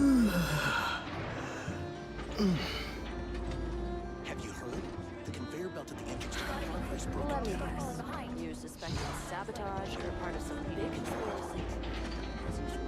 Have you heard? The conveyor belt at the entrance to the farm has broken down. You suspect it's sabotage or part of some big conspiracy? As usual.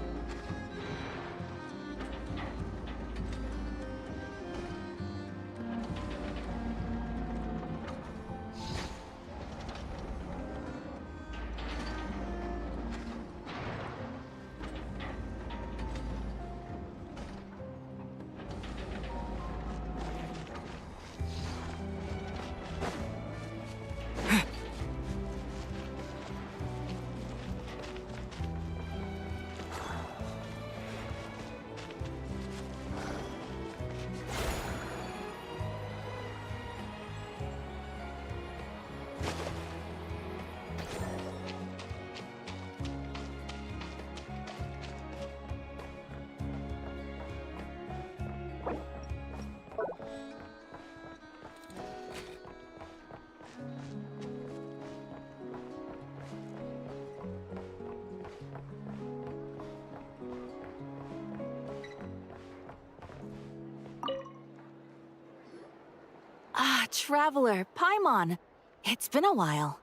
Ah, Traveler, Paimon. It's been a while.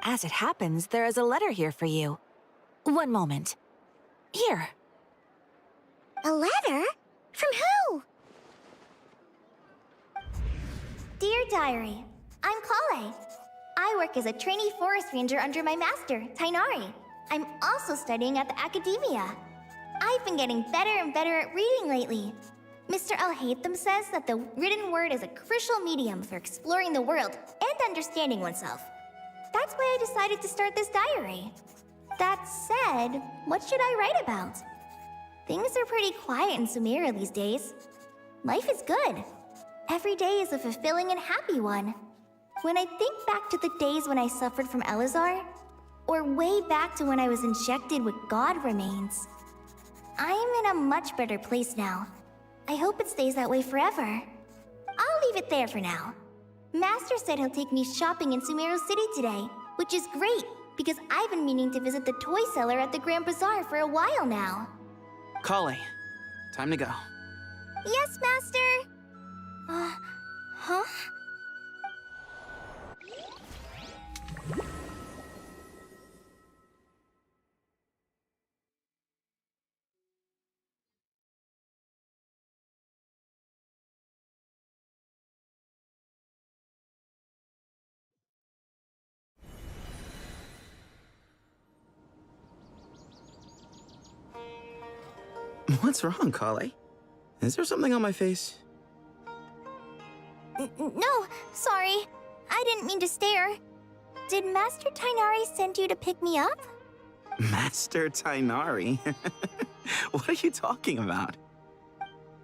As it happens, there is a letter here for you. One moment. Here. A letter? From who? Dear Diary, I'm Kale. I work as a trainee forest ranger under my master, Tainari. I'm also studying at the academia. I've been getting better and better at reading lately. Mr. Al-Haytham says that the written word is a crucial medium for exploring the world and understanding oneself. That's why I decided to start this diary. That said, what should I write about? Things are pretty quiet in Sumeria these days. Life is good. Every day is a fulfilling and happy one. When I think back to the days when I suffered from Elazar, or way back to when I was injected with God remains, I am in a much better place now. I hope it stays that way forever. I'll leave it there for now. Master said he'll take me shopping in Sumeru City today, which is great, because I've been meaning to visit the toy seller at the Grand Bazaar for a while now. Kale, time to go. Yes, Master! Huh? What's wrong, Kale? Is there something on my face? No, sorry. I didn't mean to stare. Did Master Tainari send you to pick me up? Master Tainari? What are you talking about?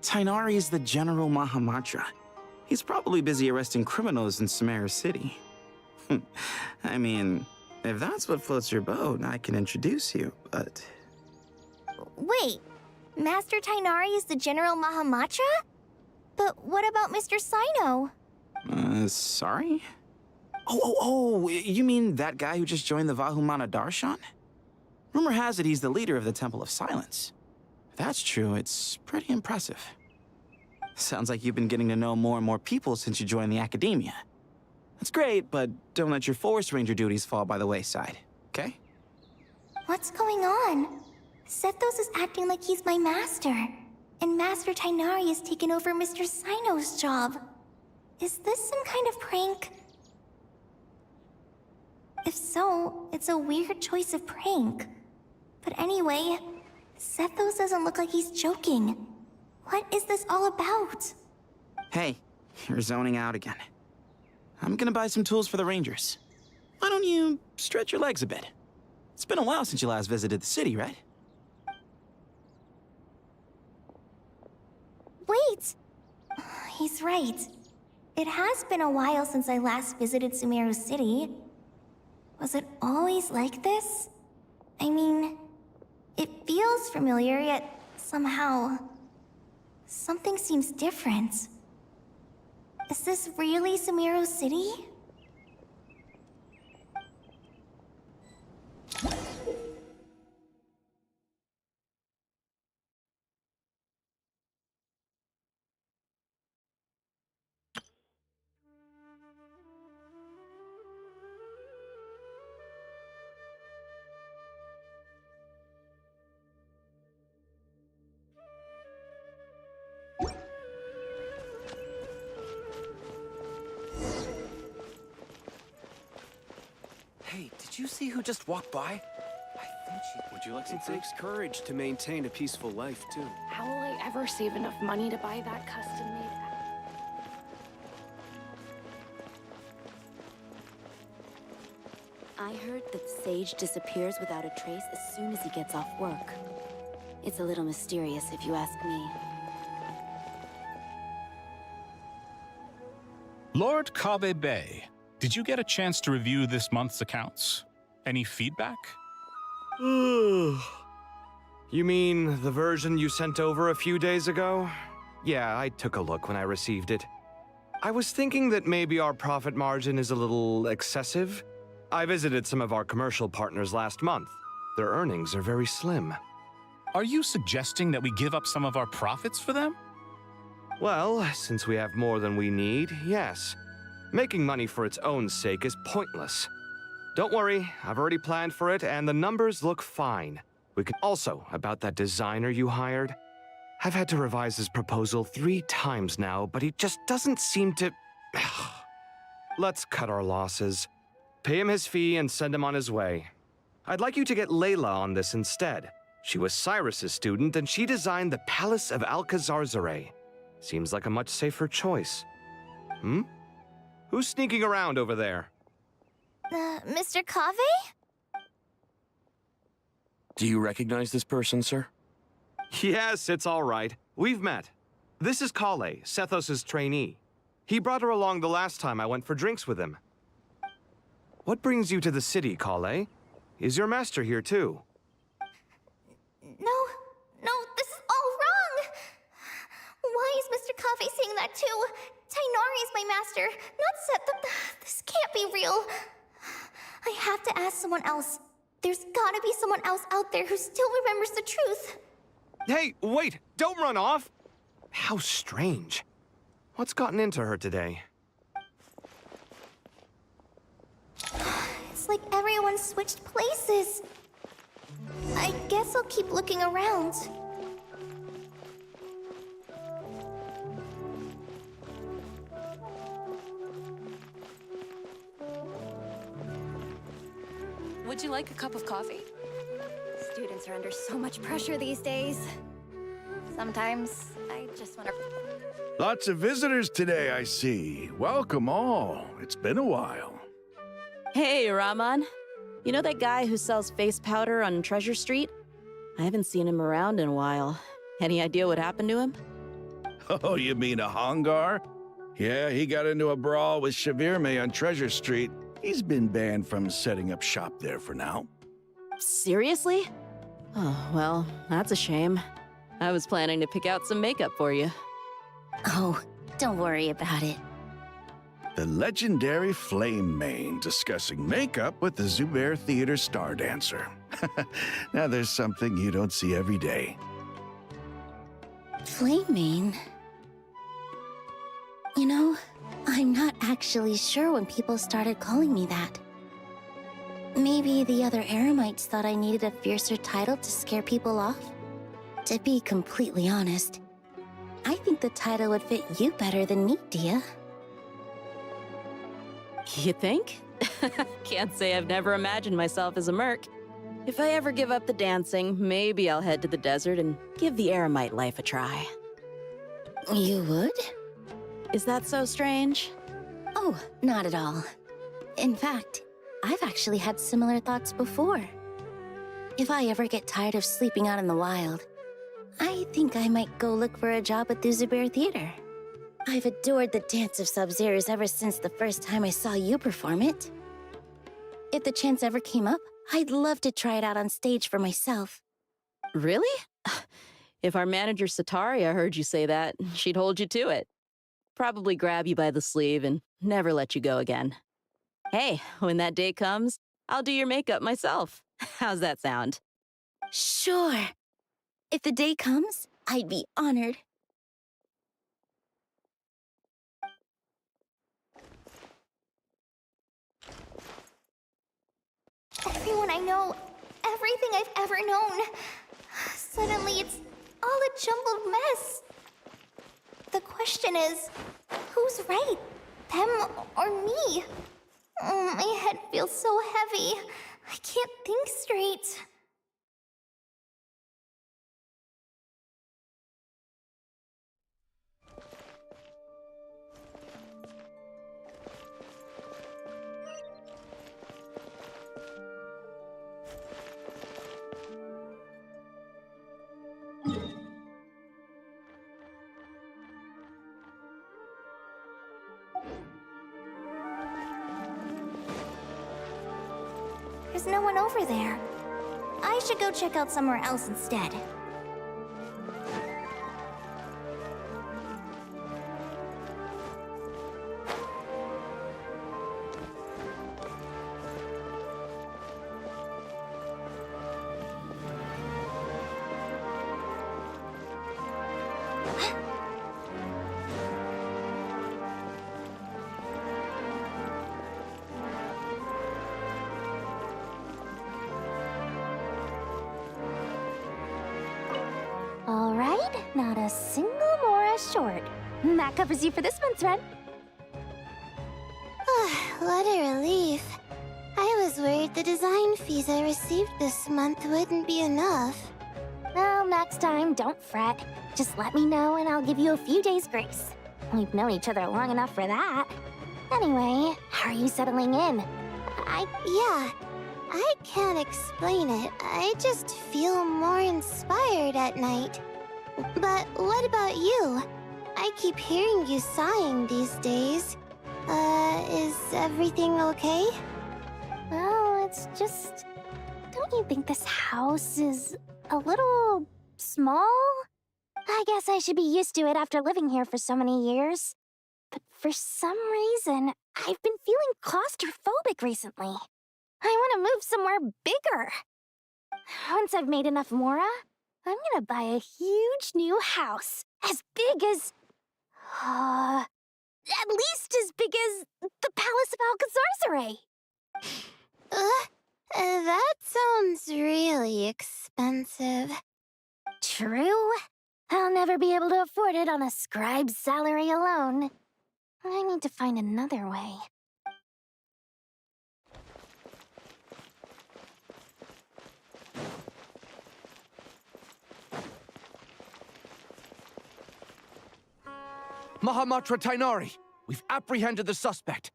Tainari is the General Mahamatra. He's probably busy arresting criminals in Sumeru City. I mean, if that's what floats your boat, I can introduce you, but... Wait, Master Tainari is the General Mahamatra? But what about Mr. Sino? Sorry? Oh, you mean that guy who just joined the Vahumana Darshan? Rumor has it he's the leader of the Temple of Silence. If that's true, it's pretty impressive. Sounds like you've been getting to know more and more people since you joined the academia. That's great, but don't let your forest ranger duties fall by the wayside, okay? What's going on? Sethos is acting like he's my master, and Master Tainari has taken over Mr. Sino's job. Is this some kind of prank? If so, it's a weird choice of prank. But anyway, Sethos doesn't look like he's joking. What is this all about? Hey, you're zoning out again. I'm gonna buy some tools for the rangers. Why don't you stretch your legs a bit? It's been a while since you last visited the city, right? Wait! He's right. It has been a while since I last visited Sumeru City. Was it always like this? I mean, it feels familiar, yet somehow... something seems different. Is this really Sumeru City? Hey, did you see who just walked by? I think she... Would you like some? It takes courage to maintain a peaceful life, too. How will I ever save enough money to buy that custom-made... I heard that Sage disappears without a trace as soon as he gets off work. It's a little mysterious if you ask me. Lord Kabe Bay, did you get a chance to review this month's accounts? Any feedback? You mean the version you sent over a few days ago? Yeah, I took a look when I received it. I was thinking that maybe our profit margin is a little excessive. I visited some of our commercial partners last month. Their earnings are very slim. Are you suggesting that we give up some of our profits for them? Well, since we have more than we need, yes. Making money for its own sake is pointless. Don't worry, I've already planned for it, and the numbers look fine. We can also, about that designer you hired. I've had to revise his proposal 3 times now, but he just doesn't seem to... Let's cut our losses. Pay him his fee and send him on his way. I'd like you to get Layla on this instead. She was Cyrus's student, and she designed the Palace of Alcazarzare. Seems like a much safer choice. Who's sneaking around over there? Mr. Kave? Do you recognize this person, sir? Yes, it's all right. We've met. This is Kale, Sethos' trainee. He brought her along the last time I went for drinks with him. What brings you to the city, Kale? Is your master here too? No, this is all wrong! Why is Mr. Kave saying that too? Tainari is my master, not Seth. This can't be real. I have to ask someone else. There's gotta be someone else out there who still remembers the truth. Hey, wait! Don't run off! How strange. What's gotten into her today? It's like everyone switched places. I guess I'll keep looking around. Would you like a cup of coffee? Students are under so much pressure these days. Sometimes I just want to... Lots of visitors today, I see. Welcome all. It's been a while. Hey, Rahman. You know that guy who sells face powder on Treasure Street? I haven't seen him around in a while. Any idea what happened to him? Oh, you mean a Hongar? Yeah, he got into a brawl with Shavirme on Treasure Street. He's been banned from setting up shop there for now. Seriously? Oh, well, that's a shame. I was planning to pick out some makeup for you. Oh, don't worry about it. The legendary Flame Mane discussing makeup with the Zubair Theater star dancer. Now there's something you don't see every day. Flaming? You know, I'm not actually sure when people started calling me that. Maybe the other Eremites thought I needed a fiercer title to scare people off? To be completely honest, I think the title would fit you better than me, Dia. You think? Can't say I've never imagined myself as a merc. If I ever give up the dancing, maybe I'll head to the desert and give the Eremite life a try. You would? Is that so strange? Oh, not at all. In fact, I've actually had similar thoughts before. If I ever get tired of sleeping out in the wild, I think I might go look for a job at the Zubair Theater. I've adored the dance of Sub-Zeros ever since the first time I saw you perform it. If the chance ever came up, I'd love to try it out on stage for myself. Really? If our manager Sataria heard you say that, she'd hold you to it. Probably grab you by the sleeve and never let you go again. Hey, when that day comes, I'll do your makeup myself. How's that sound? Sure. If the day comes, I'd be honored. Everyone I know, everything I've ever known. Suddenly it's all a jumbled mess. The question is, who's right? Them or me? Oh, my head feels so heavy. I can't think straight. There's no one over there. I should go check out somewhere else instead. All right, not a single Mora short. That covers you for this month's rent. What a relief. I was worried the design fees I received this month wouldn't be enough. Well, next time, don't fret. Just let me know and I'll give you a few days grace. We've known each other long enough for that. Anyway, how are you settling in? Yeah, I can't explain it. I just feel more inspired at night. But what about you? I keep hearing you sighing these days. Is everything okay? Well, it's just... Don't you think this house is a little small? I guess I should be used to it after living here for so many years. But for some reason, I've been feeling claustrophobic recently. I want to move somewhere bigger. Once I've made enough Mora, I'm gonna buy a huge new house. As big as... at least as big as the Palace of Alcazarzaray. That sounds really expensive. True. I'll never be able to afford it on a scribe's salary alone. I need to find another way. Mahamatra Tainari, we've apprehended the suspect.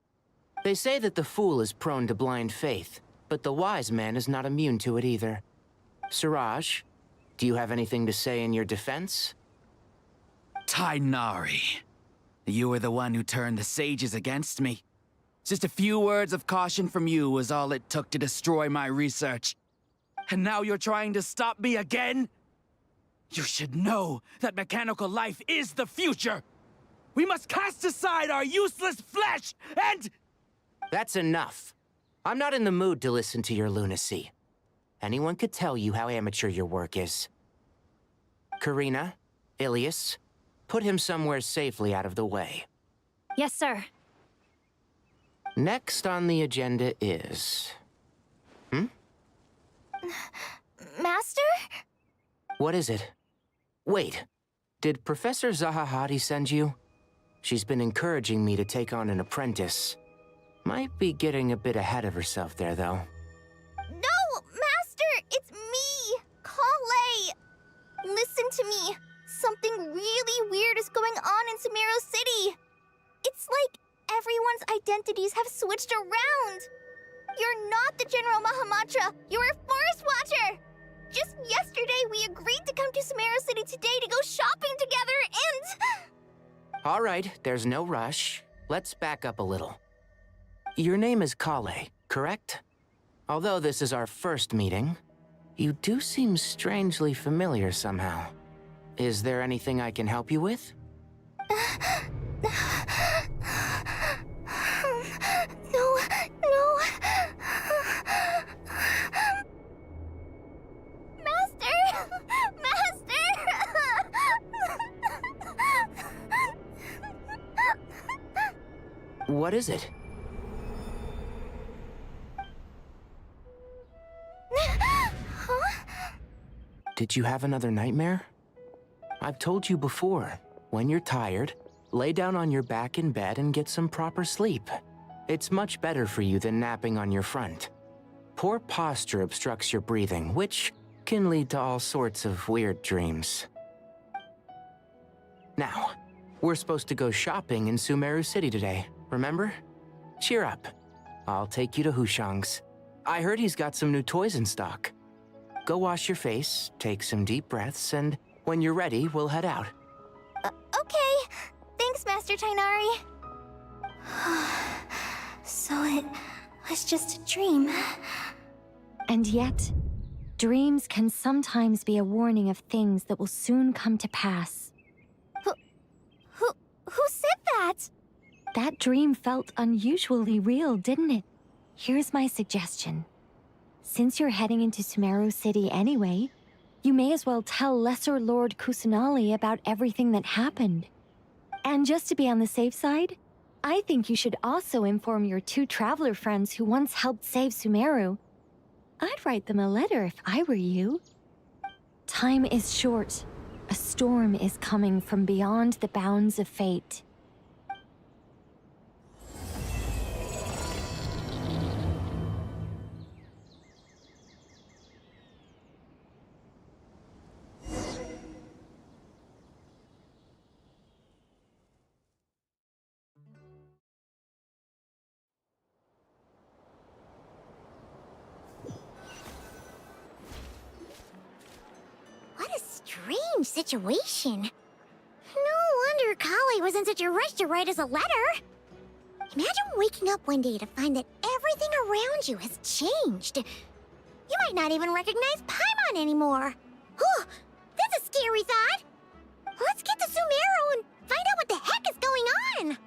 They say that the fool is prone to blind faith, but the wise man is not immune to it either. Suraj, do you have anything to say in your defense? Tainari, you were the one who turned the sages against me. Just a few words of caution from you was all it took to destroy my research. And now you're trying to stop me again? You should know that mechanical life is the future! We must cast aside our useless flesh and... That's enough. I'm not in the mood to listen to your lunacy. Anyone could tell you how amateur your work is. Karina, Ilias, put him somewhere safely out of the way. Yes, sir. Next on the agenda is... Master? What is it? Wait, did Professor Zahahati send you? She's been encouraging me to take on an apprentice. Might be getting a bit ahead of herself there, though. No, Master! It's me! Kale! Listen to me. Something really weird is going on in Sumeru City. It's like everyone's identities have switched around. You're not the General Mahamatra. You're a Forest Watcher. Just yesterday, we agreed to come to Sumeru City today to go shopping together and... All right, there's no rush. Let's back up a little. Your name is Kale, correct? Although this is our first meeting, you do seem strangely familiar somehow. Is there anything I can help you with? No. Master! What is it? Did you have another nightmare? I've told you before, when you're tired, lay down on your back in bed and get some proper sleep. It's much better for you than napping on your front. Poor posture obstructs your breathing, which can lead to all sorts of weird dreams. Now, we're supposed to go shopping in Sumeru City today, remember? Cheer up. I'll take you to Hushang's. I heard he's got some new toys in stock. Go wash your face, take some deep breaths, and when you're ready, we'll head out. Okay. Thanks, Master Tainari. So it was just a dream. And yet, dreams can sometimes be a warning of things that will soon come to pass. Who said that? That dream felt unusually real, didn't it? Here's my suggestion. Since you're heading into Sumeru City anyway, you may as well tell Lesser Lord Kusanali about everything that happened. And just to be on the safe side, I think you should also inform your 2 traveler friends who once helped save Sumeru. I'd write them a letter if I were you. Time is short. A storm is coming from beyond the bounds of fate. What a strange situation. No wonder Kali was in such a rush to write us a letter. Imagine waking up one day to find that everything around you has changed. You might not even recognize Paimon anymore. Oh, that's a scary thought. Let's get to Sumeru and find out what the heck is going on.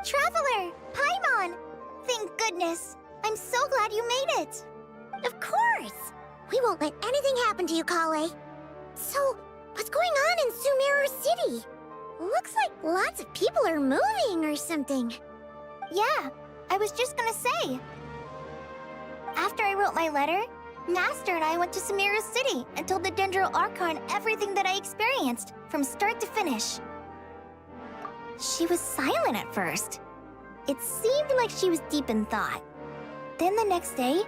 Traveler! Paimon! Thank goodness. I'm so glad you made it. Of course! We won't let anything happen to you, Kale. So, what's going on in Sumeru City? Looks like lots of people are moving or something. Yeah, I was just gonna say. After I wrote my letter, Master and I went to Sumeru City and told the Dendro Archon everything that I experienced, from start to finish. She was silent at first. It seemed like she was deep in thought. Then the next day,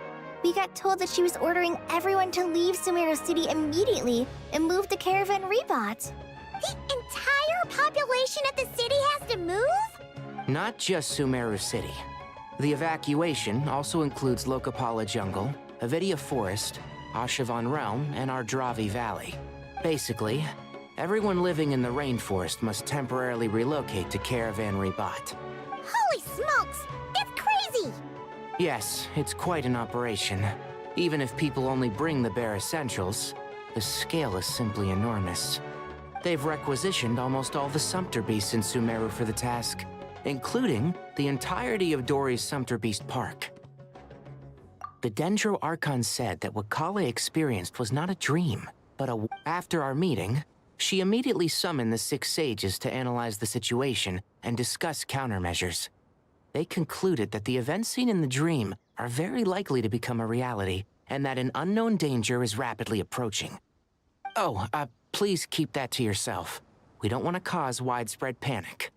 we got told that she was ordering everyone to leave Sumeru City immediately and move to Caravan Rebot. The entire population of the city has to move? Not just Sumeru City. The evacuation also includes Lokapala Jungle, Avidia Forest, Ashavan Realm, and Ardravi Valley. Basically, everyone living in the rainforest must temporarily relocate to Caravan Rebot. Holy smokes! That's crazy! Yes, it's quite an operation. Even if people only bring the bare essentials, the scale is simply enormous. They've requisitioned almost all the Sumpter Beasts in Sumeru for the task, including the entirety of Dori's Sumpter Beast Park. The Dendro Archon said that what Kale experienced was not a dream, but after our meeting, she immediately summoned the 6 sages to analyze the situation and discuss countermeasures. They concluded that the events seen in the dream are very likely to become a reality, and that an unknown danger is rapidly approaching. Oh, please keep that to yourself. We don't want to cause widespread panic.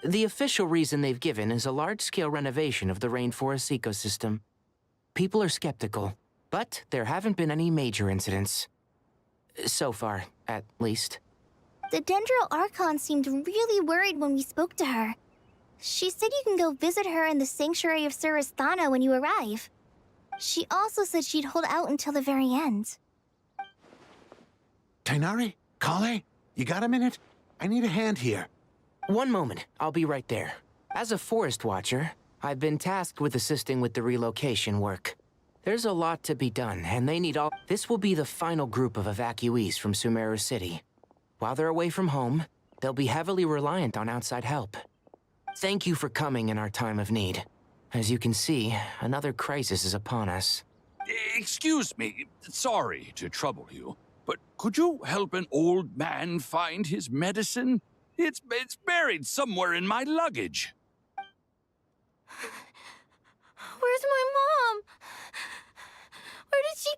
The official reason they've given is a large-scale renovation of the rainforest ecosystem. People are skeptical, but there haven't been any major incidents. So far, at least. The Dendro Archon seemed really worried when we spoke to her. She said you can go visit her in the Sanctuary of Surasthana when you arrive. She also said she'd hold out until the very end. Tainari? Kale? You got a minute? I need a hand here. One moment, I'll be right there. As a forest watcher, I've been tasked with assisting with the relocation work. There's a lot to be done, and they need all— This will be the final group of evacuees from Sumeru City. While they're away from home, they'll be heavily reliant on outside help. Thank you for coming in our time of need. As you can see, another crisis is upon us. Excuse me, sorry to trouble you, but could you help an old man find his medicine? It's buried somewhere in my luggage. Where's my mom? Where did she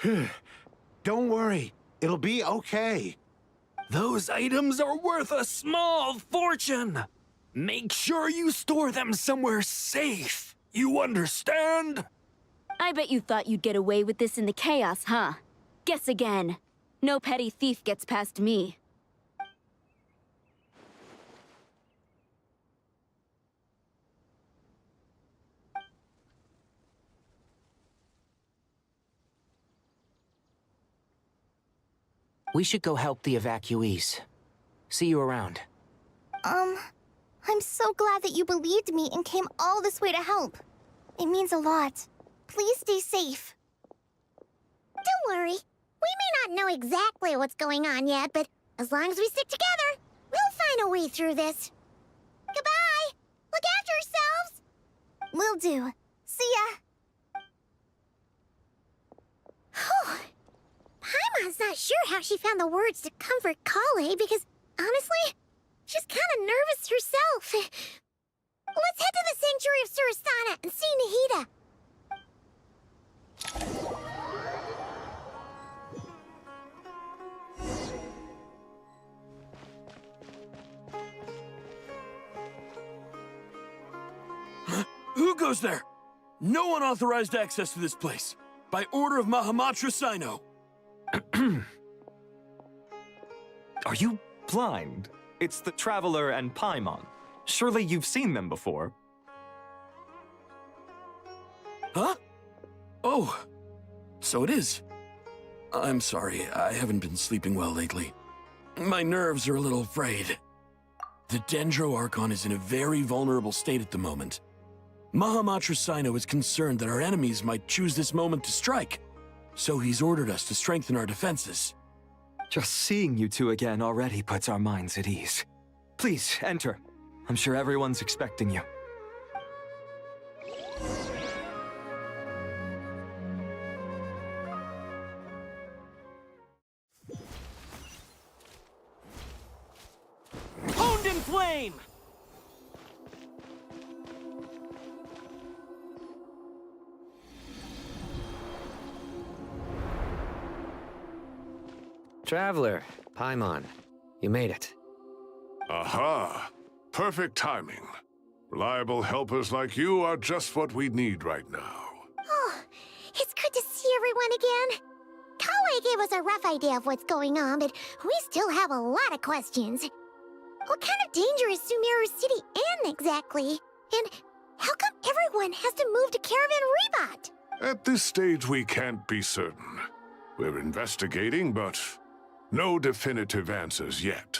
go? Don't worry, it'll be okay. Those items are worth a small fortune. Make sure you store them somewhere safe. You understand? I bet you thought you'd get away with this in the chaos, huh? Guess again. No petty thief gets past me. We should go help the evacuees. See you around. I'm so glad that you believed me and came all this way to help. It means a lot. Please stay safe. Don't worry. We may not know exactly what's going on yet, but as long as we stick together, we'll find a way through this. Goodbye! Look after yourselves! Will do. See ya! Whew. Paimon's not sure how she found the words to comfort Kale because, honestly, she's kind of nervous herself. Let's head to the Sanctuary of Surasana and see Nahida. Who goes there? No unauthorized access to this place. By order of Mahamatra Sino. Are you blind? It's the Traveler and Paimon. Surely you've seen them before. Huh? Oh, so it is. I'm sorry, I haven't been sleeping well lately. My nerves are a little frayed. The Dendro Archon is in a very vulnerable state at the moment. Mahamatra Sino is concerned that our enemies might choose this moment to strike, so he's ordered us to strengthen our defenses. Just seeing you two again already puts our minds at ease. Please, enter. I'm sure everyone's expecting you. Honed in flame! Traveler, Paimon, you made it. Aha! Perfect timing. Reliable helpers like you are just what we need right now. Oh, it's good to see everyone again. Kale gave us a rough idea of what's going on, but we still have a lot of questions. What kind of danger is Sumeru City in exactly? And how come everyone has to move to Caravan Reebot? At this stage, we can't be certain. We're investigating, but no definitive answers yet.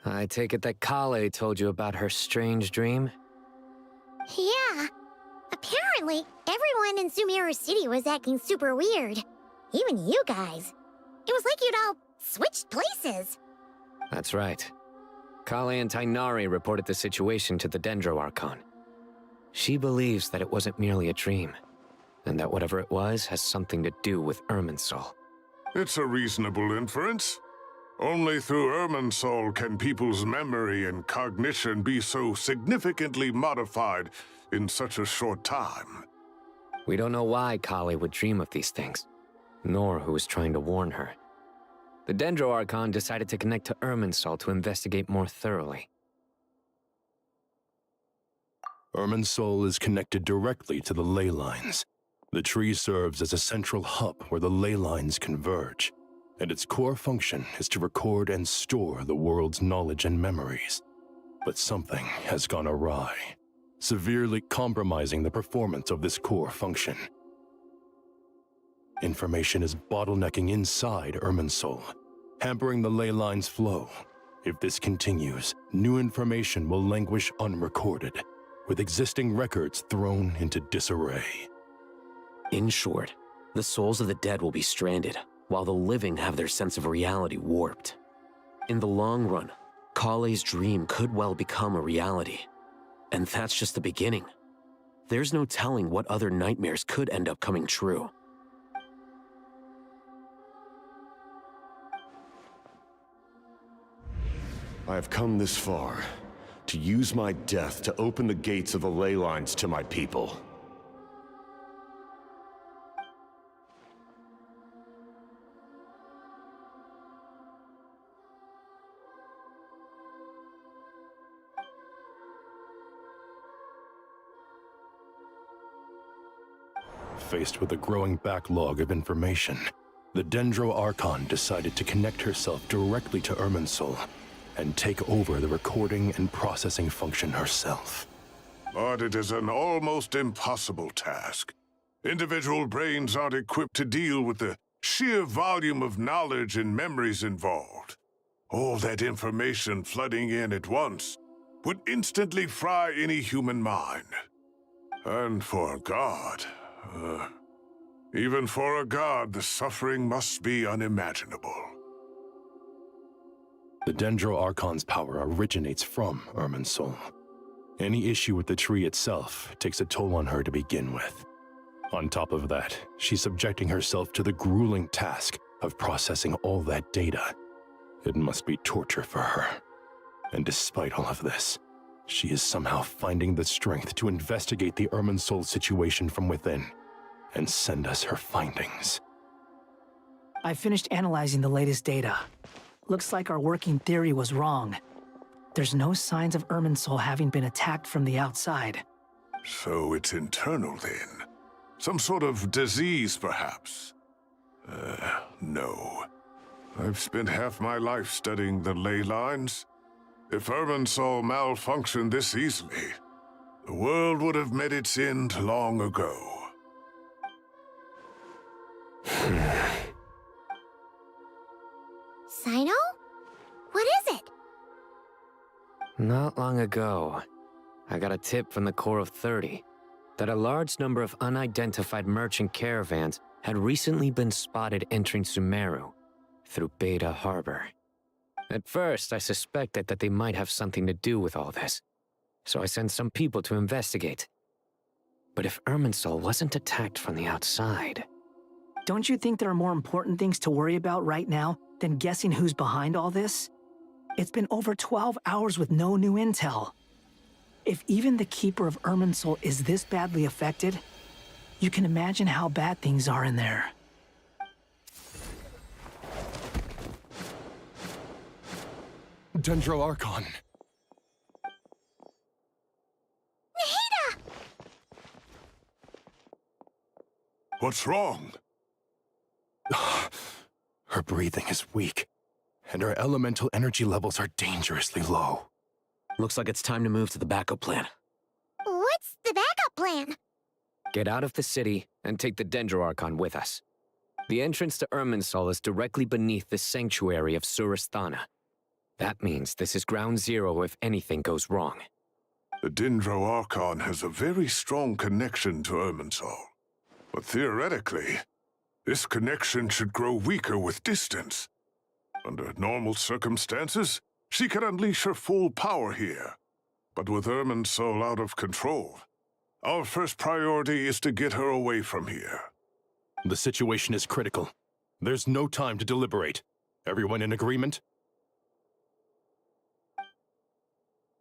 I take it that Kale told you about her strange dream? Yeah. Apparently, everyone in Sumeru City was acting super weird. Even you guys. It was like you'd all switched places. That's right. Kale and Tainari reported the situation to the Dendro Archon. She believes that it wasn't merely a dream, and that whatever it was has something to do with Irminsul. It's a reasonable inference. Only through Irminsul can people's memory and cognition be so significantly modified in such a short time. We don't know why Kale would dream of these things, nor who was trying to warn her. The Dendro Archon decided to connect to Irminsul to investigate more thoroughly. Irminsul is connected directly to the ley lines. The tree serves as a central hub where the ley lines converge, and its core function is to record and store the world's knowledge and memories. But something has gone awry, severely compromising the performance of this core function. Information is bottlenecking inside Irminsul, hampering the ley line's flow. If this continues, new information will languish unrecorded, with existing records thrown into disarray. In short, The souls of the dead will be stranded, while the living have their sense of reality warped. In the long run, Kale's dream could well become a reality. And that's just the beginning. There's no telling what other nightmares could end up coming true. I have come this far to use my death to open the gates of the ley lines to my people. Faced with a growing backlog of information, the Dendro Archon decided to connect herself directly to Irminsul and take over the recording and processing function herself. But it is an almost impossible task. Individual brains aren't equipped to deal with the sheer volume of knowledge and memories involved. All that information flooding in at once would instantly fry any human mind. And for a god, even for a god, the suffering must be unimaginable. The Dendro Archon's power originates from Irminsul. Any issue with the tree itself takes a toll on her to begin with. On top of that, she's subjecting herself to the grueling task of processing all that data. It must be torture for her. And despite all of this, she is somehow finding the strength to investigate the Irminsul situation from within and send us her findings. I finished analyzing the latest data. Looks like our working theory was wrong. There's no signs of Irminsul having been attacked from the outside. So it's internal then? Some sort of disease, perhaps? No. I've spent half my life studying the ley lines. If Irminsul malfunctioned this easily, the world would have met its end long ago. Sino? What is it? Not long ago, I got a tip from the Core of 30 that a large number of unidentified merchant caravans had recently been spotted entering Sumeru through Beta Harbor. At first, I suspected that they might have something to do with all this, so I sent some people to investigate. But if Irminsul wasn't attacked from the outside... Don't you think there are more important things to worry about right now than guessing who's behind all this? It's been over 12 hours with no new intel. If even the Keeper of Irminsul is this badly affected, you can imagine how bad things are in there. Dendro Archon. Nahida! What's wrong? Her breathing is weak, and her elemental energy levels are dangerously low. Looks like it's time to move to the backup plan. What's the backup plan? Get out of the city and take the Dendro Archon with us. The entrance to Irminsul is directly beneath the sanctuary of Surasthana. That means this is ground zero if anything goes wrong. The Dendro Archon has a very strong connection to Irminsul. But theoretically, this connection should grow weaker with distance. Under normal circumstances, she could unleash her full power here. But with Irminsul out of control, our first priority is to get her away from here. The situation is critical. There's no time to deliberate. Everyone in agreement?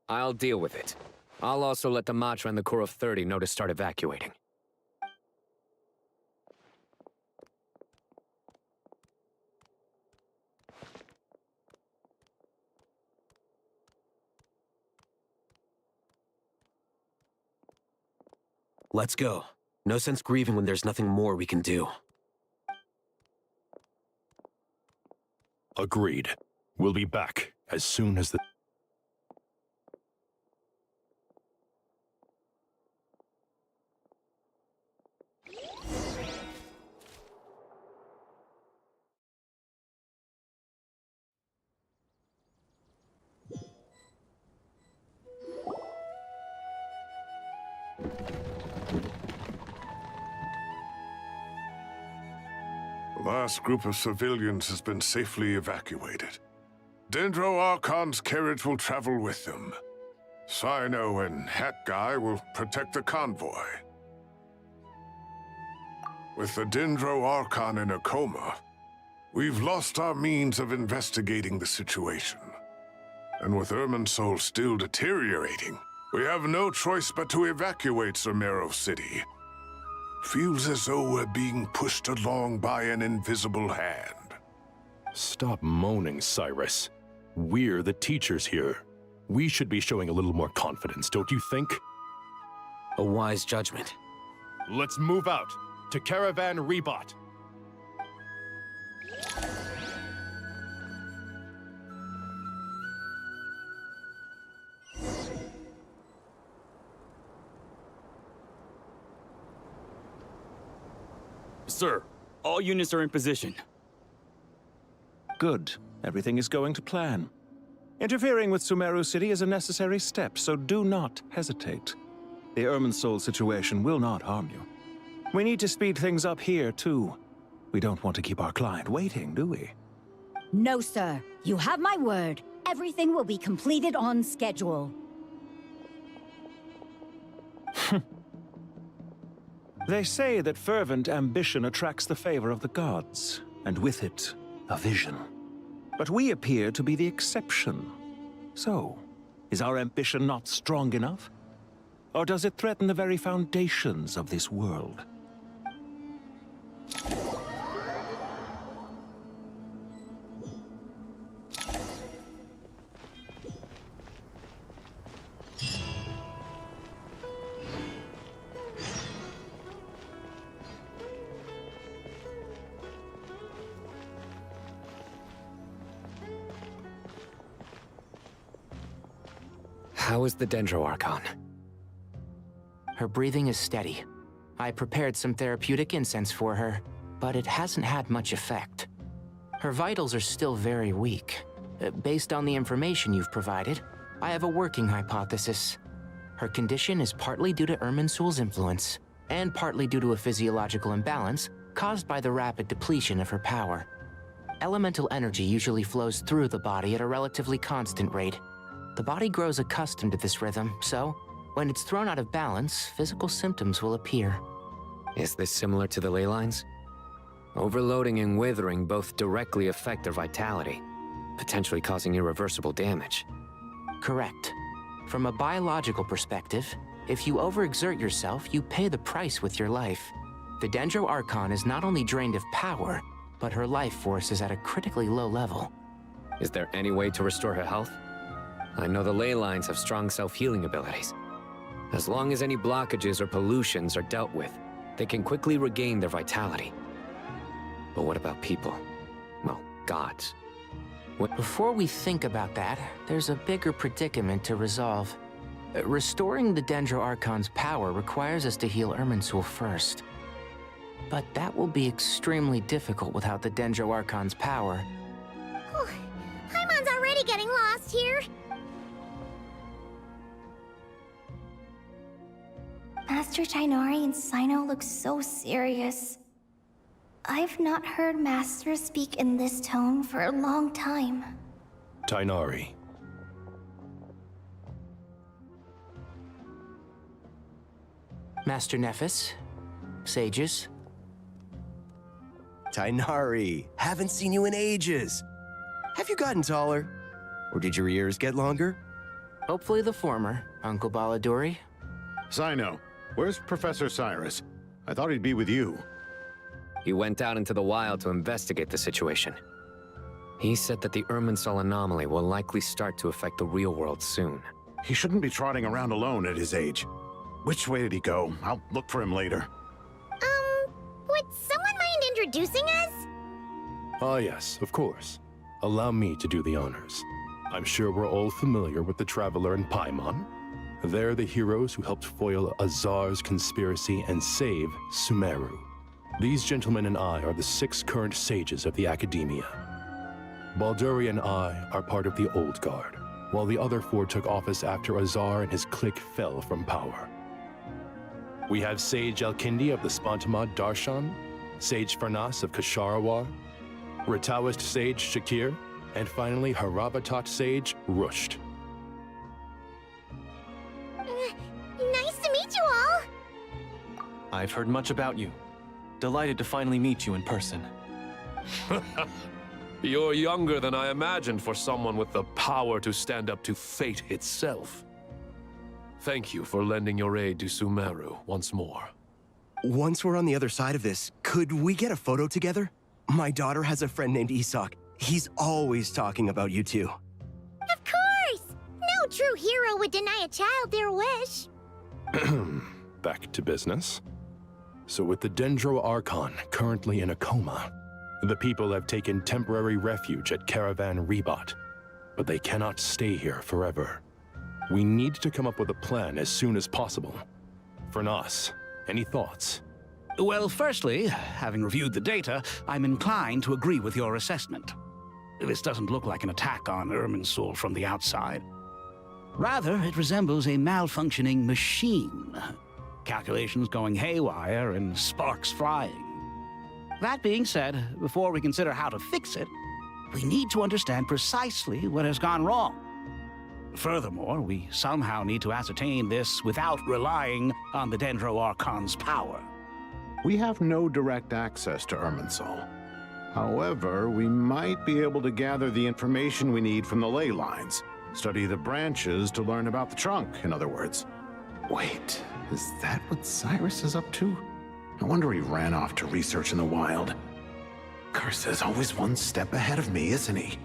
I'll deal with it. I'll also let the Matra and the Core of 30 know to start evacuating. Let's go. No sense grieving when there's nothing more we can do. Agreed. We'll be back as soon as the... last group of civilians has been safely evacuated. Dendro Archon's carriage will travel with them. Sino and Hat Guy will protect the convoy. With the Dendro Archon in a coma, we've lost our means of investigating the situation. And with Irminsul still deteriorating, we have no choice but to evacuate Sumeru City. Feels as though we're being pushed along by an invisible hand. Stop moaning, Cyrus. We're the teachers here. We should be showing a little more confidence, don't you think? A wise judgment. Let's move out to Caravan Rebot. Sir, all units are in position. Good. Everything is going to plan. Interfering with Sumeru City is a necessary step, so do not hesitate. The Irminsul situation will not harm you. We need to speed things up here, too. We don't want to keep our client waiting, do we? No, sir. You have my word. Everything will be completed on schedule. They say that fervent ambition attracts the favor of the gods, and with it, a vision. But we appear to be the exception. So, is our ambition not strong enough? Or does it threaten the very foundations of this world? How is the Dendro Archon? Her breathing is steady. I prepared some therapeutic incense for her, but it hasn't had much effect. Her vitals are still very weak. Based on the information you've provided, I have a working hypothesis. Her condition is partly due to Irminsul's influence, and partly due to a physiological imbalance caused by the rapid depletion of her power. Elemental energy usually flows through the body at a relatively constant rate. The body grows accustomed to this rhythm, so when it's thrown out of balance, physical symptoms will appear. Is this similar to the ley lines? Overloading and withering both directly affect their vitality, potentially causing irreversible damage. Correct. From a biological perspective, if you overexert yourself, you pay the price with your life. The Dendro Archon is not only drained of power, but her life force is at a critically low level. Is there any way to restore her health? I know the ley lines have strong self-healing abilities. As long as any blockages or pollutions are dealt with, they can quickly regain their vitality. But what about people? Well, gods. Before we think about that, there's a bigger predicament to resolve. Restoring the Dendro Archon's power requires us to heal Irminsul first. But that will be extremely difficult without the Dendro Archon's power. Paimon's already getting lost here. Master Tighnari and Sino look so serious. I've not heard Master speak in this tone for a long time. Tighnari. Master Nephis, sages. Tighnari, haven't seen you in ages. Have you gotten taller? Or did your ears get longer? Hopefully the former, Uncle Baladuri. Sino, where's Professor Cyrus? I thought he'd be with you. He went out into the wild to investigate the situation. He said that the Irminsul anomaly will likely start to affect the real world soon. He shouldn't be trotting around alone at his age. Which way did he go? I'll look for him later. Would someone mind introducing us? Ah yes, of course. Allow me to do the honors. I'm sure we're all familiar with the Traveler and Paimon. They're the heroes who helped foil Azar's conspiracy and save Sumeru. These gentlemen and I are the 6 current sages of the Academia. Balduri and I are part of the Old Guard, while the other 4 took office after Azar and his clique fell from power. We have Sage Alkindi of the Spontamad Darshan, Sage Farnas of Kasharawar, Rataoist Sage Shakir, and finally Harabatot Sage Rusht. Nice to meet you all! I've heard much about you. Delighted to finally meet you in person. You're younger than I imagined for someone with the power to stand up to fate itself. Thank you for lending your aid to Sumeru once more. Once we're on the other side of this, could we get a photo together? My daughter has a friend named Isak. He's always talking about you two. Of course! No true hero would deny a child their wish. Back to business. So with the Dendro Archon currently in a coma, the people have taken temporary refuge at Caravan Rebot, but they cannot stay here forever. We need to come up with a plan as soon as possible. Farnas, any thoughts? Well, firstly, having reviewed the data, I'm inclined to agree with your assessment. This doesn't look like an attack on Irminsul from the outside. Rather, it resembles a malfunctioning machine. Calculations going haywire and sparks flying. That being said, before we consider how to fix it, we need to understand precisely what has gone wrong. Furthermore, we somehow need to ascertain this without relying on the Dendro Archon's power. We have no direct access to Irminsul. However, we might be able to gather the information we need from the ley lines. Study the branches to learn about the trunk, in other words. Wait, is that what Cyrus is up to? No wonder he ran off to research in the wild. Curse always one step ahead of me, isn't he?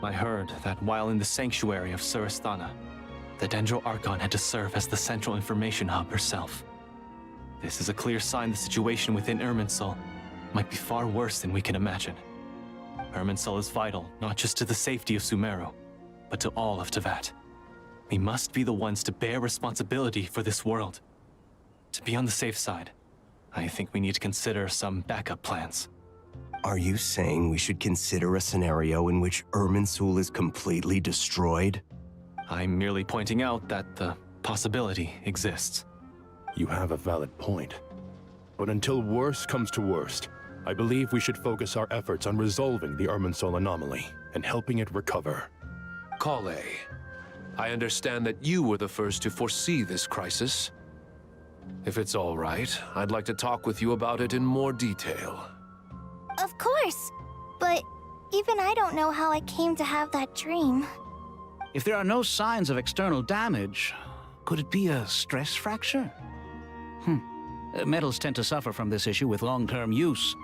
I heard that while in the sanctuary of Surasthana, the Dendro Archon had to serve as the central information hub herself. This is a clear sign the situation within Irminsul might be far worse than we can imagine. Irminsul is vital not just to the safety of Sumeru, but to all of Teyvat. We must be the ones to bear responsibility for this world. To be on the safe side, I think we need to consider some backup plans. Are you saying we should consider a scenario in which Irminsul is completely destroyed? I'm merely pointing out that the possibility exists. You have a valid point. But until worst comes to worst, I believe we should focus our efforts on resolving the Irminsul anomaly and helping it recover. Kale, I understand that you were the first to foresee this crisis. If it's all right, I'd like to talk with you about it in more detail. Of course. But even I don't know how I came to have that dream. If there are no signs of external damage, could it be a stress fracture? Metals tend to suffer from this issue with long-term use.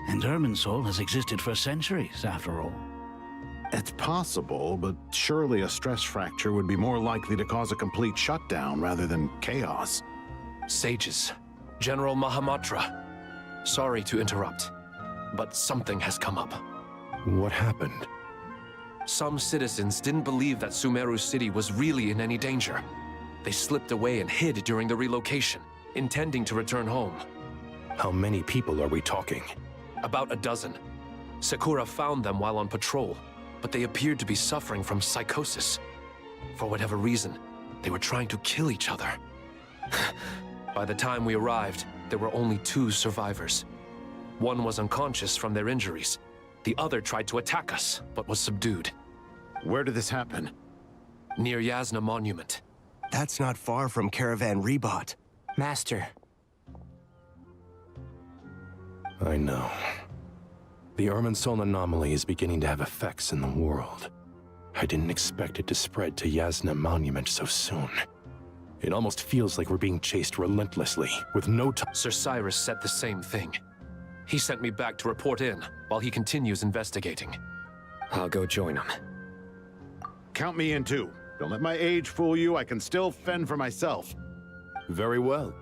And Irminsul has existed for centuries, after all. It's possible, but surely a stress fracture would be more likely to cause a complete shutdown rather than chaos. Sages, General Mahamatra, sorry to interrupt, but something has come up. What happened? Some citizens didn't believe that Sumeru City was really in any danger. They slipped away and hid during the relocation, intending to return home. How many people are we talking? About a dozen. Sakura found them while on patrol, but they appeared to be suffering from psychosis. For whatever reason, they were trying to kill each other. By the time we arrived, there were only 2 survivors. One was unconscious from their injuries. The other tried to attack us, but was subdued. Where did this happen? Near Yasna Monument. That's not far from Caravan Rebot. Master. I know. The Irminsul anomaly is beginning to have effects in the world. I didn't expect it to spread to Yasna Monument so soon. It almost feels like we're being chased relentlessly, with no time. Sir Cyrus said the same thing. He sent me back to report in, while he continues investigating. I'll go join him. Count me in too. Don't let my age fool you, I can still fend for myself. Very well.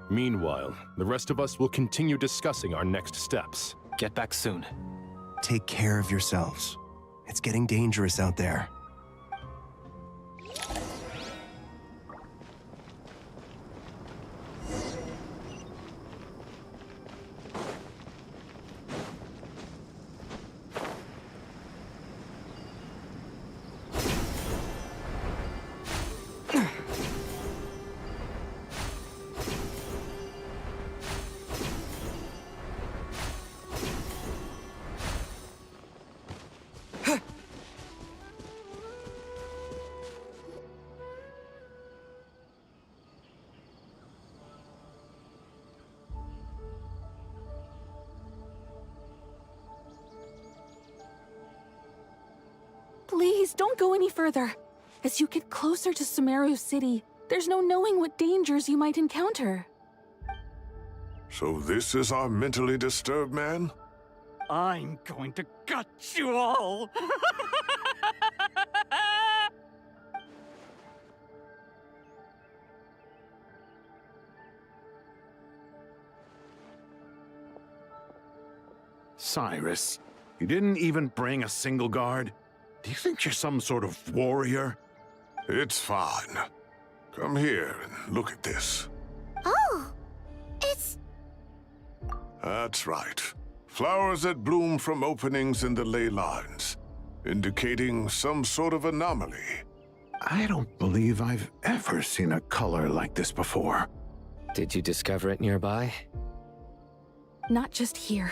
Meanwhile, the rest of us will continue discussing our next steps. Get back soon. Take care of yourselves. It's getting dangerous out there. Please, don't go any further. As you get closer to Sumeru City, there's no knowing what dangers you might encounter. So this is our mentally disturbed man? I'm going to gut you all! Cyrus, you didn't even bring a single guard? Do you think you're some sort of warrior? It's fine. Come here and look at this. Oh, it's... That's right. Flowers that bloom from openings in the ley lines, indicating some sort of anomaly. I don't believe I've ever seen a color like this before. Did you discover it nearby? Not just here.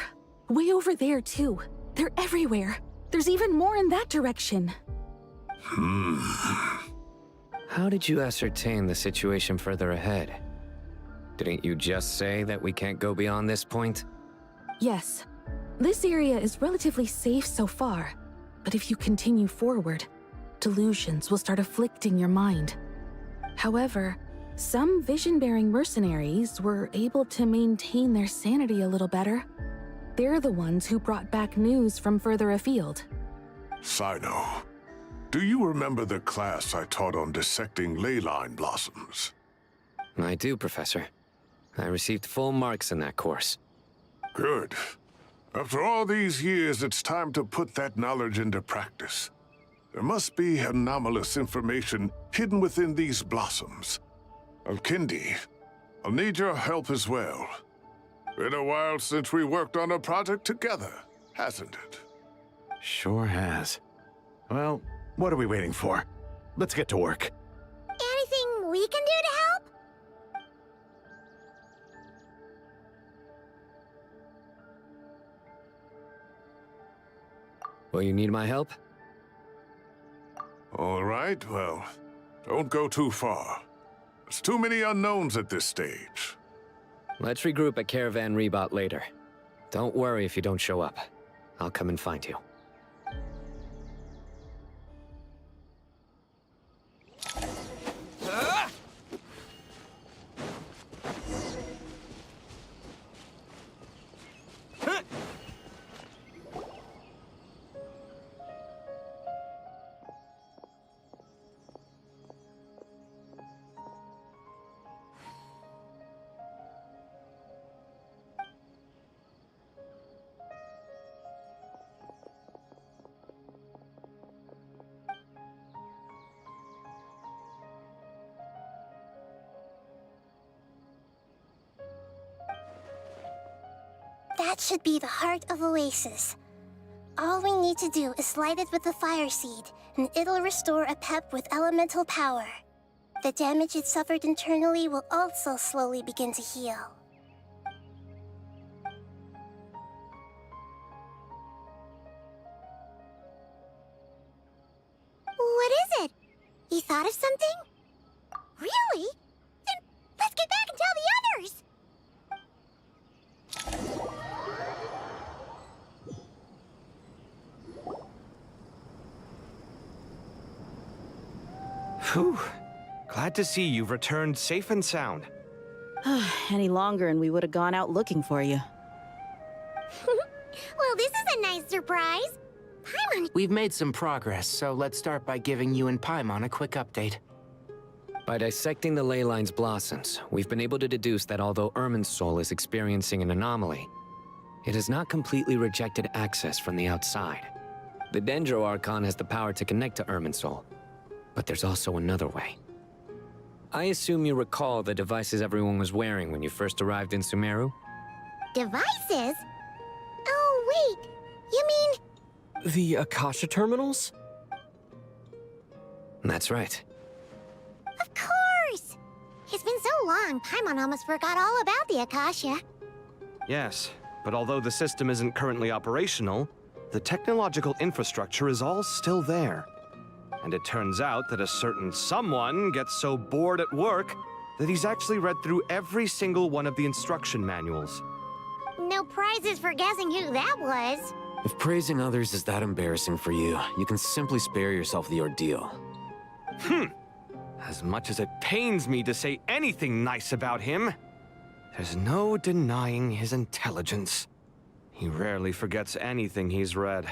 Way over there, too. They're everywhere. There's even more in that direction. How did you ascertain the situation further ahead? Didn't you just say that we can't go beyond this point? Yes. This area is relatively safe so far, but if you continue forward, delusions will start afflicting your mind. However, some vision-bearing mercenaries were able to maintain their sanity a little better. They're the ones who brought back news from further afield. Sino, do you remember the class I taught on dissecting ley line blossoms? I do, Professor. I received full marks in that course. Good. After all these years, it's time to put that knowledge into practice. There must be anomalous information hidden within these blossoms. Alkindi, I'll need your help as well. Been a while since we worked on a project together, hasn't it? Sure has. Well, what are we waiting for? Let's get to work. Anything we can do to help? Will you need my help? All right, well, don't go too far. There's too many unknowns at this stage. Let's regroup at Caravan Rebot later. Don't worry if you don't show up. I'll come and find you. That should be the heart of Oasis. All we need to do is light it with the fire seed, and it'll restore a pep with elemental power. The damage it suffered internally will also slowly begin to heal. What is it? You thought of something? Really? Then let's get back and tell the others! Whew. Glad to see you've returned safe and sound. Any longer and we would have gone out looking for you. Well, this is a nice surprise. Paimon... We've made some progress, so let's start by giving you and Paimon a quick update. By dissecting the ley line's blossoms, we've been able to deduce that although Irminsul is experiencing an anomaly, it has not completely rejected access from the outside. The Dendro Archon has the power to connect to Irminsul, but there's also another way. I assume you recall the devices everyone was wearing when you first arrived in Sumeru? Devices? Oh, wait. You mean... The Akasha terminals? That's right. Of course! It's been so long, Paimon almost forgot all about the Akasha. Yes, but although the system isn't currently operational, the technological infrastructure is all still there. And it turns out that a certain someone gets so bored at work that he's actually read through every single one of the instruction manuals. No prizes for guessing who that was. If praising others is that embarrassing for you, you can simply spare yourself the ordeal. As much as it pains me to say anything nice about him, there's no denying his intelligence. He rarely forgets anything he's read.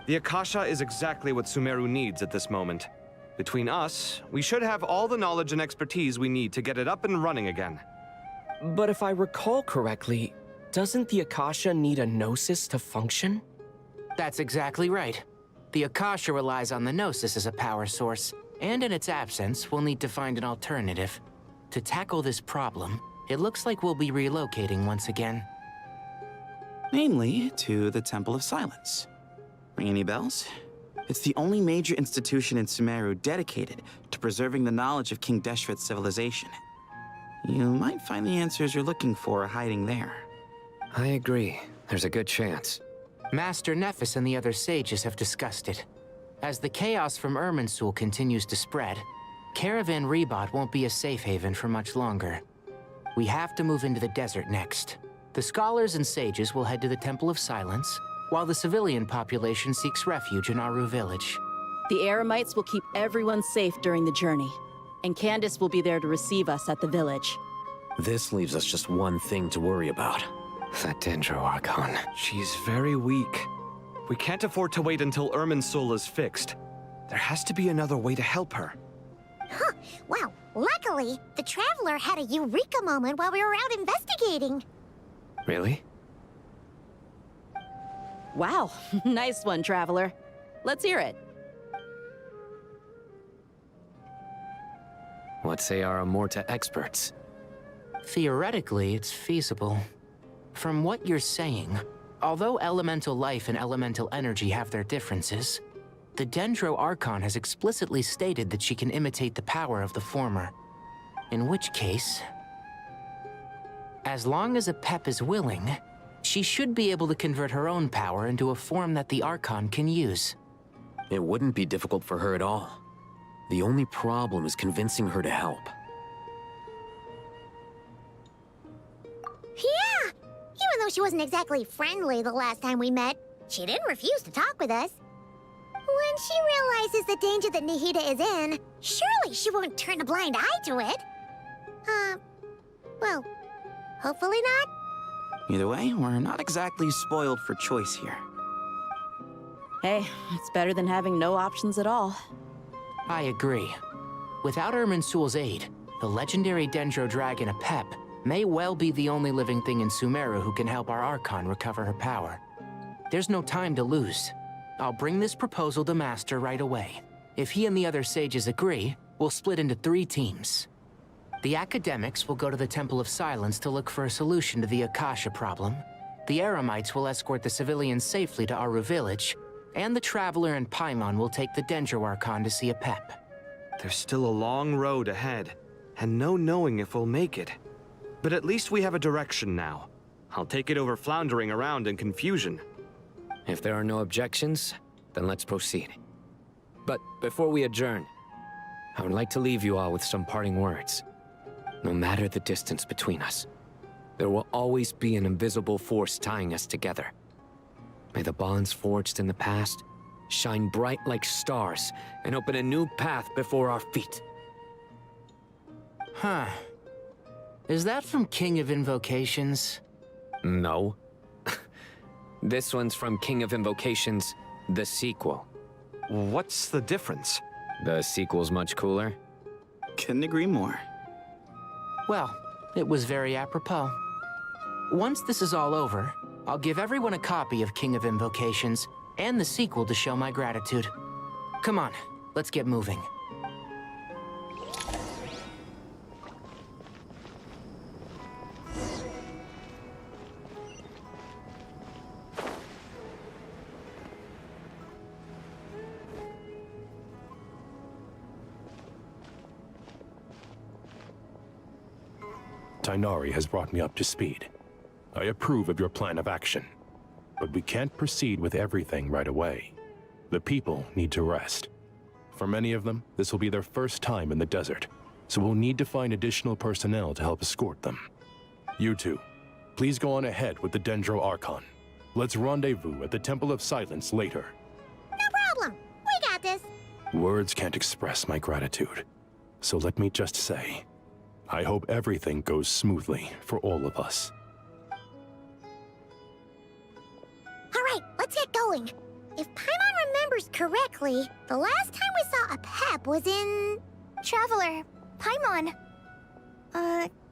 The Akasha is exactly what Sumeru needs at this moment. Between us, we should have all the knowledge and expertise we need to get it up and running again. But if I recall correctly, doesn't the Akasha need a Gnosis to function? That's exactly right. The Akasha relies on the Gnosis as a power source, and in its absence, we'll need to find an alternative. To tackle this problem, it looks like we'll be relocating once again. Namely, to the Temple of Silence. Ring any bells? It's the only major institution in Sumeru dedicated to preserving the knowledge of King Deshret's civilization. You might find the answers you're looking for hiding there. I agree. There's a good chance. Master Nephis and the other sages have discussed it. As the chaos from Irminsul continues to spread, Caravan Rebot won't be a safe haven for much longer. We have to move into the desert next. The scholars and sages will head to the Temple of Silence, while the civilian population seeks refuge in Aru village. The Eremites will keep everyone safe during the journey, and Candace will be there to receive us at the village. This leaves us just one thing to worry about. That Dendro Archon. She's very weak. We can't afford to wait until Irminsul is fixed. There has to be another way to help her. Huh. Wow. Luckily, the Traveler had a eureka moment while we were out investigating. Really? Wow, nice one, Traveler. Let's hear it. What say our Amorta experts? Theoretically, it's feasible. From what you're saying, although elemental life and elemental energy have their differences, the Dendro Archon has explicitly stated that she can imitate the power of the former. In which case, as long as Apep is willing, she should be able to convert her own power into a form that the Archon can use. It wouldn't be difficult for her at all. The only problem is convincing her to help. Yeah! Even though she wasn't exactly friendly the last time we met, she didn't refuse to talk with us. When she realizes the danger that Nihida is in, surely she won't turn a blind eye to it. Well, hopefully not. Either way, we're not exactly spoiled for choice here. Hey, it's better than having no options at all. I agree. Without Irminsul's aid, the legendary Dendro Dragon Apep may well be the only living thing in Sumeru who can help our Archon recover her power. There's no time to lose. I'll bring this proposal to Master right away. If he and the other sages agree, we'll split into 3 teams. The academics will go to the Temple of Silence to look for a solution to the Akasha problem. The Eremites will escort the civilians safely to Aru village, and the Traveler and Paimon will take the Dendro Archon to see Apep. There's still a long road ahead, and no knowing if we'll make it. But at least we have a direction now. I'll take it over floundering around in confusion. If there are no objections, then let's proceed. But before we adjourn, I would like to leave you all with some parting words. No matter the distance between us, there will always be an invisible force tying us together. May the bonds forged in the past shine bright like stars and open a new path before our feet. Huh. Is that from King of Invocations? No. This one's from King of Invocations, the sequel. What's the difference? The sequel's much cooler. Couldn't agree more. Well, it was very apropos. Once this is all over, I'll give everyone a copy of King of Invocations and the sequel to show my gratitude. Come on, let's get moving. Tighnari has brought me up to speed. I approve of your plan of action, but we can't proceed with everything right away. The people need to rest. For many of them, this will be their first time in the desert, so we'll need to find additional personnel to help escort them. You two, please go on ahead with the Dendro Archon. Let's rendezvous at the Temple of Silence later. No problem. We got this. Words can't express my gratitude. So let me just say, I hope everything goes smoothly for all of us. All right, let's get going. If Paimon remembers correctly, the last time we saw a Pep was in... Traveler, Paimon.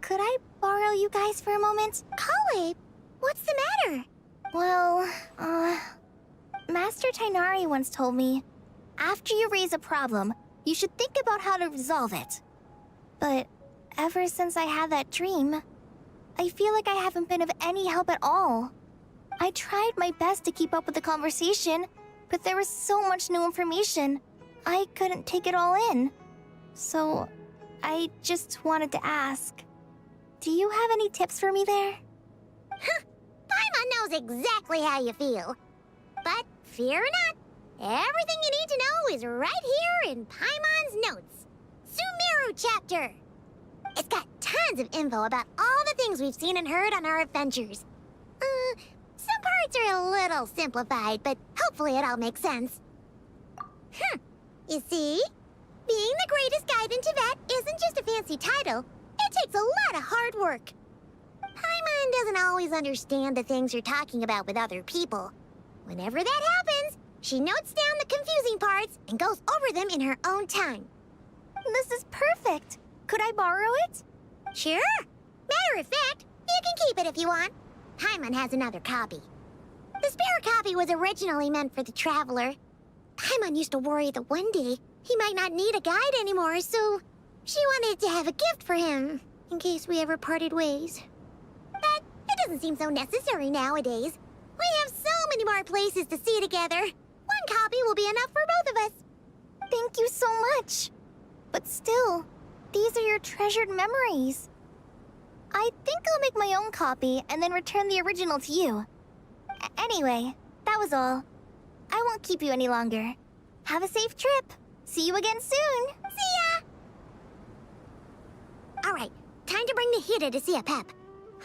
Could I borrow you guys for a moment? Kale, what's the matter? Well, Master Tighnari once told me, after you raise a problem, you should think about how to resolve it. But ever since I had that dream, I feel like I haven't been of any help at all. I tried my best to keep up with the conversation, but there was so much new information, I couldn't take it all in. So, I just wanted to ask, do you have any tips for me there? Paimon knows exactly how you feel. But fear not, everything you need to know is right here in Paimon's notes. Sumeru chapter. It's got tons of info about all the things we've seen and heard on our adventures. Some parts are a little simplified, but hopefully it all makes sense. You see? Being the greatest guide in Tibet isn't just a fancy title. It takes a lot of hard work. Paimon doesn't always understand the things you're talking about with other people. Whenever that happens, she notes down the confusing parts and goes over them in her own time. This is perfect. Could I borrow it? Sure. Matter of fact, you can keep it if you want. Paimon has another copy. The spare copy was originally meant for the Traveler. Paimon used to worry that one day he might not need a guide anymore, so she wanted to have a gift for him, in case we ever parted ways. But it doesn't seem so necessary nowadays. We have so many more places to see together. One copy will be enough for both of us. Thank you so much. But still, these are your treasured memories. I think I'll make my own copy and then return the original to you. Anyway, that was all. I won't keep you any longer. Have a safe trip. See you again soon. See ya! Alright, time to bring the Hida to see a Pep.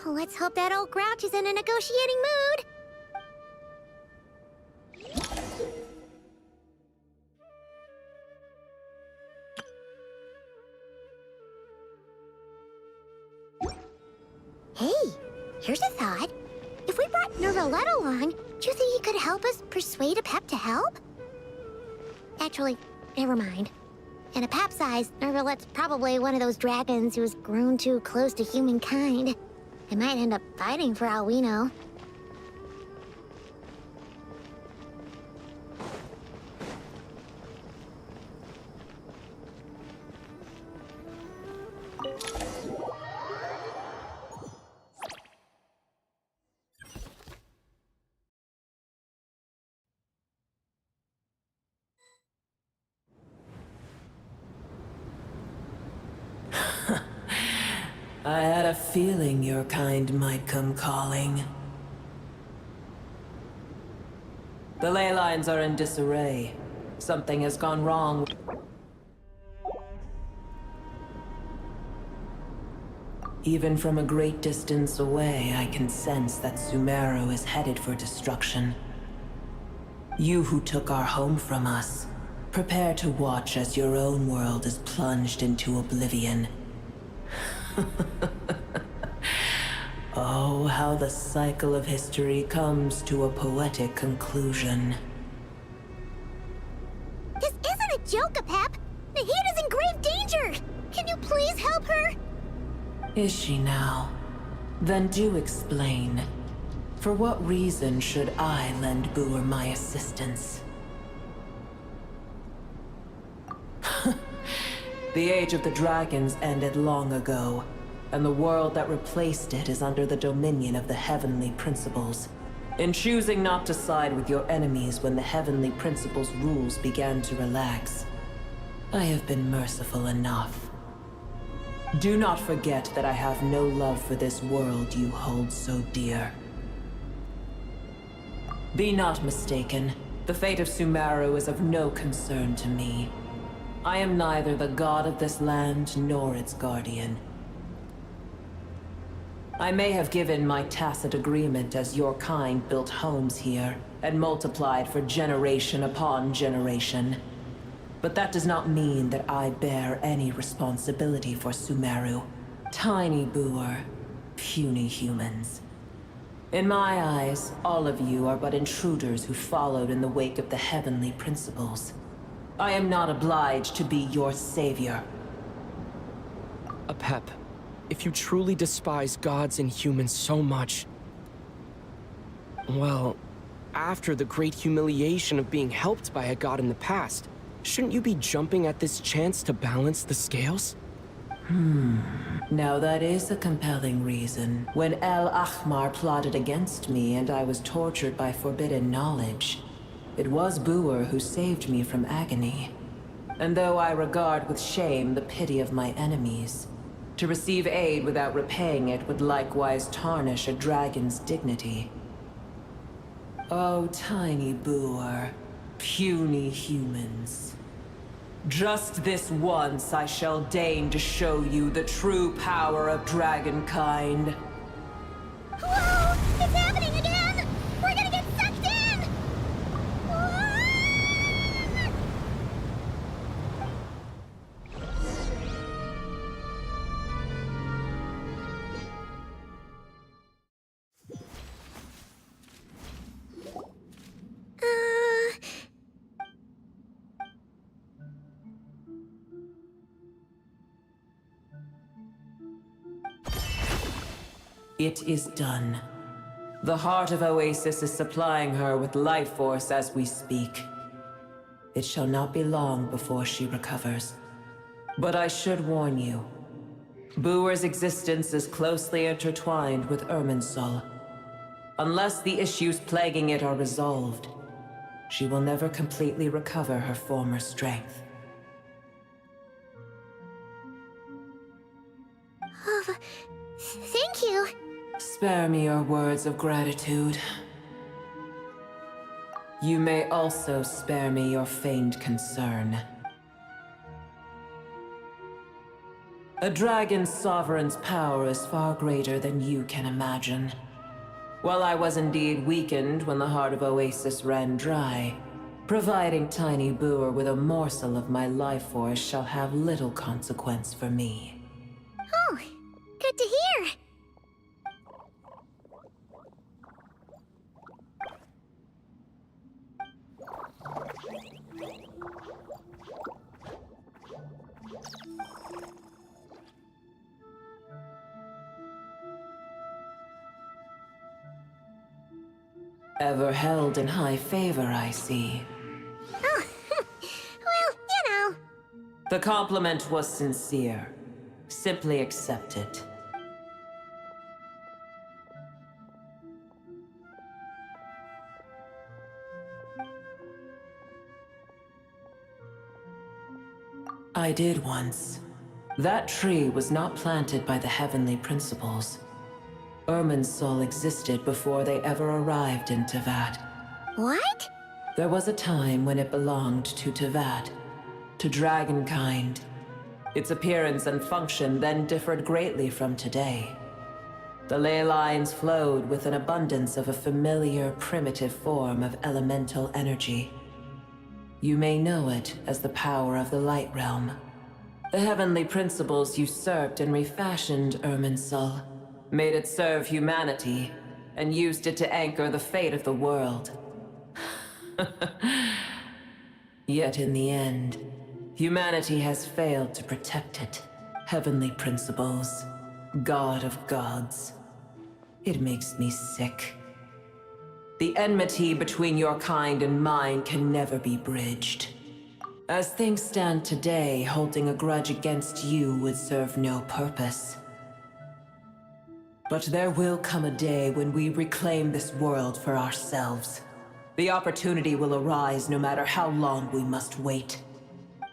Let's hope that old grouch is in a negotiating mood. Hey, here's a thought. If we brought Nervalette along, do you think he could help us persuade a Pep to help? Actually, never mind. In a Pep size, Nervalette's probably one of those dragons who's grown too close to humankind. They might end up fighting for all we know. I had a feeling your kind might come calling. The ley lines are in disarray. Something has gone wrong. Even from a great distance away, I can sense that Sumeru is headed for destruction. You who took our home from us, prepare to watch as your own world is plunged into oblivion. Oh, how the cycle of history comes to a poetic conclusion. This isn't a joke, Pep! Nahida's in grave danger! Can you please help her? Is she now? Then do explain. For what reason should I lend Booer my assistance? The age of the dragons ended long ago, and the world that replaced it is under the dominion of the heavenly principles. In choosing not to side with your enemies when the heavenly principles' rules began to relax, I have been merciful enough. Do not forget that I have no love for this world you hold so dear. Be not mistaken. The fate of Sumeru is of no concern to me. I am neither the god of this land nor its guardian. I may have given my tacit agreement as your kind built homes here and multiplied for generation upon generation. But that does not mean that I bear any responsibility for Sumeru. Tiny boor, puny humans. In my eyes, all of you are but intruders who followed in the wake of the heavenly principles. I am not obliged to be your savior. Apep, if you truly despise gods and humans so much, well, after the great humiliation of being helped by a god in the past, shouldn't you be jumping at this chance to balance the scales? Now that is a compelling reason. When El Ahmar plotted against me and I was tortured by forbidden knowledge, it was Boer who saved me from agony. And though I regard with shame the pity of my enemies, to receive aid without repaying it would likewise tarnish a dragon's dignity. Oh, tiny Boer, puny humans. Just this once I shall deign to show you the true power of dragonkind. Whoa! It's happening again! We're gonna get sucked in! It is done. The heart of Oasis is supplying her with life force as we speak. It shall not be long before she recovers. But I should warn you. Boer's existence is closely intertwined with Irminsul. Unless the issues plaguing it are resolved, she will never completely recover her former strength. Oh, thank you. Spare me your words of gratitude. You may also spare me your feigned concern. A dragon's sovereign's power is far greater than you can imagine. While I was indeed weakened when the heart of Oasis ran dry, providing Tiny Boer with a morsel of my life force shall have little consequence for me. Oh, good to hear. Ever held in high favor, I see. Oh, well, you know. The compliment was sincere. Simply accept it. I did once. That tree was not planted by the heavenly principles. Irminsul existed before they ever arrived in Teyvat. What? There was a time when it belonged to Teyvat, to dragonkind. Its appearance and function then differed greatly from today. The ley lines flowed with an abundance of a familiar, primitive form of elemental energy. You may know it as the power of the Light Realm. The heavenly principles usurped and refashioned Irminsul, made it serve humanity, and used it to anchor the fate of the world. Yet in the end, humanity has failed to protect it. Heavenly principles, God of gods. It makes me sick. The enmity between your kind and mine can never be bridged. As things stand today, holding a grudge against you would serve no purpose. But there will come a day when we reclaim this world for ourselves. The opportunity will arise no matter how long we must wait.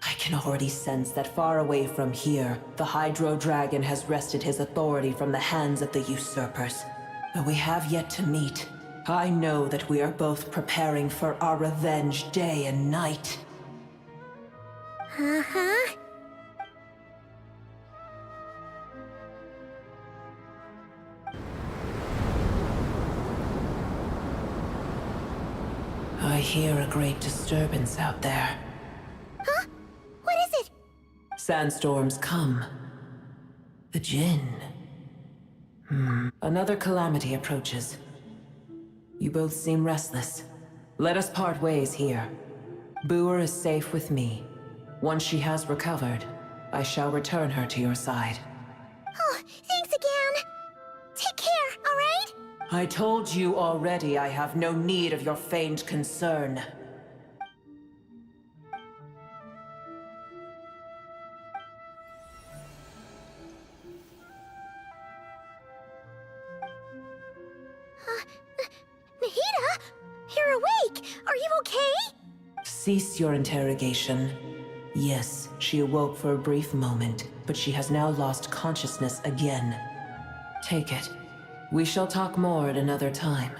I can already sense that far away from here, the Hydro Dragon has wrested his authority from the hands of the usurpers. Though we have yet to meet, I know that we are both preparing for our revenge day and night. Uh-huh. hear a great disturbance out there. Huh? What is it? Sandstorms come. The Jinn. Another calamity approaches. You both seem restless. Let us part ways here. Boer is safe with me. Once she has recovered, I shall return her to your side. Oh, thanks again. Take care, all right? I told you already I have no need of your feigned concern. Nahida? You're awake! Are you okay? Cease your interrogation. Yes, she awoke for a brief moment, but she has now lost consciousness again. Take it. We shall talk more at another time.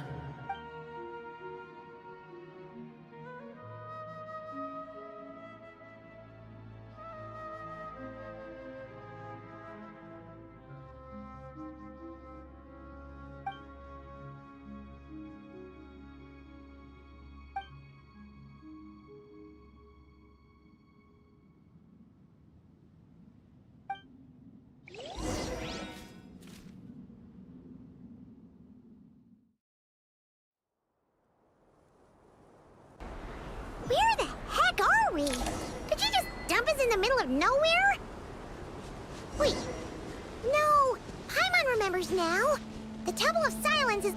Where the heck are we? Did you just dump us in the middle of nowhere? Wait. No. Paimon remembers now. The Temple of Silence is...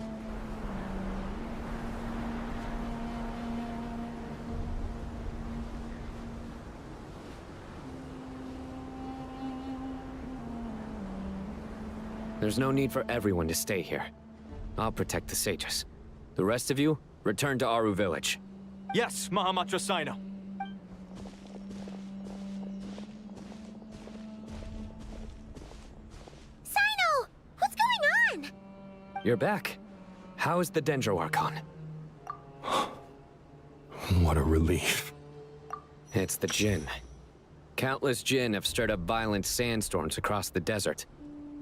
There's no need for everyone to stay here. I'll protect the sages. The rest of you, return to Aru village. Yes, Mahamatra Sino. Sino! What's going on? You're back. How is the Dendro Archon? What a relief. It's the Jinn. Countless Jinn have stirred up violent sandstorms across the desert,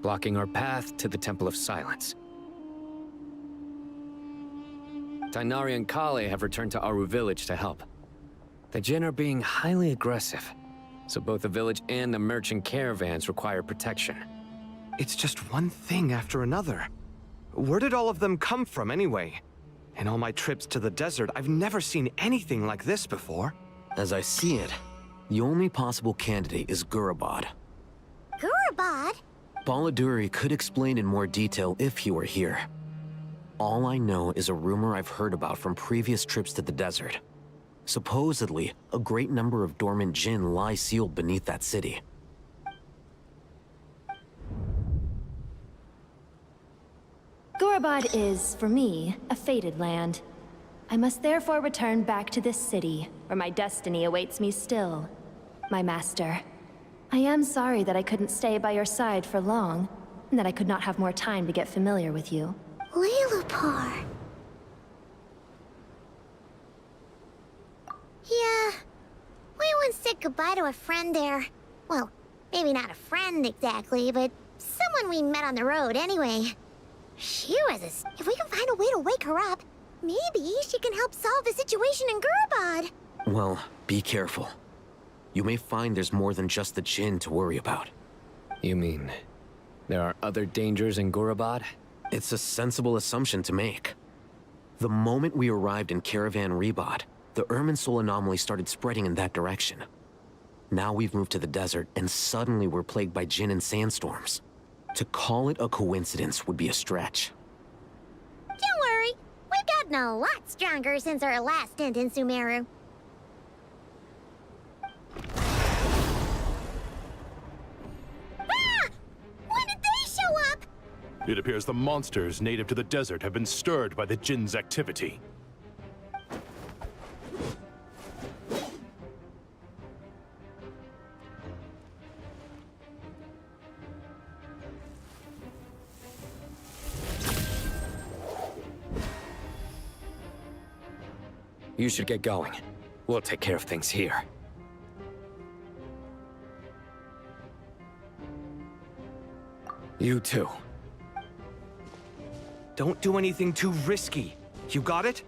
blocking our path to the Temple of Silence. Tighnari and Kale have returned to Aru village to help. The Jinn are being highly aggressive, so both the village and the merchant caravans require protection. It's just one thing after another. Where did all of them come from anyway? In all my trips to the desert, I've never seen anything like this before. As I see it, the only possible candidate is Gurabad. Gurabad? Baladuri could explain in more detail if he were here. All I know is a rumor I've heard about from previous trips to the desert. Supposedly, a great number of dormant Jinn lie sealed beneath that city. Gurabad is, for me, a fated land. I must therefore return back to this city, where my destiny awaits me still. My master. I am sorry that I couldn't stay by your side for long, and that I could not have more time to get familiar with you. Lilupar. Yeah. We once said goodbye to a friend there. Well, maybe not a friend exactly, but someone we met on the road anyway. She was if we can find a way to wake her up, maybe she can help solve the situation in Gurabad. Well, be careful. You may find there's more than just the Jinn to worry about. You mean, there are other dangers in Gurabad? It's a sensible assumption to make. The moment we arrived in Caravan Rebad, the Irminsul anomaly started spreading in that direction. Now we've moved to the desert, and suddenly we're plagued by Jinn and sandstorms. To call it a coincidence would be a stretch. Don't worry, we've gotten a lot stronger since our last stint in Sumeru. Ah! When did they show up? It appears the monsters native to the desert have been stirred by the Jinn's activity. You should get going. We'll take care of things here. You too. Don't do anything too risky. You got it?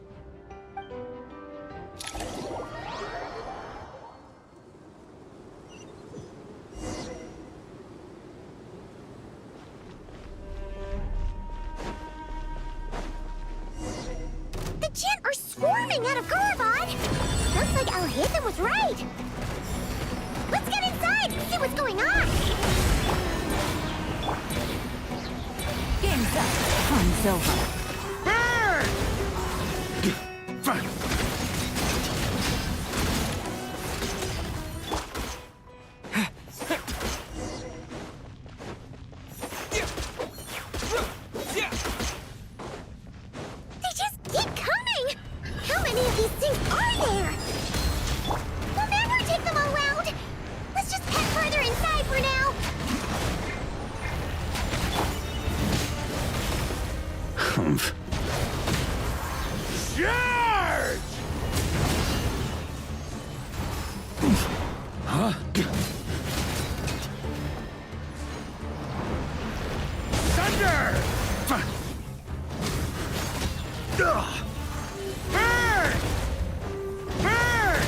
coming out of Gurabad! Looks like Al-Haytham was right! Let's get inside and see what's going on! Game's up. Time's over. They just keep coming! How many of these things are there? We'll never take them all round! Let's just head further inside for now! Humph. Charge! Huh? Thunder! Burn! Burn!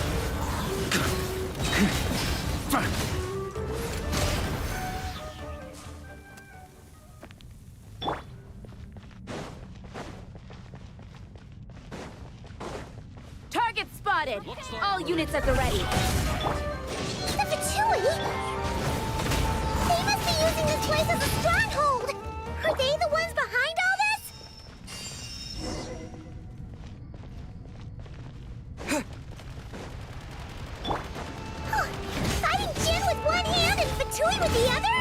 Target spotted! All units at the ready. The Fatui! They must be using this place as a stronghold! Are they the ones behind all this? Huh. Fighting Jin with one hand and Fatui with the other?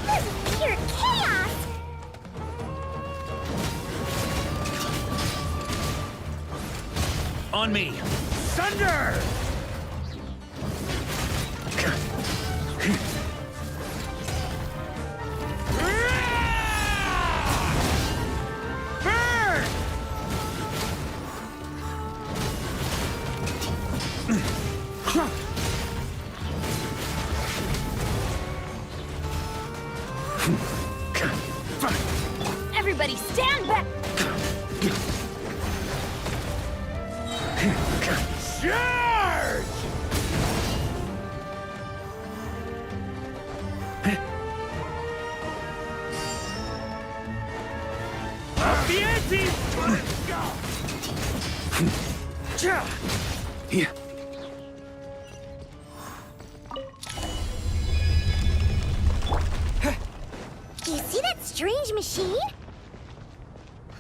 This is pure chaos! On me! Thunder! Burn! Everybody stand back! Charge! Up the ante! Let's go! Here. Do you see that strange machine?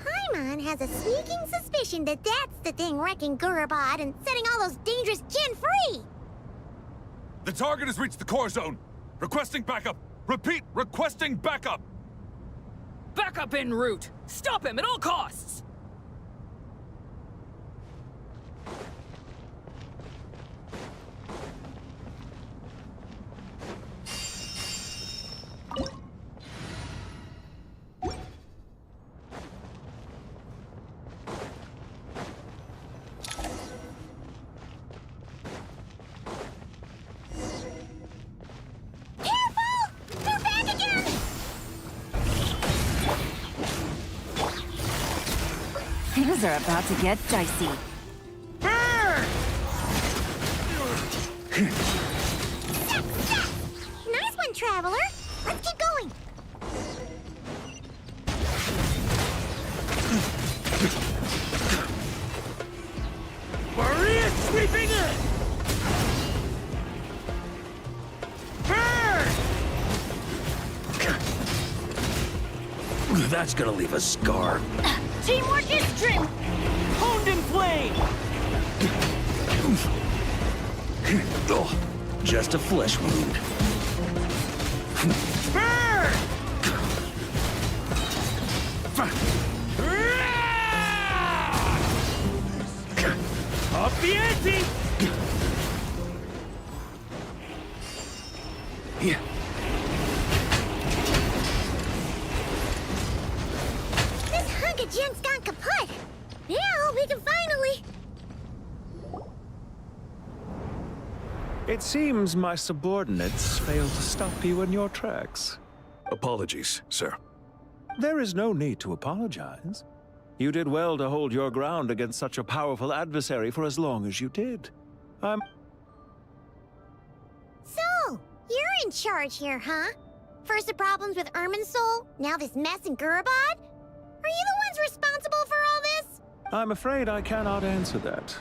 Paimon has a sneaking suspicion that that's the thing wrecking Gurabad and setting all those dangerous Jin free! The target has reached the core zone. Requesting backup. Repeat, requesting backup. Backup en route! Stop him at all costs! Things are about to get dicey. Nice one, Traveler! Let's keep going! Maria sweeping in! Burn! That's gonna leave a scar. Teamwork is strength! Honed in flame! Oh, just a flesh wound. Burn! Up the ante! Here. This hunk of junk's gone kaput! Now we can finally... It seems my subordinates failed to stop you in your tracks. Apologies, sir. There is no need to apologize. You did well to hold your ground against such a powerful adversary for as long as you did. So, you're in charge here, huh? First the problems with Soul, now this mess in Gurabad? Are you the ones responsible for all this? I'm afraid I cannot answer that.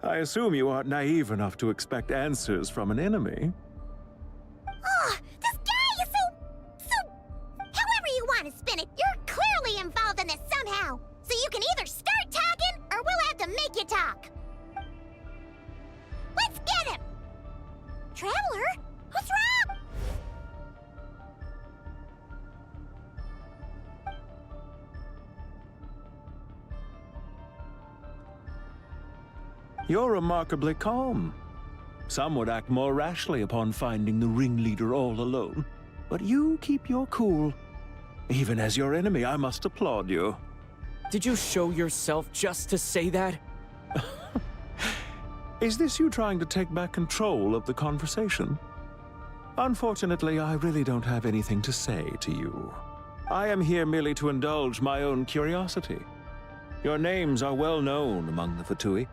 I assume you aren't naive enough to expect answers from an enemy. Oh, this guy is so... However you want to spin it, you're clearly involved in this somehow. So you can either start talking, or we'll have to make you talk. Let's get him! Traveler? What's wrong? You're remarkably calm. Some would act more rashly upon finding the ringleader all alone. But you keep your cool. Even as your enemy, I must applaud you. Did you show yourself just to say that? Is this you trying to take back control of the conversation? Unfortunately, I really don't have anything to say to you. I am here merely to indulge my own curiosity. Your names are well known among the Fatui.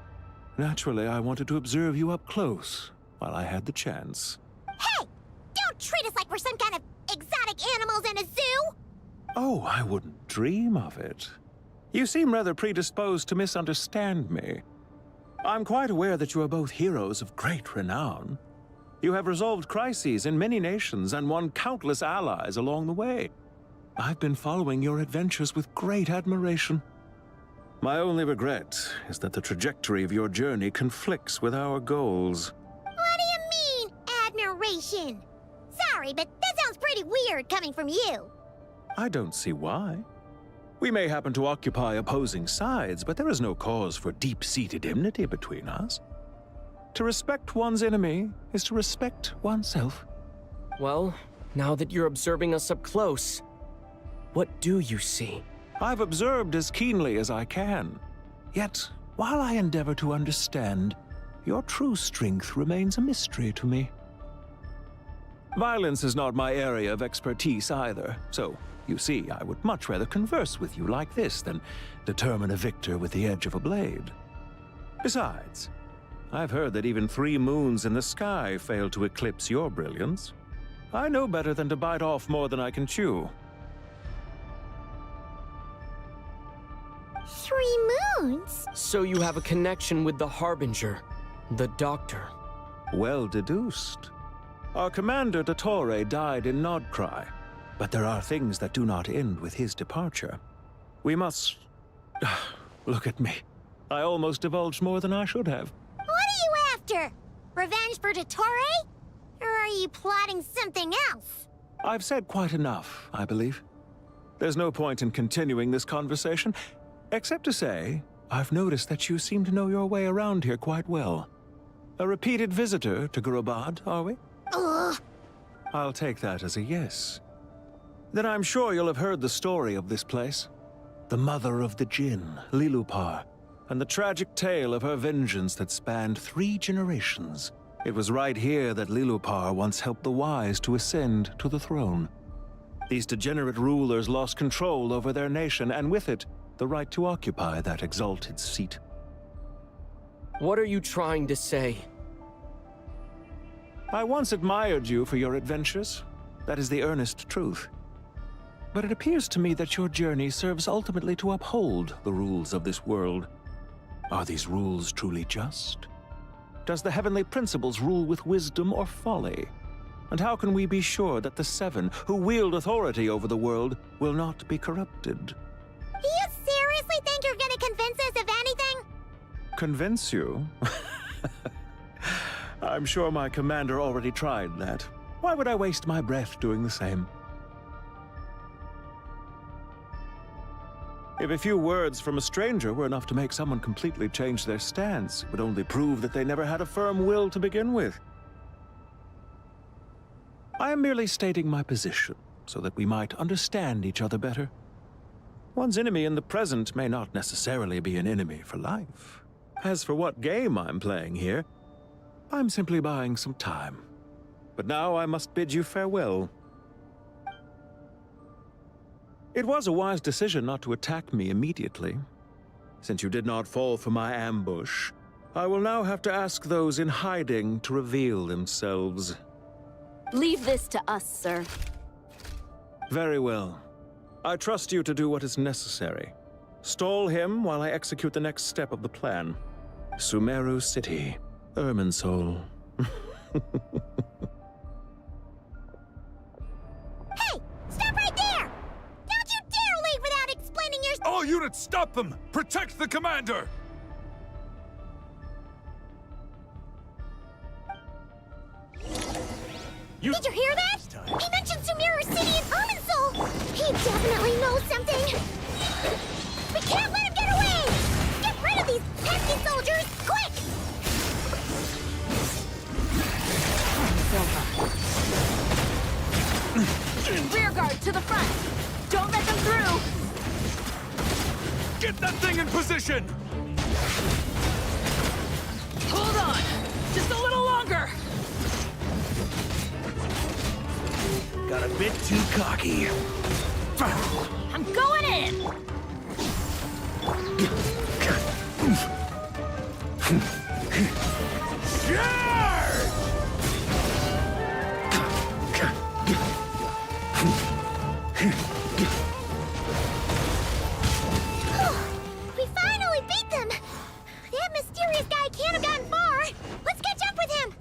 Naturally, I wanted to observe you up close while I had the chance. Hey! Don't treat us like we're some kind of exotic animals in a zoo! Oh, I wouldn't dream of it. You seem rather predisposed to misunderstand me. I'm quite aware that you are both heroes of great renown. You have resolved crises in many nations and won countless allies along the way. I've been following your adventures with great admiration. My only regret is that the trajectory of your journey conflicts with our goals. What do you mean, admiration? Sorry, but that sounds pretty weird coming from you. I don't see why. We may happen to occupy opposing sides, but there is no cause for deep-seated enmity between us. To respect one's enemy is to respect oneself. Well, now that you're observing us up close, what do you see? I've observed as keenly as I can. Yet, while I endeavor to understand, your true strength remains a mystery to me. Violence is not my area of expertise either, so, you see, I would much rather converse with you like this than determine a victor with the edge of a blade. Besides, I've heard that even 3 moons in the sky fail to eclipse your brilliance. I know better than to bite off more than I can chew. 3 moons? So you have a connection with the Harbinger, the Doctor. Well deduced. Our commander, Dottore, died in Nodcry, but there are things that do not end with his departure. We must... Look at me. I almost divulged more than I should have. What are you after? Revenge for Dottore? Or are you plotting something else? I've said quite enough, I believe. There's no point in continuing this conversation, except to say, I've noticed that you seem to know your way around here quite well. A repeated visitor to Gurubad, are we? Ugh. I'll take that as a yes. Then I'm sure you'll have heard the story of this place. The mother of the Jinn, Lilupar, and the tragic tale of her vengeance that spanned 3 generations. It was right here that Lilupar once helped the wise to ascend to the throne. These degenerate rulers lost control over their nation, and with it, the right to occupy that exalted seat. What are you trying to say? I once admired you for your adventures. That is the earnest truth. But it appears to me that your journey serves ultimately to uphold the rules of this world. Are these rules truly just? Does the heavenly principles rule with wisdom or folly? And how can we be sure that the 7 who wield authority over the world will not be corrupted? Do you seriously think you're gonna convince us of anything? Convince you? I'm sure my commander already tried that. Why would I waste my breath doing the same? If a few words from a stranger were enough to make someone completely change their stance, it would only prove that they never had a firm will to begin with. I am merely stating my position, so that we might understand each other better. One's enemy in the present may not necessarily be an enemy for life. As for what game I'm playing here, I'm simply buying some time. But now I must bid you farewell. It was a wise decision not to attack me immediately. Since you did not fall for my ambush, I will now have to ask those in hiding to reveal themselves. Leave this to us, sir. Very well. I trust you to do what is necessary. Stall him while I execute the next step of the plan. Sumeru City, Irminsul. Hey! Stop right there! Don't you dare leave without explaining your— All units, stop them! Protect the commander! Did you hear that? He mentioned Sumeru City and Irminsul! He definitely knows something! We can't let him get away! Get rid of these pesky soldiers, quick! Rear guard to the front! Don't let them through! Get that thing in position! Hold on! Just a little longer! Got a bit too cocky. I'm going in! We finally beat them! That mysterious guy can't have gotten far! Let's catch up with him!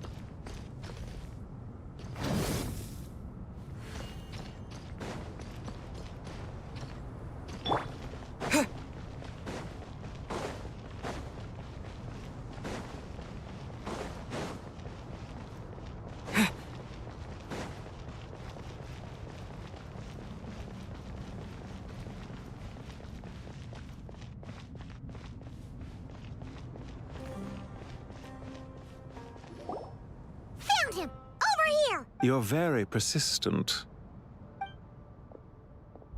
Found him! Over here! You're very persistent.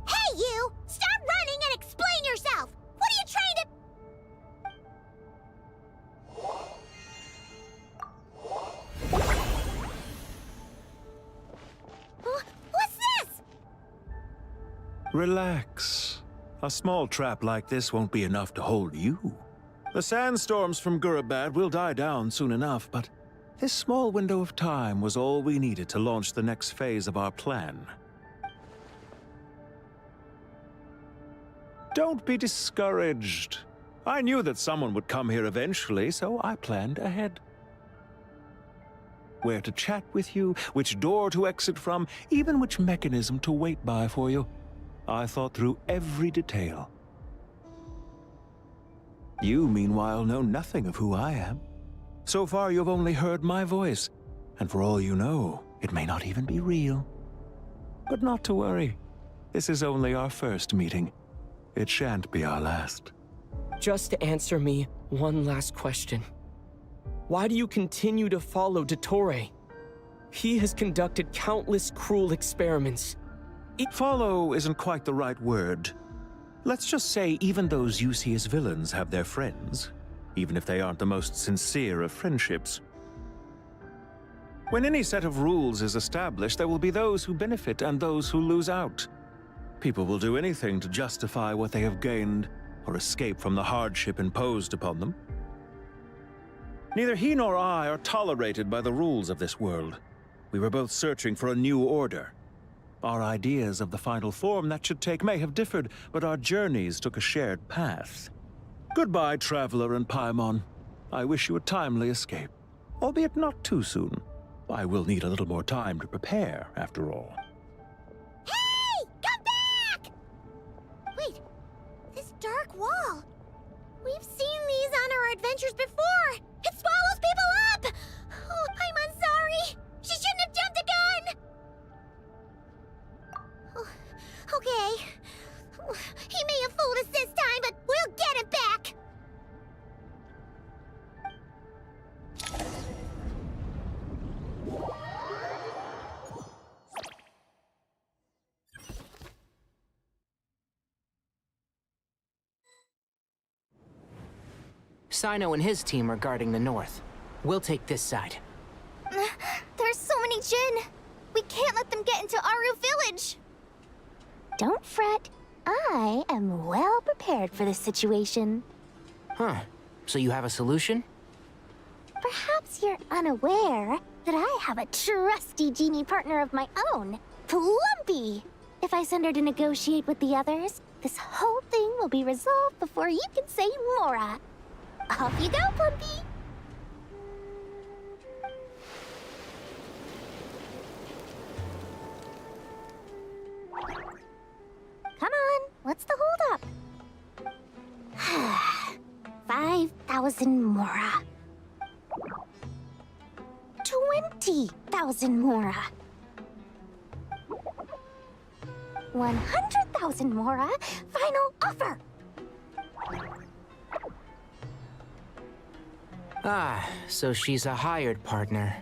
Hey, you! Stop running and explain yourself! What are you trying to— What's this? Relax. A small trap like this won't be enough to hold you. The sandstorms from Gurabad will die down soon enough, but this small window of time was all we needed to launch the next phase of our plan. Don't be discouraged. I knew that someone would come here eventually, so I planned ahead. Where to chat with you, which door to exit from, even which mechanism to wait by for you. I thought through every detail. You, meanwhile, know nothing of who I am. So far, you've only heard my voice, and for all you know, it may not even be real. But not to worry. This is only our first meeting. It shan't be our last. Just answer me one last question. Why do you continue to follow Dottore? He has conducted countless cruel experiments. Follow isn't quite the right word. Let's just say even those you see as villains have their friends, even if they aren't the most sincere of friendships. When any set of rules is established, there will be those who benefit and those who lose out. People will do anything to justify what they have gained or escape from the hardship imposed upon them. Neither he nor I are tolerated by the rules of this world. We were both searching for a new order. Our ideas of the final form that should take may have differed, but our journeys took a shared path. Goodbye, Traveler and Paimon. I wish you a timely escape, albeit not too soon. I will need a little more time to prepare, after all. Hey! Come back! Wait, this dark wall. We've seen these on our adventures before. It swallows people up! Oh, I'm sorry. She shouldn't have jumped the gun! Oh, okay. He may have fooled us this time, but we'll get him back! Sino and his team are guarding the north. We'll take this side. There's so many Jin. We can't let them get into Aru Village. Don't fret. I am well prepared for this situation. Huh. So you have a solution? Perhaps you're unaware that I have a trusty genie partner of my own, Plumpy. If I send her to negotiate with the others, this whole thing will be resolved before you can say Mora. Off you go, Plumpy! Come on, what's the holdup? 5,000 Mora. 20,000 Mora. 100,000 Mora. Final offer. Ah, so she's a hired partner.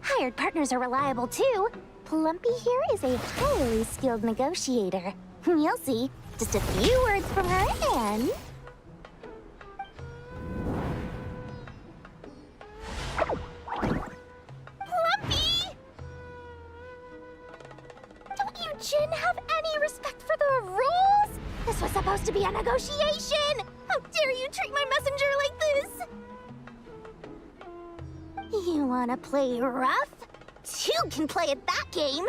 Hired partners are reliable too. Plumpy here is a highly skilled negotiator. You'll see. Just a few words from her and... Plumpy! Don't you Jin have any respect for the rules? This was supposed to be a negotiation! How dare you treat my messenger like this? You wanna play rough? Two can play at that game!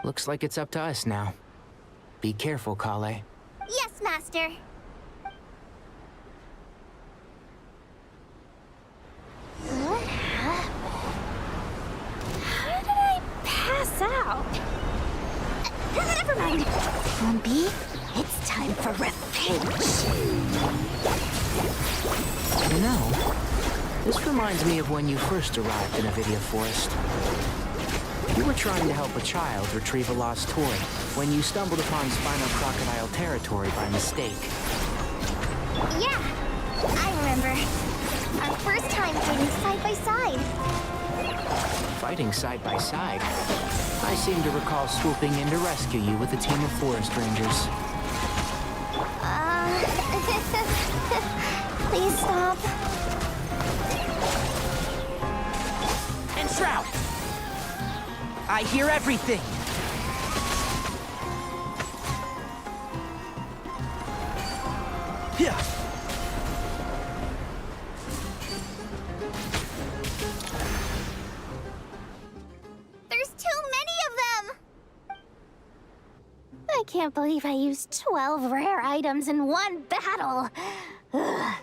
Looks like it's up to us now. Be careful, Kale. Yes, Master. What happened? How did I pass out? Never mind. Lumpy, it's time for revenge. You know, this reminds me of when you first arrived in Avidia Forest. You were trying to help a child retrieve a lost toy when you stumbled upon Spinal Crocodile territory by mistake. Yeah, I remember. Our first time fighting side by side. Fighting side by side? I seem to recall swooping in to rescue you with a team of forest rangers. Please stop. And Shroud! I hear everything! Yeah. There's too many of them! I can't believe I used 12 rare items in one battle. Ugh.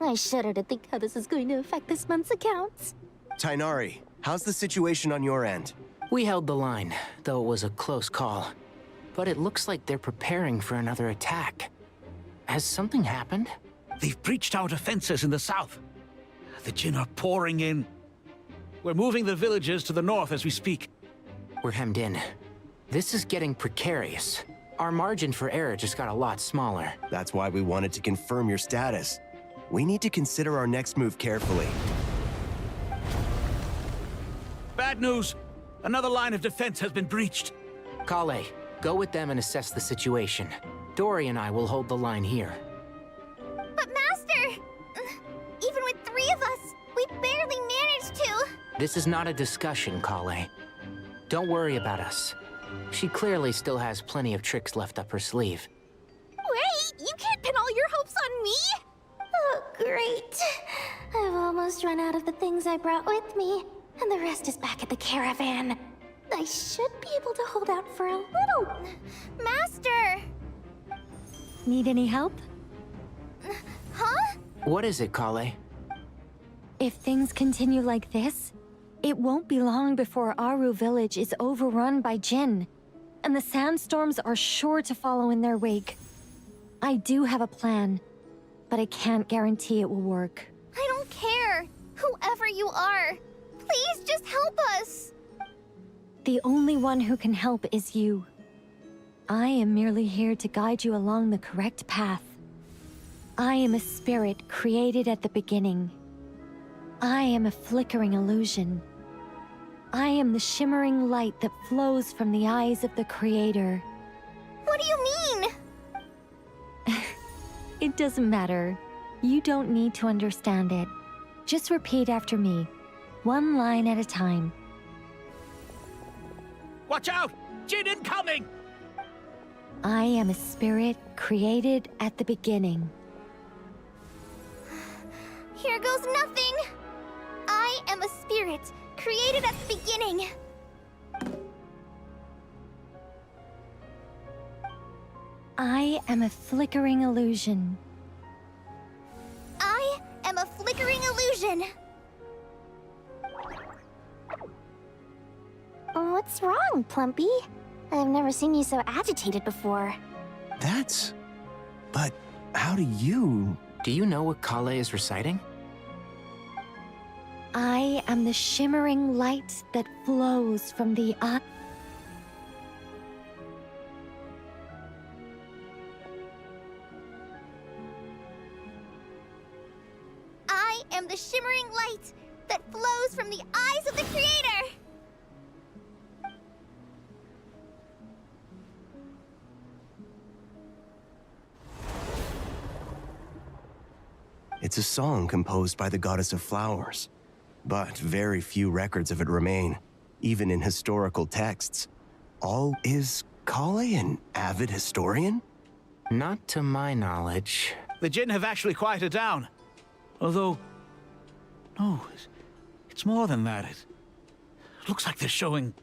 I shudder to think how this is going to affect this month's accounts. Tighnari, how's the situation on your end? We held the line, though it was a close call. But it looks like they're preparing for another attack. Has something happened? They've breached our defenses in the south. The Jin are pouring in. We're moving the villages to the north as we speak. We're hemmed in. This is getting precarious. Our margin for error just got a lot smaller. That's why we wanted to confirm your status. We need to consider our next move carefully. Bad news! Another line of defense has been breached. Kale, go with them and assess the situation. Dory and I will hold the line here. But Master! Even with 3 of us, we barely managed to. This is not a discussion, Kale. Don't worry about us. She clearly still has plenty of tricks left up her sleeve. Wait, you can't pin all your hopes on me! Oh, great. I've almost run out of the things I brought with me, and the rest is back at the caravan. I should be able to hold out for a little. Master! Need any help? Huh? What is it, Kale? If things continue like this, it won't be long before Aru village is overrun by Jin, and the sandstorms are sure to follow in their wake. I do have a plan, but I can't guarantee it will work. I don't care. Whoever you are, please just help us. The only one who can help is you. I am merely here to guide you along the correct path. I am a spirit created at the beginning. I am a flickering illusion. I am the shimmering light that flows from the eyes of the Creator. What do you mean? It doesn't matter. You don't need to understand it. Just repeat after me, one line at a time. Watch out! Jin incoming! I am a spirit created at the beginning. Here goes nothing! I am a spirit, created at the beginning. I am a flickering illusion. I am a flickering illusion. What's wrong, Plumpy? I've never seen you so agitated before. But how do you... Do you know what Kale is reciting? I am the shimmering light that flows from the eye. I am the shimmering light that flows from the eyes of the Creator! It's a song composed by the goddess of flowers, but very few records of it remain, even in historical texts. Is Kale an avid historian? Not to my knowledge. The Jin have actually quieted down. Although... No, it's more than that. It looks like they're showing...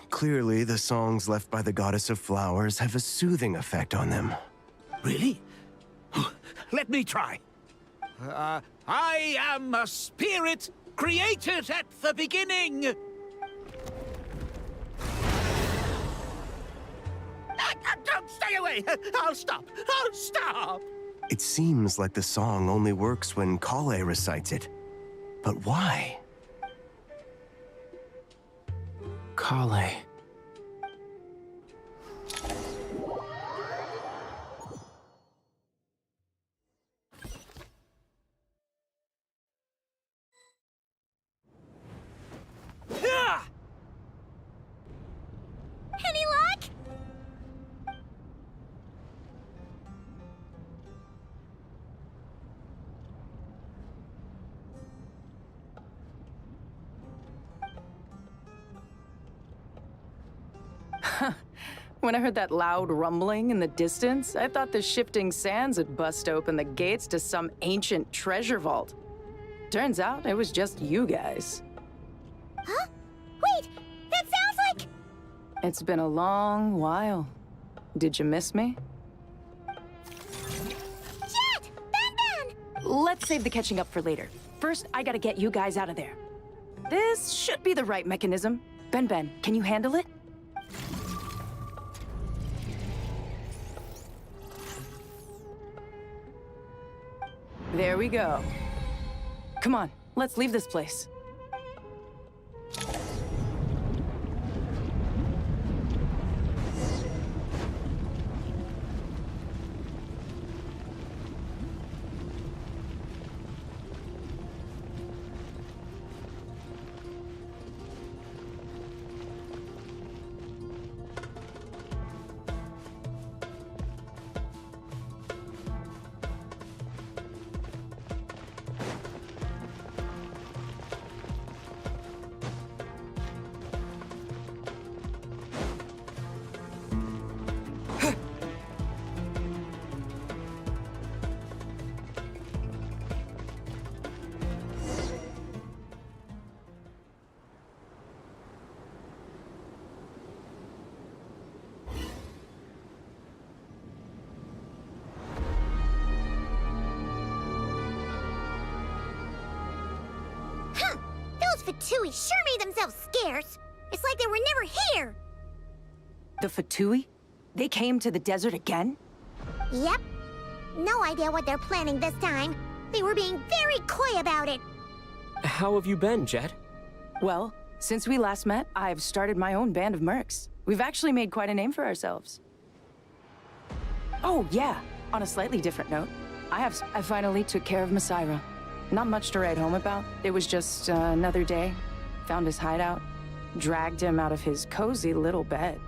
Clearly the songs left by the goddess of flowers have a soothing effect on them. Really? Let me try. I am a spirit created at the beginning. Don't stay away. I'll stop. I'll stop. It seems like the song only works when Kale recites it. But why? Kale. Any luck? When I heard that loud rumbling in the distance, I thought the shifting sands had bust open the gates to some ancient treasure vault. Turns out it was just you guys. Huh? Wait, that sounds like... It's been a long while. Did you miss me? Jet! Ben! Let's save the catching up for later. First, I gotta get you guys out of there. This should be the right mechanism. Ben, can you handle it? There we go. Come on, let's leave this place. Fatui sure made themselves scarce. It's like they were never here. The Fatui? They came to the desert again? Yep. No idea what they're planning this time. They were being very coy about it. How have you been, Jet? Well, since we last met, I've started my own band of mercs. We've actually made quite a name for ourselves. Oh, yeah. On a slightly different note, I finally took care of M.S.A. Not much to write home about. It was just another day. Found his hideout. Dragged him out of his cozy little bed.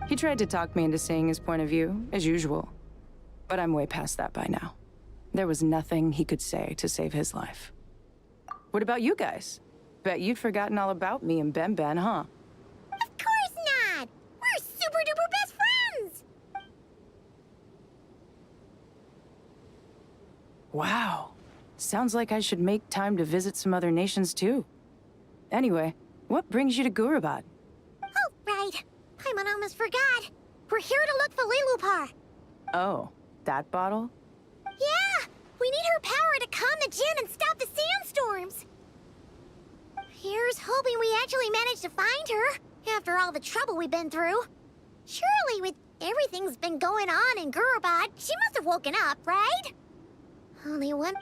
He tried to talk me into seeing his point of view, as usual. But I'm way past that by now. There was nothing he could say to save his life. What about you guys? Bet you'd forgotten all about me and Ben Ben, huh? Of course not! We're super duper best friends! Wow. Sounds like I should make time to visit some other nations too. Anyway, what brings you to Gurabad? Oh, right. I almost forgot. We're here to look for Lilupar. Oh, that bottle? Yeah! We need her power to calm the Jinn and stop the sandstorms. Here's hoping we actually manage to find her, after all the trouble we've been through. Surely, with everything's been going on in Gurabad, she must have woken up, right? Only one...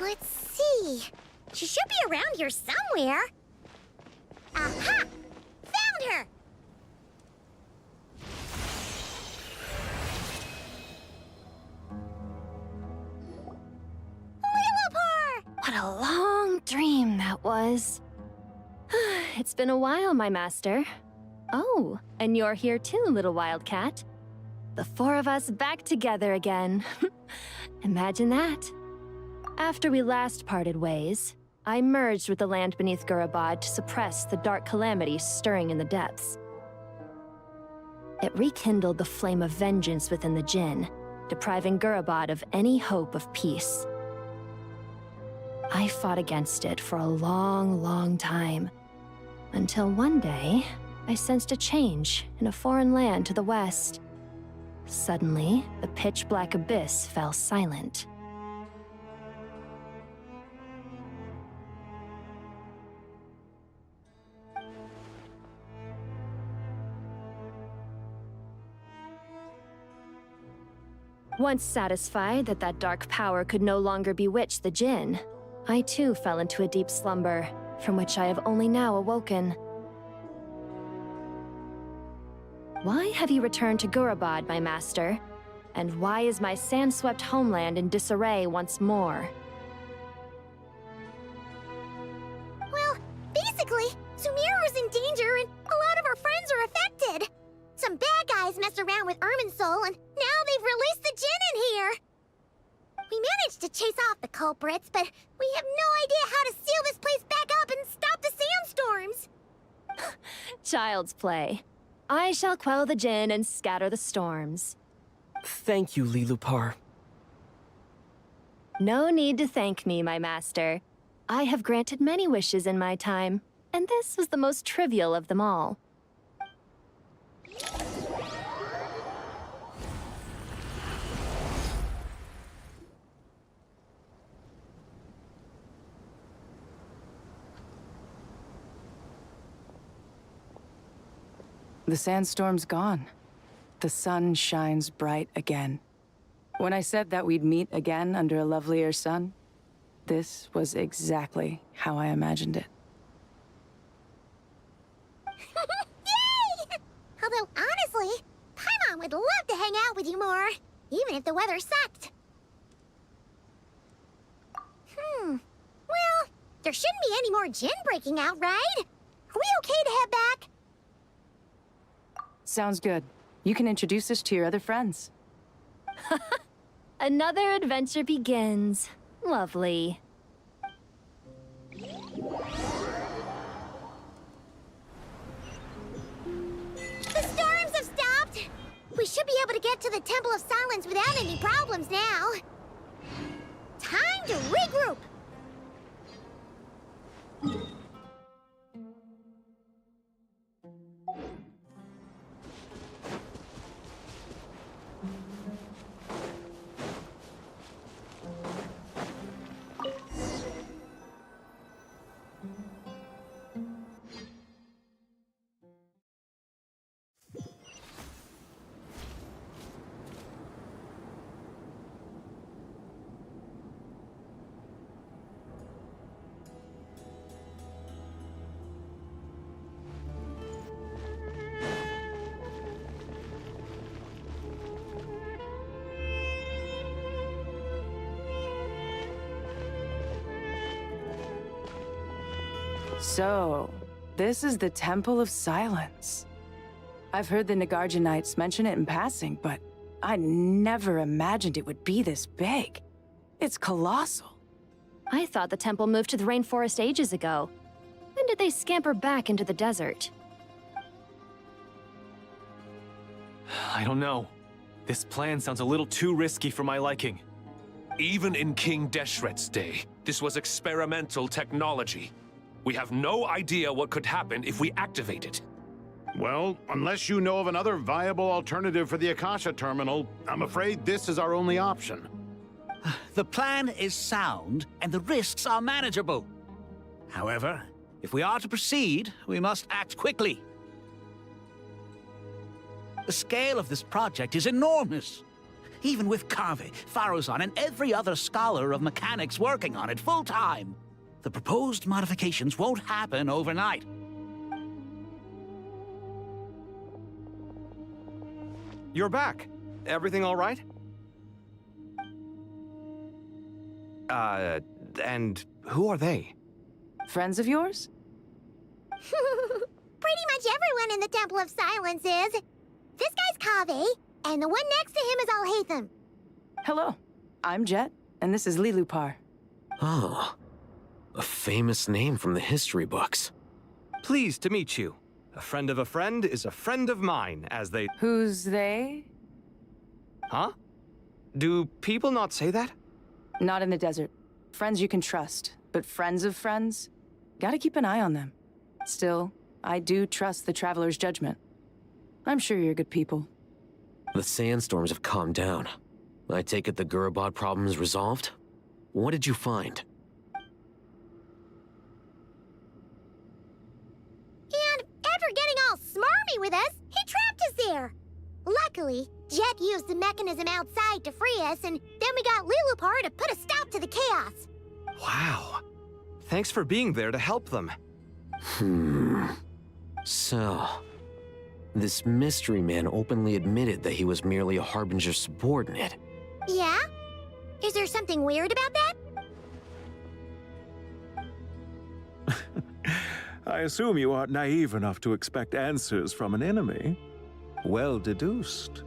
Let's see. She should be around here somewhere. Aha! Found her! Lilupar! What a long dream that was. It's been a while, my master. Oh, and you're here too, little wildcat. The four of us back together again. Imagine that. After we last parted ways, I merged with the land beneath Gurabad to suppress the dark calamity stirring in the depths. It rekindled the flame of vengeance within the Jinn, depriving Gurabad of any hope of peace. I fought against it for a long, long time, until one day, I sensed a change in a foreign land to the west. Suddenly, the pitch-black abyss fell silent. Once satisfied that that dark power could no longer bewitch the Jinn, I too fell into a deep slumber, from which I have only now awoken. Why have you returned to Gurabad, my master? And why is my sand-swept homeland in disarray once more? Well, basically, Sumeru's in danger and a lot of our friends are affected. Some bad guys messed around with Irminsul and now they've released the Jinn in here. We managed to chase off the culprits, but we have no idea how to seal this place back up and stop the sandstorms. Child's play. I shall quell the Jinn and scatter the storms. Thank you, Lilupar. No need to thank me, my master. I have granted many wishes in my time, and this was the most trivial of them all. The sandstorm's gone. The sun shines bright again. When I said that we'd meet again under a lovelier sun, this was exactly how I imagined it. Yay! Although, honestly, Paimon would love to hang out with you more, even if the weather sucked. Well, there shouldn't be any more Jinn breaking out, right? Are we okay to head back? Sounds good. You can introduce us to your other friends. Another adventure begins. Lovely. The storms have stopped! We should be able to get to the Temple of Silence without any problems now. Time to regroup! So, this is the Temple of Silence. I've heard the Nagarjanites mention it in passing, but I never imagined it would be this big. It's colossal. I thought the temple moved to the rainforest ages ago. When did they scamper back into the desert? I don't know. This plan sounds a little too risky for my liking. Even in King Deshret's day, this was experimental technology. We have no idea what could happen if we activate it. Well, unless you know of another viable alternative for the Akasha terminal, I'm afraid this is our only option. The plan is sound, and the risks are manageable. However, if we are to proceed, we must act quickly. The scale of this project is enormous. Even with Kaveh, Faruzan, and every other scholar of mechanics working on it full-time, the proposed modifications won't happen overnight. You're back. Everything all right? And who are they? Friends of yours? Pretty much everyone in the Temple of Silence is. This guy's Kaveh, and the one next to him is Alhaitham. Hello, I'm Jet, and this is Lilupar. Oh, a famous name from the history books. Pleased to meet you. A friend of a friend is a friend of mine, as they... Who's they? Huh? Do people not say that? Not in the desert. Friends you can trust, but friends of friends? Gotta keep an eye on them. Still, I do trust the Traveler's judgment. I'm sure you're good people. The sandstorms have calmed down. I take it the Gurabad problem is resolved? What did you find? And after getting all smarmy with us, he trapped us there. Luckily, Jet used the mechanism outside to free us, and then we got Lilupar to put a stop to the chaos. Wow. Thanks for being there to help them. So... this mystery man openly admitted that he was merely a Harbinger subordinate. Yeah? Is there something weird about that? I assume you aren't naive enough to expect answers from an enemy. Well deduced.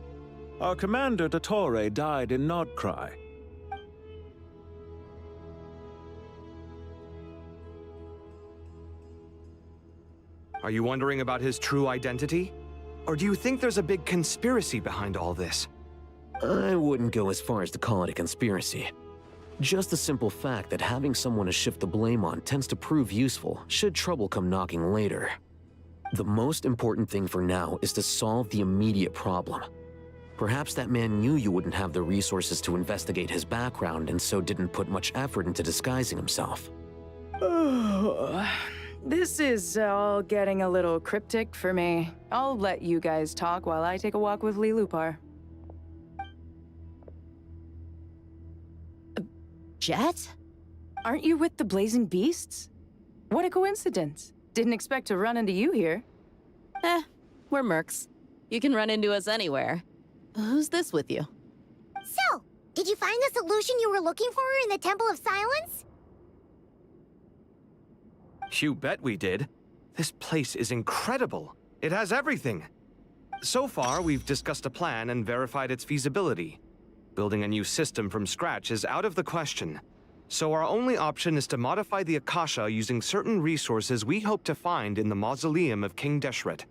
Our commander, Dottore, died in Nordkrai. Are you wondering about his true identity? Or do you think there's a big conspiracy behind all this? I wouldn't go as far as to call it a conspiracy. Just the simple fact that having someone to shift the blame on tends to prove useful should trouble come knocking later. The most important thing for now is to solve the immediate problem. Perhaps that man knew you wouldn't have the resources to investigate his background and so didn't put much effort into disguising himself. This is all getting a little cryptic for me. I'll let you guys talk while I take a walk with Lilupar. Jet? Aren't you with the Blazing Beasts? What a coincidence. Didn't expect to run into you here. We're mercs. You can run into us anywhere. Who's this with you? So, did you find the solution you were looking for in the Temple of Silence? You bet we did. This place is incredible. It has everything. So far, we've discussed a plan and verified its feasibility. Building a new system from scratch is out of the question. So our only option is to modify the Akasha using certain resources we hope to find in the mausoleum of King Deshret.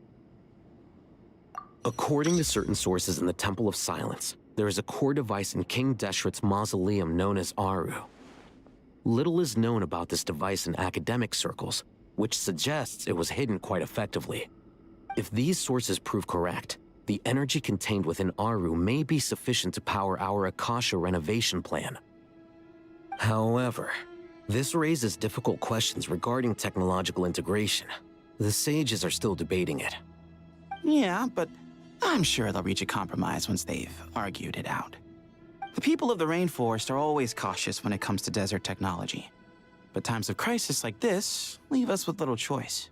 According to certain sources in the Temple of Silence, there is a core device in King Deshret's mausoleum known as Aru. Little is known about this device in academic circles, which suggests it was hidden quite effectively. If these sources prove correct, the energy contained within Aru may be sufficient to power our Akasha renovation plan. However, this raises difficult questions regarding technological integration. The sages are still debating it. Yeah, but I'm sure they'll reach a compromise once they've argued it out. The people of the rainforest are always cautious when it comes to desert technology. But times of crisis like this leave us with little choice.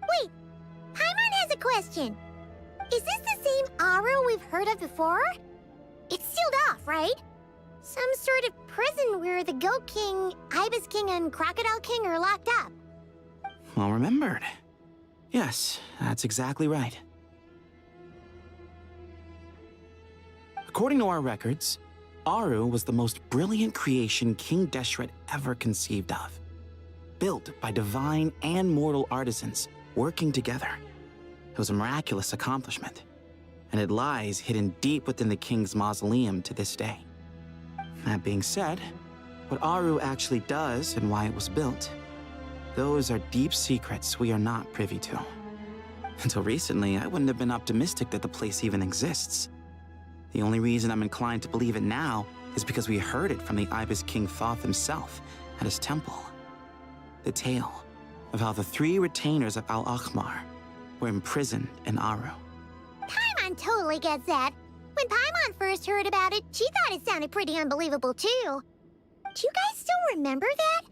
Wait, Paimon has a question. Is this the same Aru we've heard of before? It's sealed off, right? Some sort of prison where the Goat King, Ibis King, and Crocodile King are locked up. Well remembered. Yes, that's exactly right. According to our records, Aru was the most brilliant creation King Deshret ever conceived of. Built by divine and mortal artisans working together. It was a miraculous accomplishment, and it lies hidden deep within the king's mausoleum to this day. That being said, what Aru actually does and why it was built, those are deep secrets we are not privy to. Until recently, I wouldn't have been optimistic that the place even exists. The only reason I'm inclined to believe it now is because we heard it from the Ibis King Thoth himself at his temple. The tale of how the 3 retainers of Al-Akhmar were imprisoned in Aru. Paimon totally gets that. When Paimon first heard about it, she thought it sounded pretty unbelievable too. Do you guys still remember that?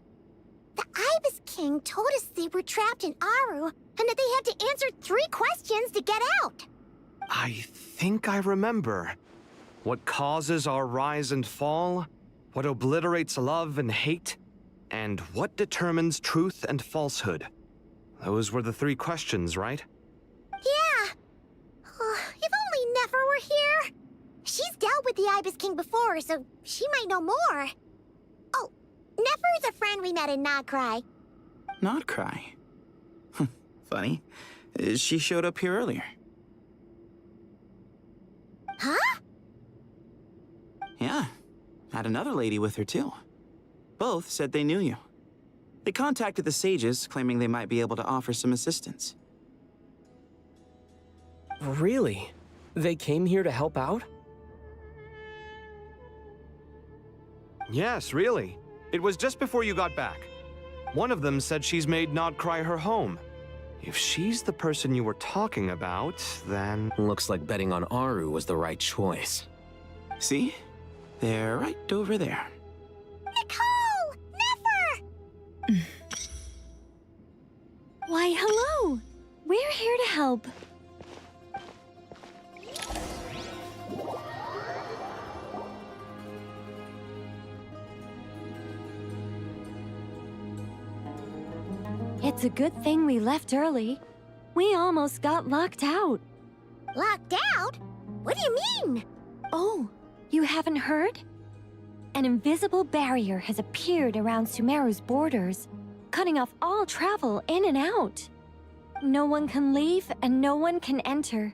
The Ibis King told us they were trapped in Aru and that they had to answer 3 questions to get out. I think I remember. What causes our rise and fall? What obliterates love and hate? And what determines truth and falsehood? Those were the 3 questions, right? Yeah. If only Nefer were here. She's dealt with the Ibis King before, so she might know more. Oh, Nefer is a friend we met in Notcry. Notcry? Funny. She showed up here earlier. Huh? Yeah. Had another lady with her, too. Both said they knew you. They contacted the sages, claiming they might be able to offer some assistance. Really? They came here to help out? Yes, really. It was just before you got back. One of them said she's made Notcry her home. If she's the person you were talking about, then... Looks like betting on Aru was the right choice. See? They're right over there. Nicole! Nefer! Why, hello! We're here to help. It's a good thing we left early. We almost got locked out. Locked out? What do you mean? Oh, you haven't heard? An invisible barrier has appeared around Sumeru's borders, cutting off all travel in and out. No one can leave and no one can enter.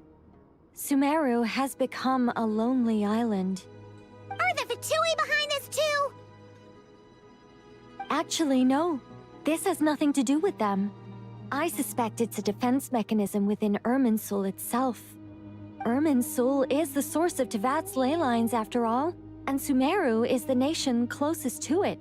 Sumeru has become a lonely island. Are the Fatui behind this too? Actually, no. This has nothing to do with them. I suspect it's a defense mechanism within Irminsul itself. Irminsul is the source of Tevat's ley lines, after all, and Sumeru is the nation closest to it.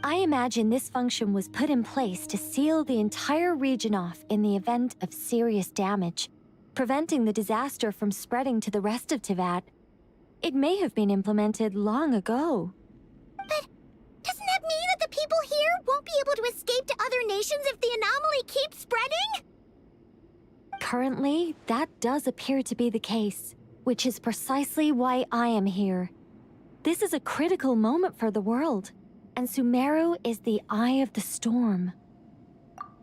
I imagine this function was put in place to seal the entire region off in the event of serious damage, preventing the disaster from spreading to the rest of Tevat. It may have been implemented long ago. But doesn't that mean that the people here won't be able to escape to other nations if the anomaly keeps spreading? Currently, that does appear to be the case, which is precisely why I am here. This is a critical moment for the world, and Sumeru is the eye of the storm.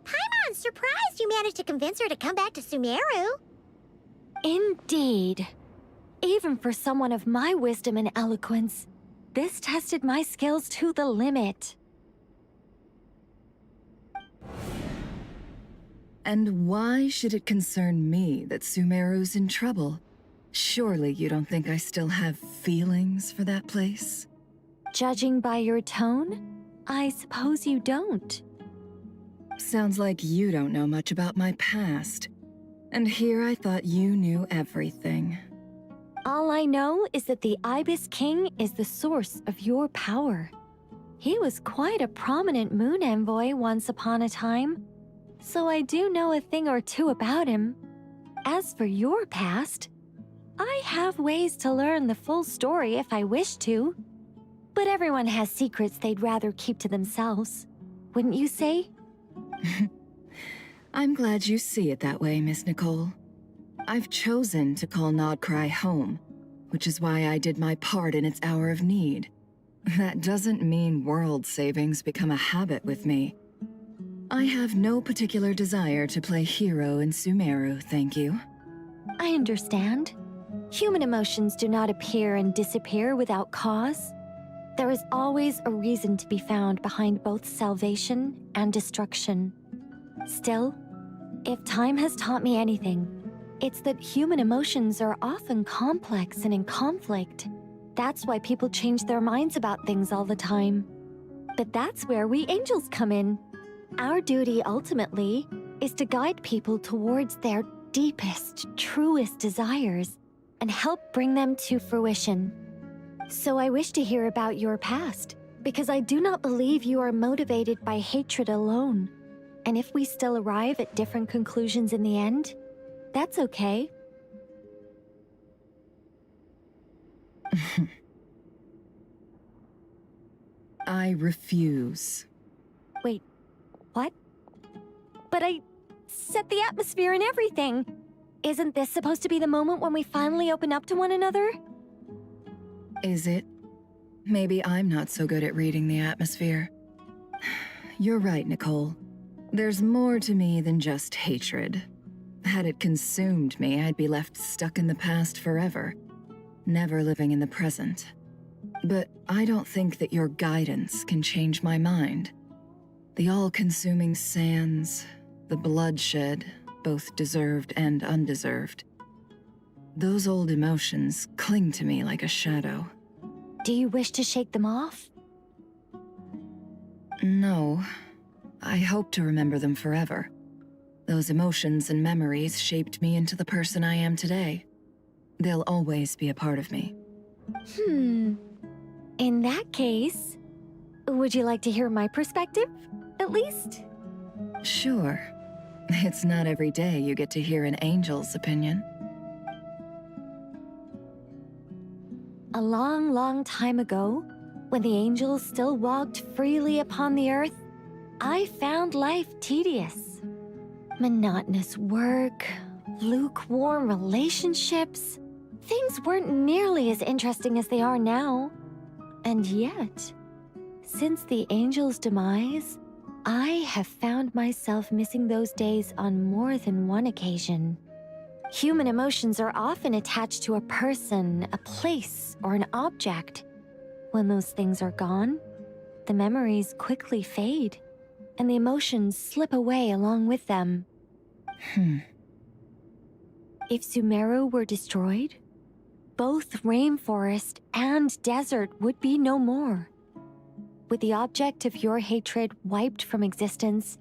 Paimon's surprised you managed to convince her to come back to Sumeru. Indeed. Even for someone of my wisdom and eloquence, this tested my skills to the limit. And why should it concern me that Sumeru's in trouble? Surely you don't think I still have feelings for that place? Judging by your tone, I suppose you don't. Sounds like you don't know much about my past. And here I thought you knew everything. All I know is that the Ibis King is the source of your power. He was quite a prominent moon envoy once upon a time, so I do know a thing or two about him. As for your past, I have ways to learn the full story if I wish to. But everyone has secrets they'd rather keep to themselves, wouldn't you say? I'm glad you see it that way, Miss Nicole. I've chosen to call Nodcry home, which is why I did my part in its hour of need. That doesn't mean world savings become a habit with me. I have no particular desire to play hero in Sumeru, thank you. I understand. Human emotions do not appear and disappear without cause. There is always a reason to be found behind both salvation and destruction. Still, if time has taught me anything, it's that human emotions are often complex and in conflict. That's why people change their minds about things all the time. But that's where we angels come in. Our duty, ultimately, is to guide people towards their deepest, truest desires and help bring them to fruition. So I wish to hear about your past, because I do not believe you are motivated by hatred alone. And if we still arrive at different conclusions in the end, that's okay. I refuse. Wait, what? But I set the atmosphere and everything. Isn't this supposed to be the moment when we finally open up to one another? Is it? Maybe I'm not so good at reading the atmosphere. You're right, Nicole. There's more to me than just hatred. Had it consumed me, I'd be left stuck in the past forever, never living in the present. But I don't think that your guidance can change my mind. The all-consuming sands, the bloodshed, both deserved and undeserved. Those old emotions cling to me like a shadow. Do you wish to shake them off? No. I hope to remember them forever. Those emotions and memories shaped me into the person I am today. They'll always be a part of me. In that case, would you like to hear my perspective, at least? Sure. It's not every day you get to hear an angel's opinion. A long, long time ago, when the angels still walked freely upon the earth, I found life tedious. Monotonous work, lukewarm relationships. Things weren't nearly as interesting as they are now. And yet, since the angels' demise, I have found myself missing those days on more than one occasion. Human emotions are often attached to a person, a place, or an object. When those things are gone, the memories quickly fade, and the emotions slip away along with them. If Sumeru were destroyed, both rainforest and desert would be no more. With the object of your hatred wiped from existence,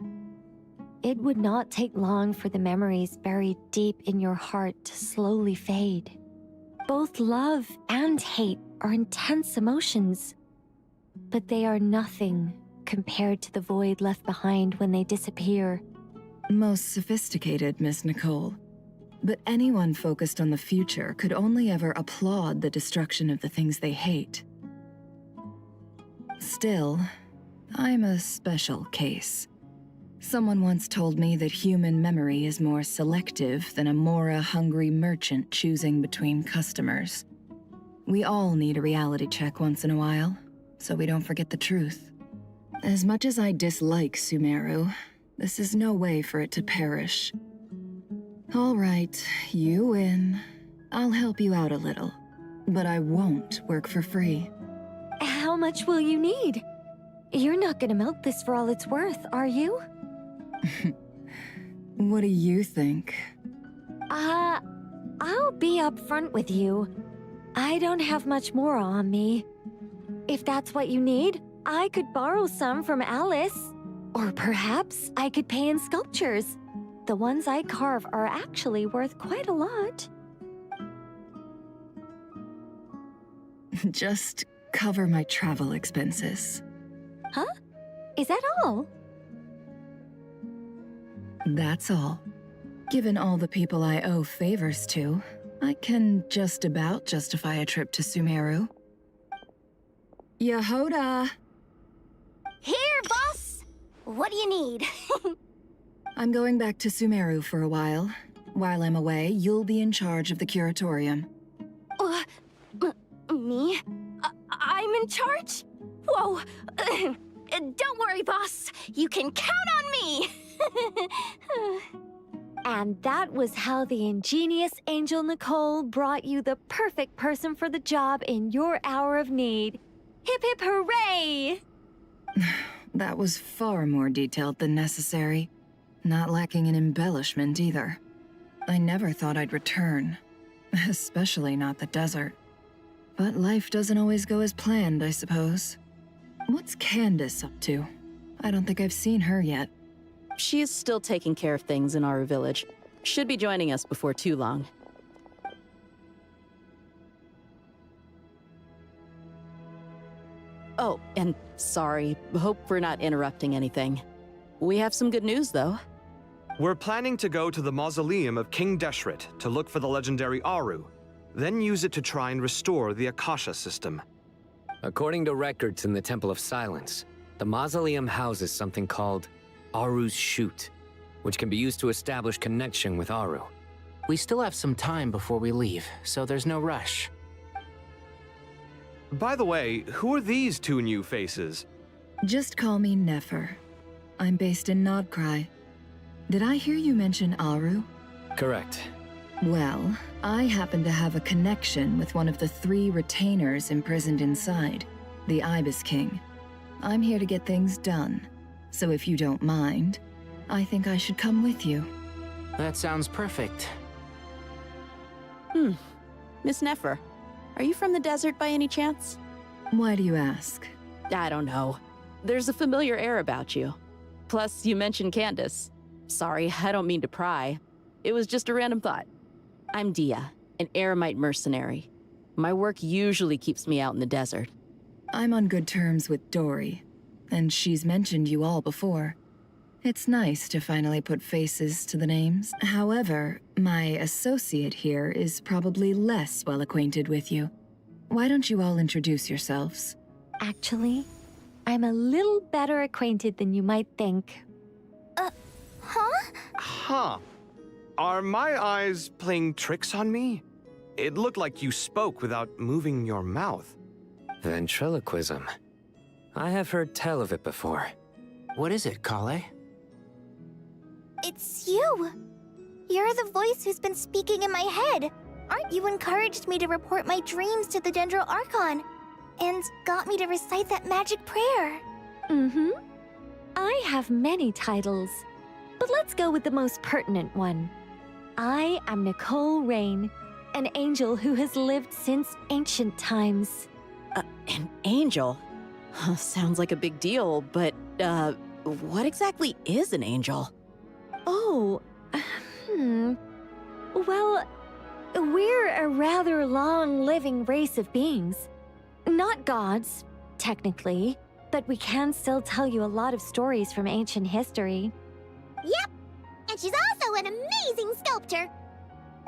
it would not take long for the memories buried deep in your heart to slowly fade. Both love and hate are intense emotions, but they are nothing compared to the void left behind when they disappear. Most sophisticated, Miss Nicole. But anyone focused on the future could only ever applaud the destruction of the things they hate. Still, I'm a special case. Someone once told me that human memory is more selective than a Mora-hungry merchant choosing between customers. We all need a reality check once in a while, so we don't forget the truth. As much as I dislike Sumeru, this is no way for it to perish. All right, you win. I'll help you out a little, but I won't work for free. How much will you need? You're not gonna milk this for all it's worth, are you? What do you think? I'll be upfront with you. I don't have much more on me. If that's what you need, I could borrow some from Alice. Or perhaps I could pay in sculptures. The ones I carve are actually worth quite a lot. Just cover my travel expenses. Huh? Is that all? That's all. Given all the people I owe favors to, I can just about justify a trip to Sumeru. Yehoda! Here, boss! What do you need? I'm going back to Sumeru for a while. While I'm away, you'll be in charge of the curatorium. Me? I'm in charge? Whoa! Don't worry, boss. You can count on me. And that was how the ingenious Angel Nicole brought you the perfect person for the job in your hour of need. Hip hip hooray! That was far more detailed than necessary. Not lacking in embellishment either. I never thought I'd return. Especially not the desert. But life doesn't always go as planned, I suppose. What's Candace up to? I don't think I've seen her yet. She is still taking care of things in our village. Should be joining us before too long. Oh, and sorry. Hope we're not interrupting anything. We have some good news, though. We're planning to go to the mausoleum of King Deshret to look for the legendary Aru, then use it to try and restore the Akasha system. According to records in the Temple of Silence, the mausoleum houses something called Aru's Chute, which can be used to establish connection with Aru. We still have some time before we leave, so there's no rush. By the way, who are these two new faces? Just call me Nefer. I'm based in Nodcry. Did I hear you mention Aru? Correct. Well, I happen to have a connection with one of the 3 retainers imprisoned inside, the Ibis King. I'm here to get things done, so if you don't mind, I think I should come with you. That sounds perfect. Miss Nefer, are you from the desert by any chance? Why do you ask? I don't know. There's a familiar air about you. Plus, you mentioned Candace. Sorry, I don't mean to pry. It was just a random thought. I'm Dia, an eremite mercenary. My work usually keeps me out in the desert. I'm on good terms with Dory, and she's mentioned you all before. It's nice to finally put faces to the names. However, my associate here is probably less well acquainted with you. Why don't you all introduce yourselves? Actually, I'm a little better acquainted than you might think. Huh. Are my eyes playing tricks on me? It looked like you spoke without moving your mouth. Ventriloquism. I have heard tell of it before. What is it, Kale? It's you! You're the voice who's been speaking in my head. Aren't you encouraged me to report my dreams to the Dendro Archon? And got me to recite that magic prayer. Mm-hmm. I have many titles, but let's go with the most pertinent one. I am Nicole Rain, an angel who has lived since ancient times. An angel? Sounds like a big deal, but, what exactly is an angel? Oh, Well, we're a rather long-living race of beings. Not gods, technically, but we can still tell you a lot of stories from ancient history. Yep, and she's also an amazing sculptor.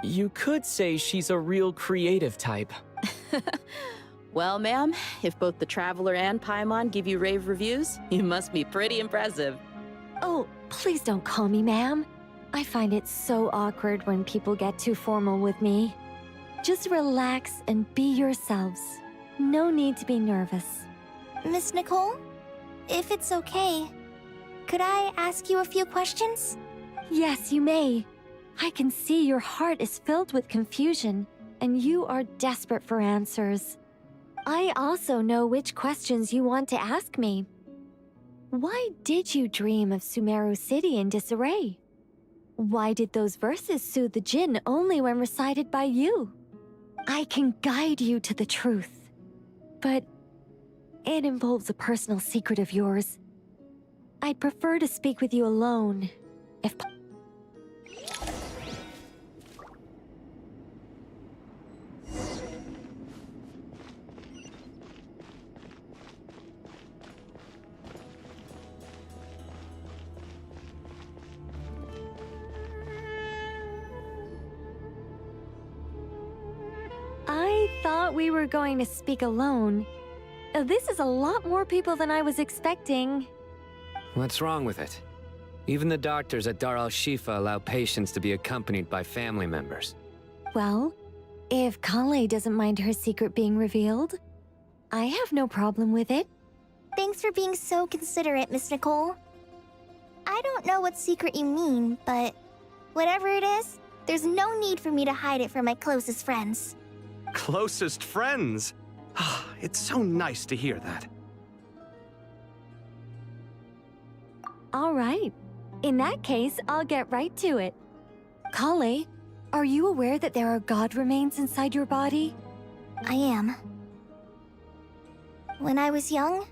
You could say she's a real creative type. Well, ma'am, if both the Traveler and Paimon give you rave reviews, you must be pretty impressive. Oh, please don't call me ma'am. I find it so awkward when people get too formal with me. Just relax and be yourselves. No need to be nervous. Miss Nicole, if it's okay, could I ask you a few questions? Yes, you may. I can see your heart is filled with confusion, and you are desperate for answers. I also know which questions you want to ask me. Why did you dream of Sumeru City in disarray? Why did those verses soothe the Jinn only when recited by you? I can guide you to the truth, but it involves a personal secret of yours. I'd prefer to speak with you alone, if I thought we were going to speak alone. This is a lot more people than I was expecting. What's wrong with it? Even the doctors at Dar al-Shifa allow patients to be accompanied by family members. Well, if Kale doesn't mind her secret being revealed, I have no problem with it. Thanks for being so considerate, Miss Nicole. I don't know what secret you mean, but whatever it is, there's no need for me to hide it from my closest friends. Closest friends? It's so nice to hear that. All right. In that case, I'll get right to it. Kale, are you aware that there are god remains inside your body? I am. When I was young,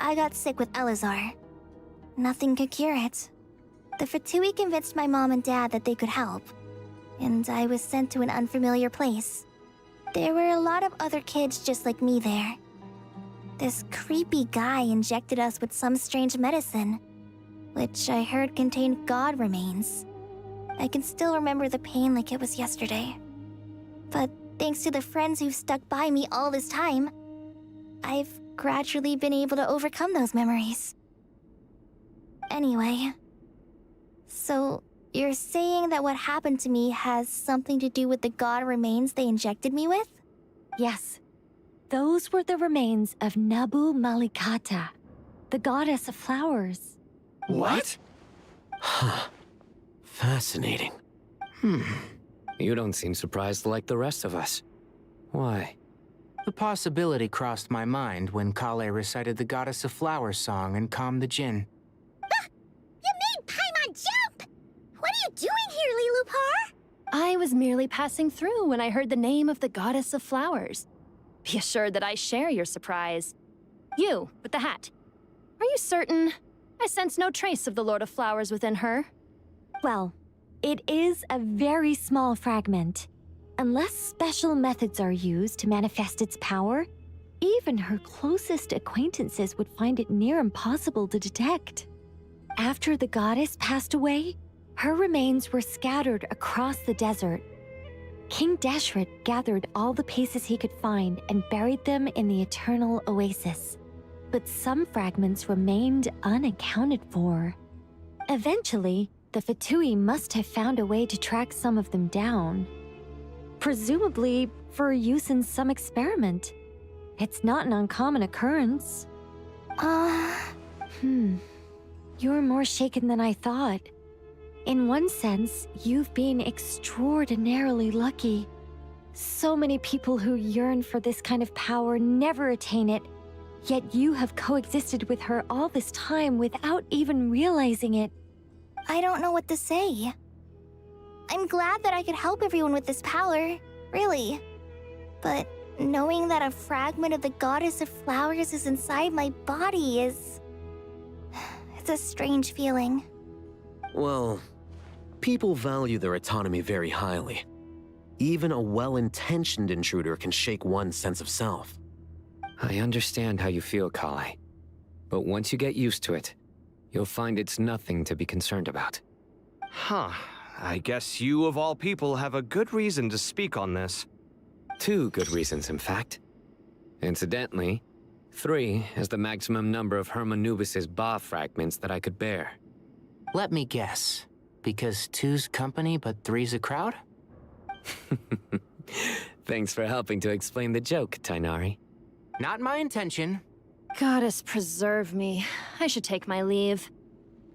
I got sick with Elazar. Nothing could cure it. The Fatui convinced my mom and dad that they could help, and I was sent to an unfamiliar place. There were a lot of other kids just like me there. This creepy guy injected us with some strange medicine, which I heard contained god remains. I can still remember the pain like it was yesterday. But thanks to the friends who've stuck by me all this time, I've gradually been able to overcome those memories. Anyway, so you're saying that what happened to me has something to do with the god remains they injected me with? Yes. Those were the remains of Nabu Malikata, the goddess of flowers. What? Huh. Fascinating. You don't seem surprised like the rest of us. Why? The possibility crossed my mind when Kale recited the Goddess of Flowers song and calmed the Jinn. You made Paimon jump! What are you doing here, Lilupar? I was merely passing through when I heard the name of the Goddess of Flowers. Be assured that I share your surprise. You, with the hat. Are you certain? I sense no trace of the Lord of Flowers within her. Well, it is a very small fragment. Unless special methods are used to manifest its power, even her closest acquaintances would find it near impossible to detect. After the goddess passed away, her remains were scattered across the desert. King Deshret gathered all the pieces he could find and buried them in the Eternal Oasis. But some fragments remained unaccounted for. Eventually, the Fatui must have found a way to track some of them down. Presumably for use in some experiment. It's not an uncommon occurrence. You're more shaken than I thought. In one sense, you've been extraordinarily lucky. So many people who yearn for this kind of power never attain it, yet you have coexisted with her all this time without even realizing it. I don't know what to say. I'm glad that I could help everyone with this power, really. But knowing that a fragment of the Goddess of Flowers is inside my body is... it's a strange feeling. Well, people value their autonomy very highly. Even a well-intentioned intruder can shake one's sense of self. I understand how you feel, Kale. But once you get used to it, you'll find it's nothing to be concerned about. Huh. I guess you, of all people, have a good reason to speak on this. 2 good reasons, in fact. Incidentally, 3 is the maximum number of Hermanubis's Ba fragments that I could bear. Let me guess. Because 2's company, but 3's a crowd? Thanks for helping to explain the joke, Tainari. Not my intention. Goddess preserve me. I should take my leave.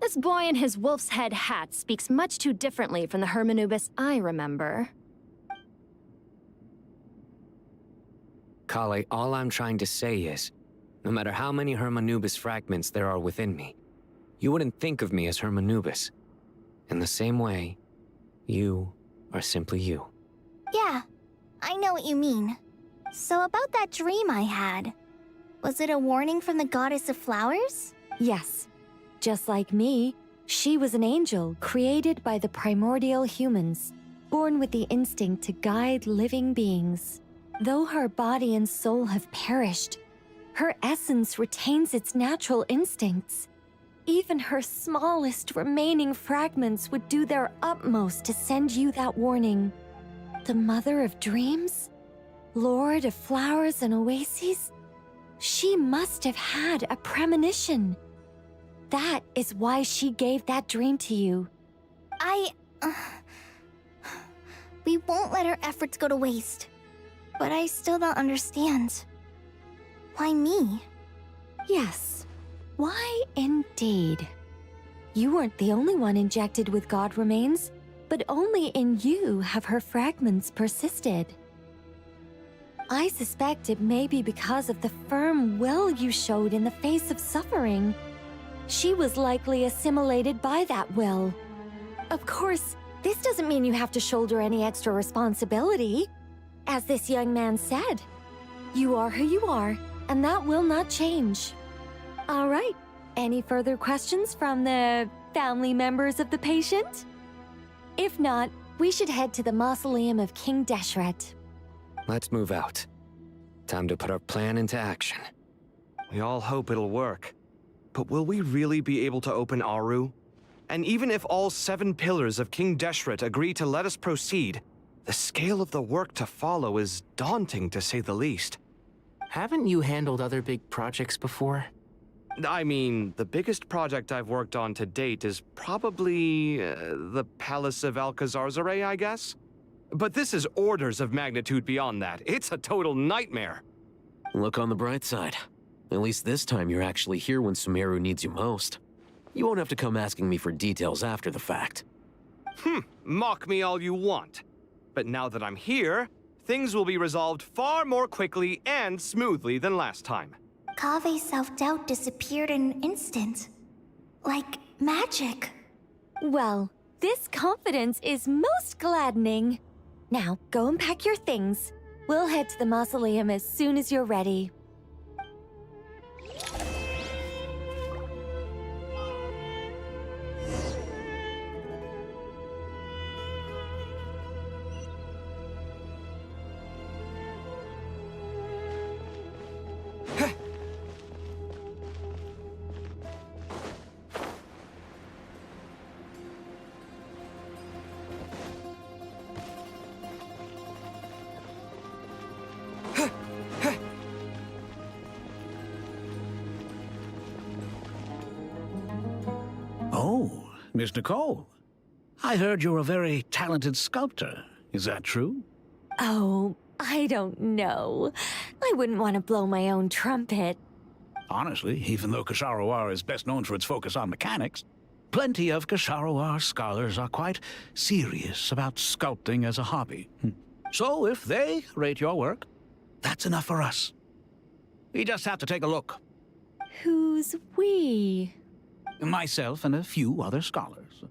This boy in his wolf's head hat speaks much too differently from the Hermanubis I remember. Kale, all I'm trying to say is, no matter how many Hermanubis fragments there are within me, you wouldn't think of me as Hermanubis. In the same way, you are simply you. Yeah, I know what you mean. So about that dream I had, was it a warning from the Goddess of Flowers? Yes. Just like me, she was an angel created by the primordial humans, born with the instinct to guide living beings. Though her body and soul have perished, her essence retains its natural instincts. Even her smallest remaining fragments would do their utmost to send you that warning. The Mother of Dreams? Lord of Flowers and Oases? She must have had a premonition. That is why she gave that dream to you. We won't let our efforts go to waste. But I still don't understand. Why me? Yes. Why indeed? You weren't the only one injected with god remains, but only in you have her fragments persisted. I suspect it may be because of the firm will you showed in the face of suffering. She was likely assimilated by that will. Of course, this doesn't mean you have to shoulder any extra responsibility. As this young man said, you are who you are, and that will not change. All right, any further questions from the family members of the patient? If not, we should head to the mausoleum of King Deshret. Let's move out. Time to put our plan into action. We all hope it'll work. But will we really be able to open Aru? And even if all 7 pillars of King Deshret agree to let us proceed, the scale of the work to follow is daunting, to say the least. Haven't you handled other big projects before? I mean, the biggest project I've worked on to date is probably the Palace of Alcazarzaray, I guess? But this is orders of magnitude beyond that. It's a total nightmare. Look on the bright side. At least this time you're actually here when Sumeru needs you most. You won't have to come asking me for details after the fact. Mock me all you want. But now that I'm here, things will be resolved far more quickly and smoothly than last time. Kave's self-doubt disappeared in an instant. Like magic. Well, this confidence is most gladdening. Now, go and pack your things. We'll head to the mausoleum as soon as you're ready. Oh, Miss Nicole. I heard you're a very talented sculptor. Is that true? Oh, I don't know. I wouldn't want to blow my own trumpet. Honestly, even though Ksharoar is best known for its focus on mechanics, plenty of Ksharoar scholars are quite serious about sculpting as a hobby. So if they rate your work, that's enough for us. We just have to take a look. Who's we? Myself and a few other scholars.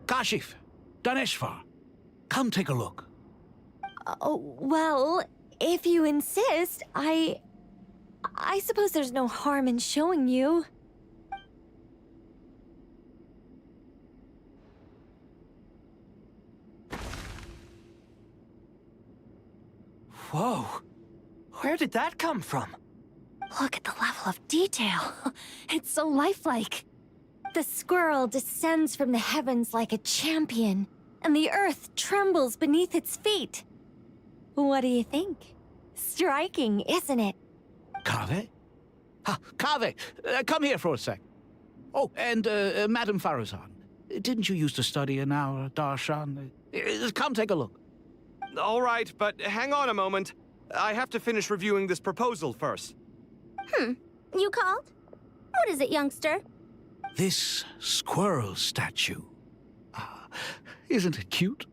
Kashif, Daneshvar, come take a look. Oh, well, if you insist, I suppose there's no harm in showing you. Whoa! Where did that come from? Look at the level of detail. It's so lifelike. The squirrel descends from the heavens like a champion, and the earth trembles beneath its feet. What do you think? Striking, isn't it? Kave? Kave, come here for a sec. Oh, and Madame Faruzan, didn't you used to study in our darshan? Come take a look. All right, but hang on a moment. I have to finish reviewing this proposal first. You called? What is it, youngster? This squirrel statue. Isn't it cute?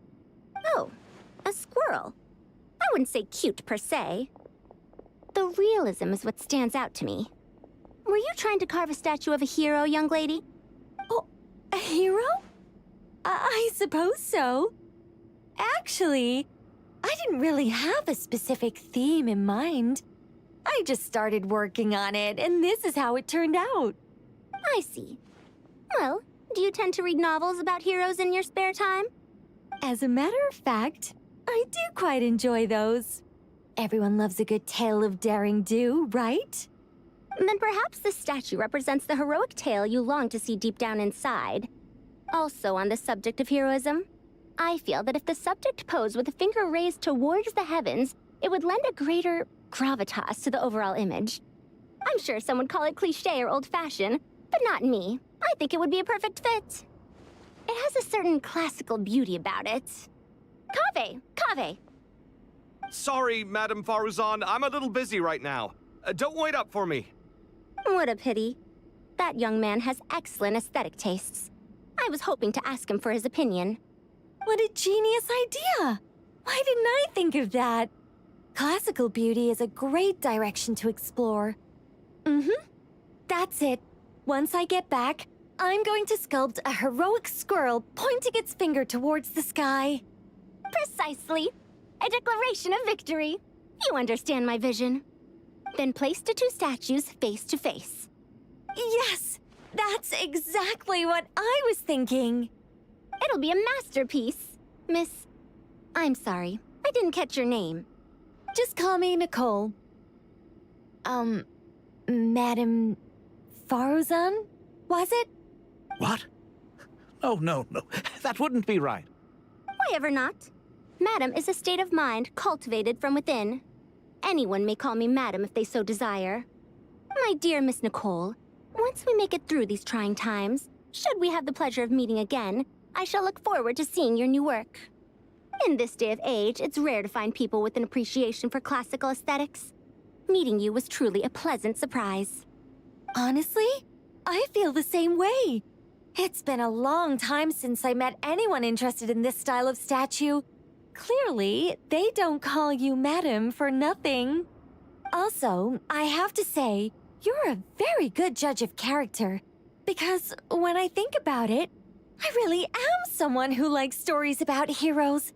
Oh, a squirrel. I wouldn't say cute per se. The realism is what stands out to me. Were you trying to carve a statue of a hero, young lady? Oh, a hero? I suppose so. Actually, I didn't really have a specific theme in mind. I just started working on it, and this is how it turned out. I see. Well, do you tend to read novels about heroes in your spare time? As a matter of fact, I do quite enjoy those. Everyone loves a good tale of daring do, right? Then perhaps the statue represents the heroic tale you long to see deep down inside. Also on the subject of heroism, I feel that if the subject posed with a finger raised towards the heavens, it would lend a greater gravitas to the overall image. I'm sure some would call it cliché or old-fashioned, but not me. I think it would be a perfect fit. It has a certain classical beauty about it. Kave! Sorry, Madame Faruzan, I'm a little busy right now. Don't wait up for me. What a pity. That young man has excellent aesthetic tastes. I was hoping to ask him for his opinion. What a genius idea! Why didn't I think of that? Classical beauty is a great direction to explore. That's it. Once I get back, I'm going to sculpt a heroic squirrel pointing its finger towards the sky. Precisely. A declaration of victory. You understand my vision. Then place the two statues face to face. Yes! That's exactly what I was thinking. It'll be a masterpiece. Miss... I'm sorry. I didn't catch your name. Just call me Nicole. Madam... Faruzan? Was it? What? Oh, no. That wouldn't be right. Why ever not? Madam is a state of mind cultivated from within. Anyone may call me Madam if they so desire. My dear Miss Nicole, once we make it through these trying times, should we have the pleasure of meeting again, I shall look forward to seeing your new work. In this day of age, it's rare to find people with an appreciation for classical aesthetics. Meeting you was truly a pleasant surprise. Honestly, I feel the same way. It's been a long time since I met anyone interested in this style of statue. Clearly, they don't call you Madam for nothing. Also, I have to say, you're a very good judge of character. Because when I think about it, I really am someone who likes stories about heroes.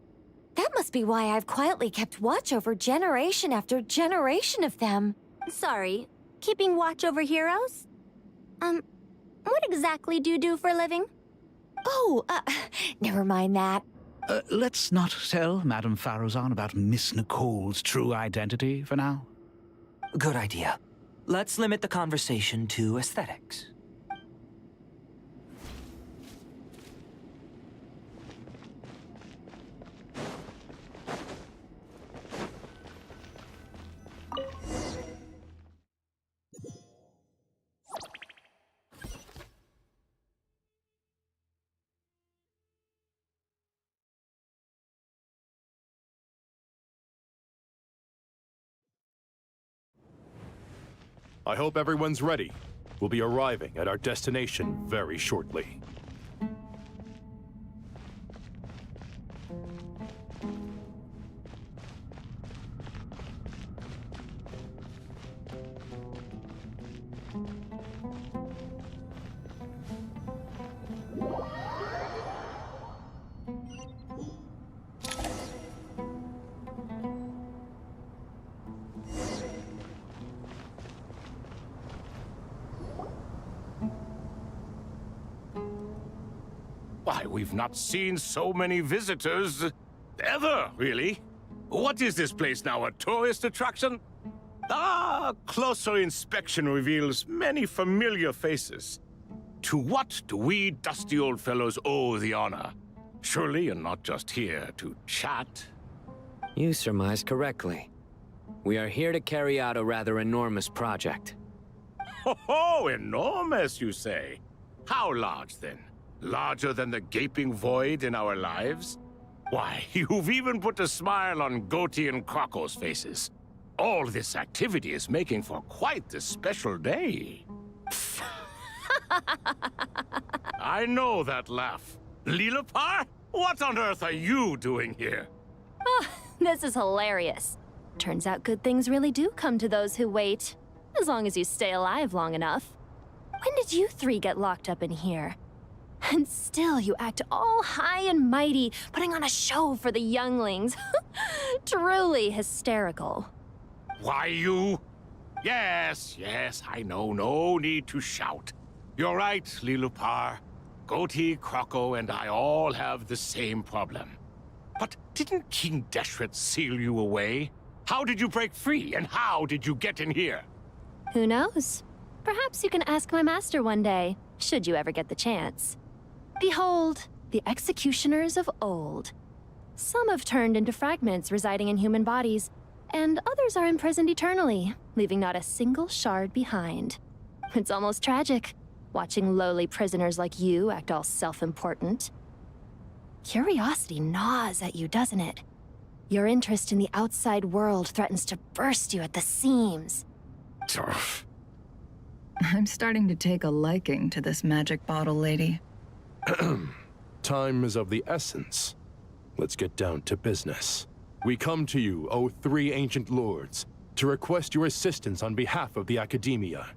That must be why I've quietly kept watch over generation after generation of them. Sorry, keeping watch over heroes? What exactly do you do for a living? Oh, never mind that. Let's not tell Madame Faruzan about Miss Nicole's true identity for now. Good idea. Let's limit the conversation to aesthetics. I hope everyone's ready. We'll be arriving at our destination very shortly. Why, we've not seen so many visitors ever, really. What is this place now, a tourist attraction? Ah, closer inspection reveals many familiar faces. To what do we dusty old fellows owe the honor? Surely you're not just here to chat. You surmise correctly. We are here to carry out a rather enormous project. Ho, enormous, you say? How large, then? Larger than the gaping void in our lives? Why, you've even put a smile on Goatee and Crocco's faces. All this activity is making for quite the special day. I know that laugh. Lilipar? What on earth are you doing here? Oh, this is hilarious. Turns out good things really do come to those who wait. As long as you stay alive long enough. When did you three get locked up in here? And still you act all high and mighty, putting on a show for the younglings. Truly hysterical. Why, you... Yes, I know. No need to shout. You're right, Lilipar. Goatee, Crocco, and I all have the same problem. But didn't King Deshret seal you away? How did you break free, and how did you get in here? Who knows? Perhaps you can ask my master one day, should you ever get the chance. Behold, the executioners of old. Some have turned into fragments residing in human bodies, and others are imprisoned eternally, leaving not a single shard behind. It's almost tragic, watching lowly prisoners like you act all self-important. Curiosity gnaws at you, doesn't it? Your interest in the outside world threatens to burst you at the seams. I'm starting to take a liking to this magic bottle lady. Time is of the essence. Let's get down to business. We come to you, O three ancient lords, to request your assistance on behalf of the Academia.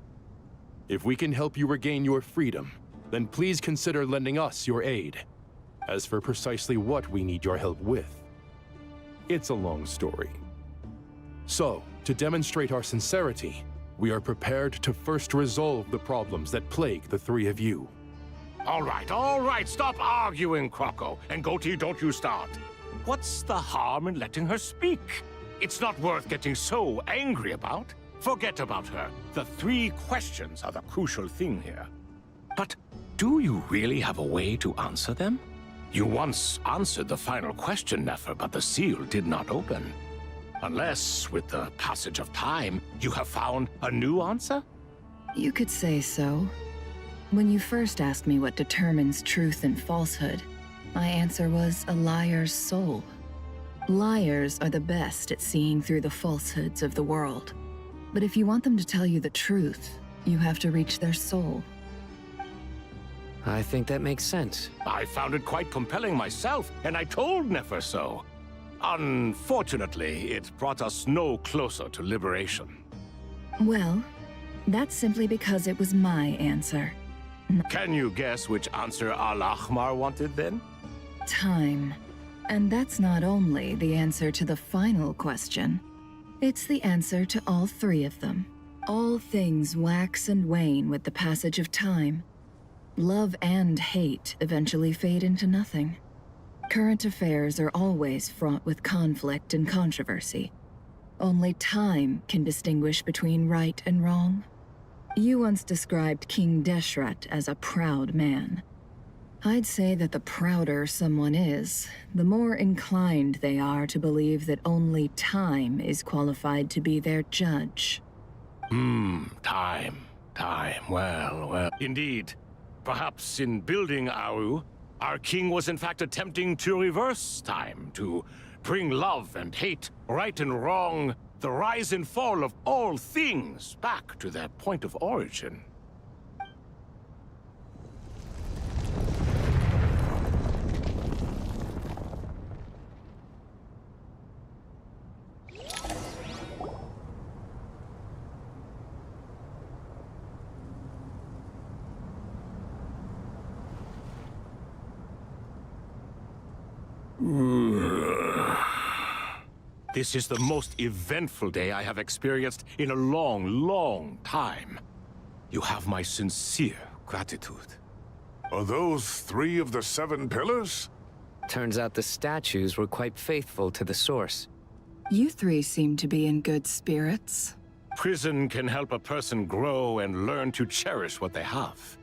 If we can help you regain your freedom, then please consider lending us your aid. As for precisely what we need your help with, it's a long story. So, to demonstrate our sincerity, we are prepared to first resolve the problems that plague the three of you. All right, stop arguing, Croco. And Goatee, don't you start. What's the harm in letting her speak? It's not worth getting so angry about. Forget about her. The three questions are the crucial thing here. But do you really have a way to answer them? You once answered the final question, Nefer, but the seal did not open. Unless, with the passage of time, you have found a new answer? You could say so. When you first asked me what determines truth and falsehood, my answer was a liar's soul. Liars are the best at seeing through the falsehoods of the world. But if you want them to tell you the truth, you have to reach their soul. I think that makes sense. I found it quite compelling myself, and I told Nefer so. Unfortunately, it brought us no closer to liberation. Well, that's simply because it was my answer. Can you guess which answer Al-Ahmar wanted then? Time. And that's not only the answer to the final question. It's the answer to all three of them. All things wax and wane with the passage of time. Love and hate eventually fade into nothing. Current affairs are always fraught with conflict and controversy. Only time can distinguish between right and wrong. You once described King Deshret as a proud man. I'd say that the prouder someone is, the more inclined they are to believe that only time is qualified to be their judge. Time. Well. Indeed. Perhaps in building Aru, our king was in fact attempting to reverse time, to bring love and hate, right and wrong, the rise and fall of all things back to their point of origin. This is the most eventful day I have experienced in a long time. You have my sincere gratitude. Are those three of the 7 pillars? Turns out the statues were quite faithful to the source. You three seem to be in good spirits. Prison can help a person grow and learn to cherish what they have.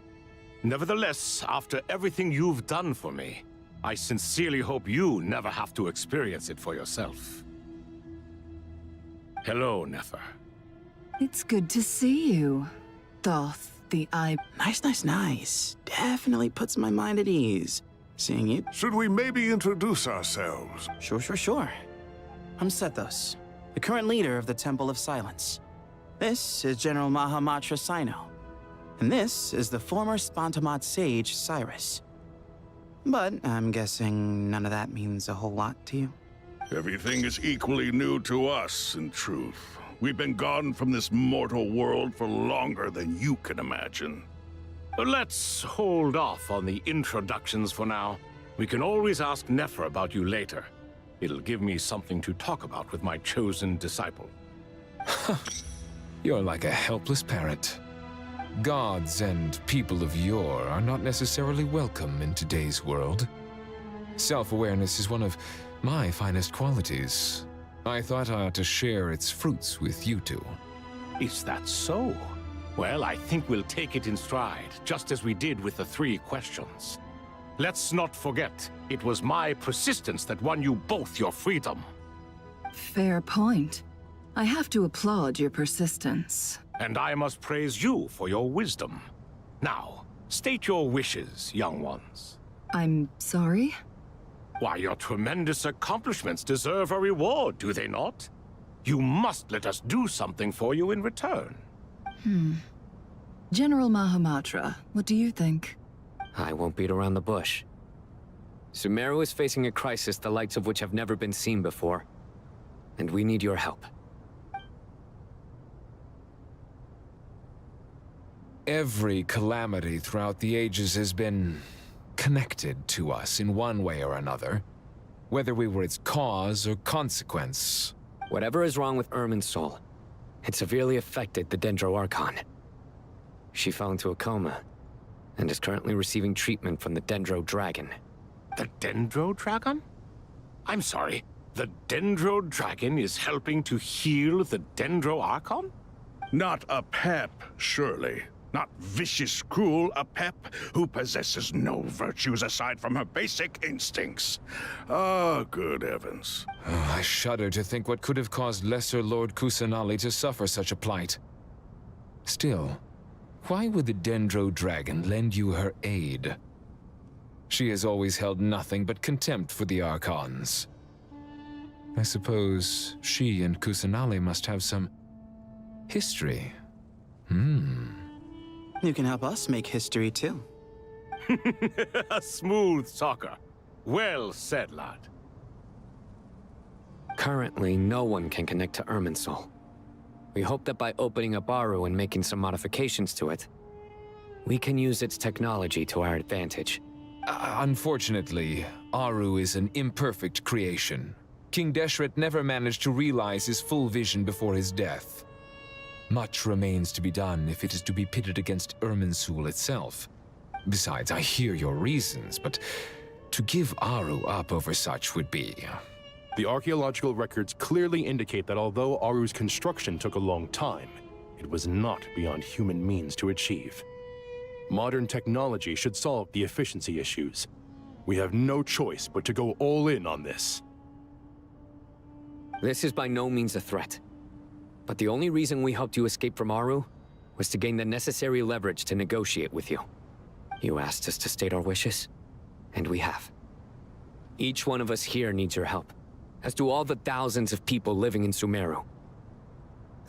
Nevertheless, after everything you've done for me, I sincerely hope you never have to experience it for yourself. Hello, Nefer. It's good to see you, Thoth the Eye. Nice. Definitely puts my mind at ease. Seeing you. Should we maybe introduce ourselves? Sure. I'm Sethos, the current leader of the Temple of Silence. This is General Mahamatra Sino. And this is the former Spantamat sage, Cyrus. But I'm guessing none of that means a whole lot to you. Everything is equally new to us, in truth. We've been gone from this mortal world for longer than you can imagine. Let's hold off on the introductions for now. We can always ask Nefer about you later. It'll give me something to talk about with my chosen disciple. You're like a helpless parrot. Gods and people of yore are not necessarily welcome in today's world. Self-awareness is one of my finest qualities. I thought I ought to share its fruits with you two. Is that so? Well, I think we'll take it in stride, just as we did with the 3 questions. Let's not forget, it was my persistence that won you both your freedom. Fair point. I have to applaud your persistence. And I must praise you for your wisdom. Now, state your wishes, young ones. I'm sorry? Why, your tremendous accomplishments deserve a reward, do they not? You must let us do something for you in return. General Mahamatra, what do you think? I won't beat around the bush. Sumeru is facing a crisis the likes of which have never been seen before. And we need your help. Every calamity throughout the ages has been connected to us in one way or another, whether we were its cause or consequence. Whatever is wrong with Irminsul, it severely affected the Dendro Archon. She fell into a coma and is currently receiving treatment from the Dendro Dragon. The Dendro Dragon? I'm sorry, the Dendro Dragon is helping to heal the Dendro Archon? Not a pep, surely. Not vicious, cruel, a pep who possesses no virtues aside from her basic instincts. Ah, good heavens. Oh, I shudder to think what could have caused Lesser Lord Kusanali to suffer such a plight. Still, why would the Dendro Dragon lend you her aid? She has always held nothing but contempt for the Archons. I suppose she and Kusanali must have some history. You can help us make history, too. Smooth talker. Well said, lad. Currently, no one can connect to Irminsul. We hope that by opening up Aru and making some modifications to it, we can use its technology to our advantage. Unfortunately, Aru is an imperfect creation. King Deshret never managed to realize his full vision before his death. Much remains to be done if it is to be pitted against Irminsul itself. Besides, I hear your reasons, but to give Aru up over such would be... The archaeological records clearly indicate that although Aru's construction took a long time, it was not beyond human means to achieve. Modern technology should solve the efficiency issues. We have no choice but to go all in on this. This is by no means a threat. But the only reason we helped you escape from Aru was to gain the necessary leverage to negotiate with you. You asked us to state our wishes, and we have. Each one of us here needs your help, as do all the thousands of people living in Sumeru.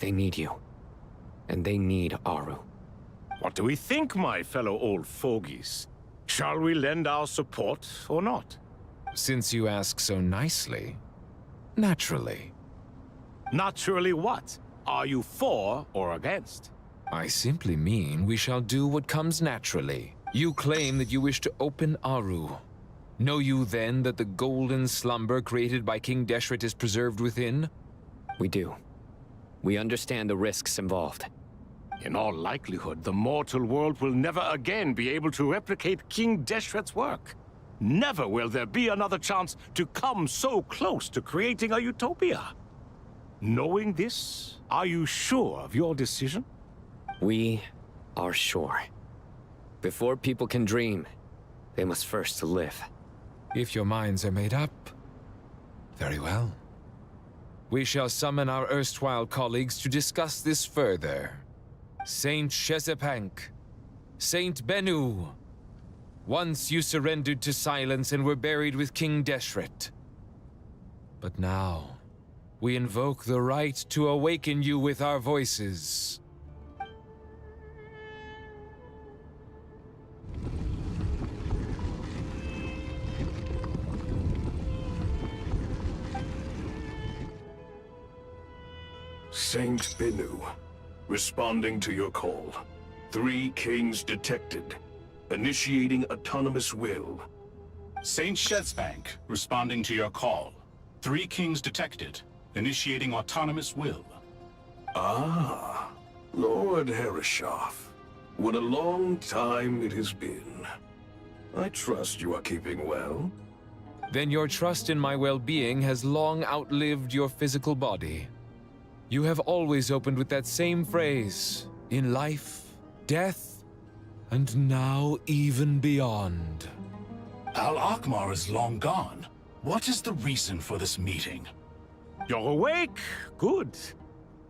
They need you, and they need Aru. What do we think, my fellow old fogies? Shall we lend our support or not? Since you ask so nicely, naturally. Naturally what? Are you for or against? I simply mean we shall do what comes naturally. You claim that you wish to open Aru. Know you then that the golden slumber created by King Deshret is preserved within? We do. We understand the risks involved. In all likelihood, the mortal world will never again be able to replicate King Deshret's work. Never will there be another chance to come so close to creating a utopia. Knowing this, are you sure of your decision? We are sure. Before people can dream, they must first live. If your minds are made up, very well. We shall summon our erstwhile colleagues to discuss this further. Saint Shezepank, Saint Bennu. Once you surrendered to silence and were buried with King Deshret. But now, we invoke the right to awaken you with our voices. Saint Bennu, responding to your call. 3 kings detected. Initiating autonomous will. Saint Shezepank, responding to your call. 3 kings detected. Initiating autonomous will. Ah, Lord Herreshoff. What a long time it has been. I trust you are keeping well. Then your trust in my well-being has long outlived your physical body. You have always opened with that same phrase, in life, death, and now even beyond. Al-Akmar is long gone. What is the reason for this meeting? You're awake? Good.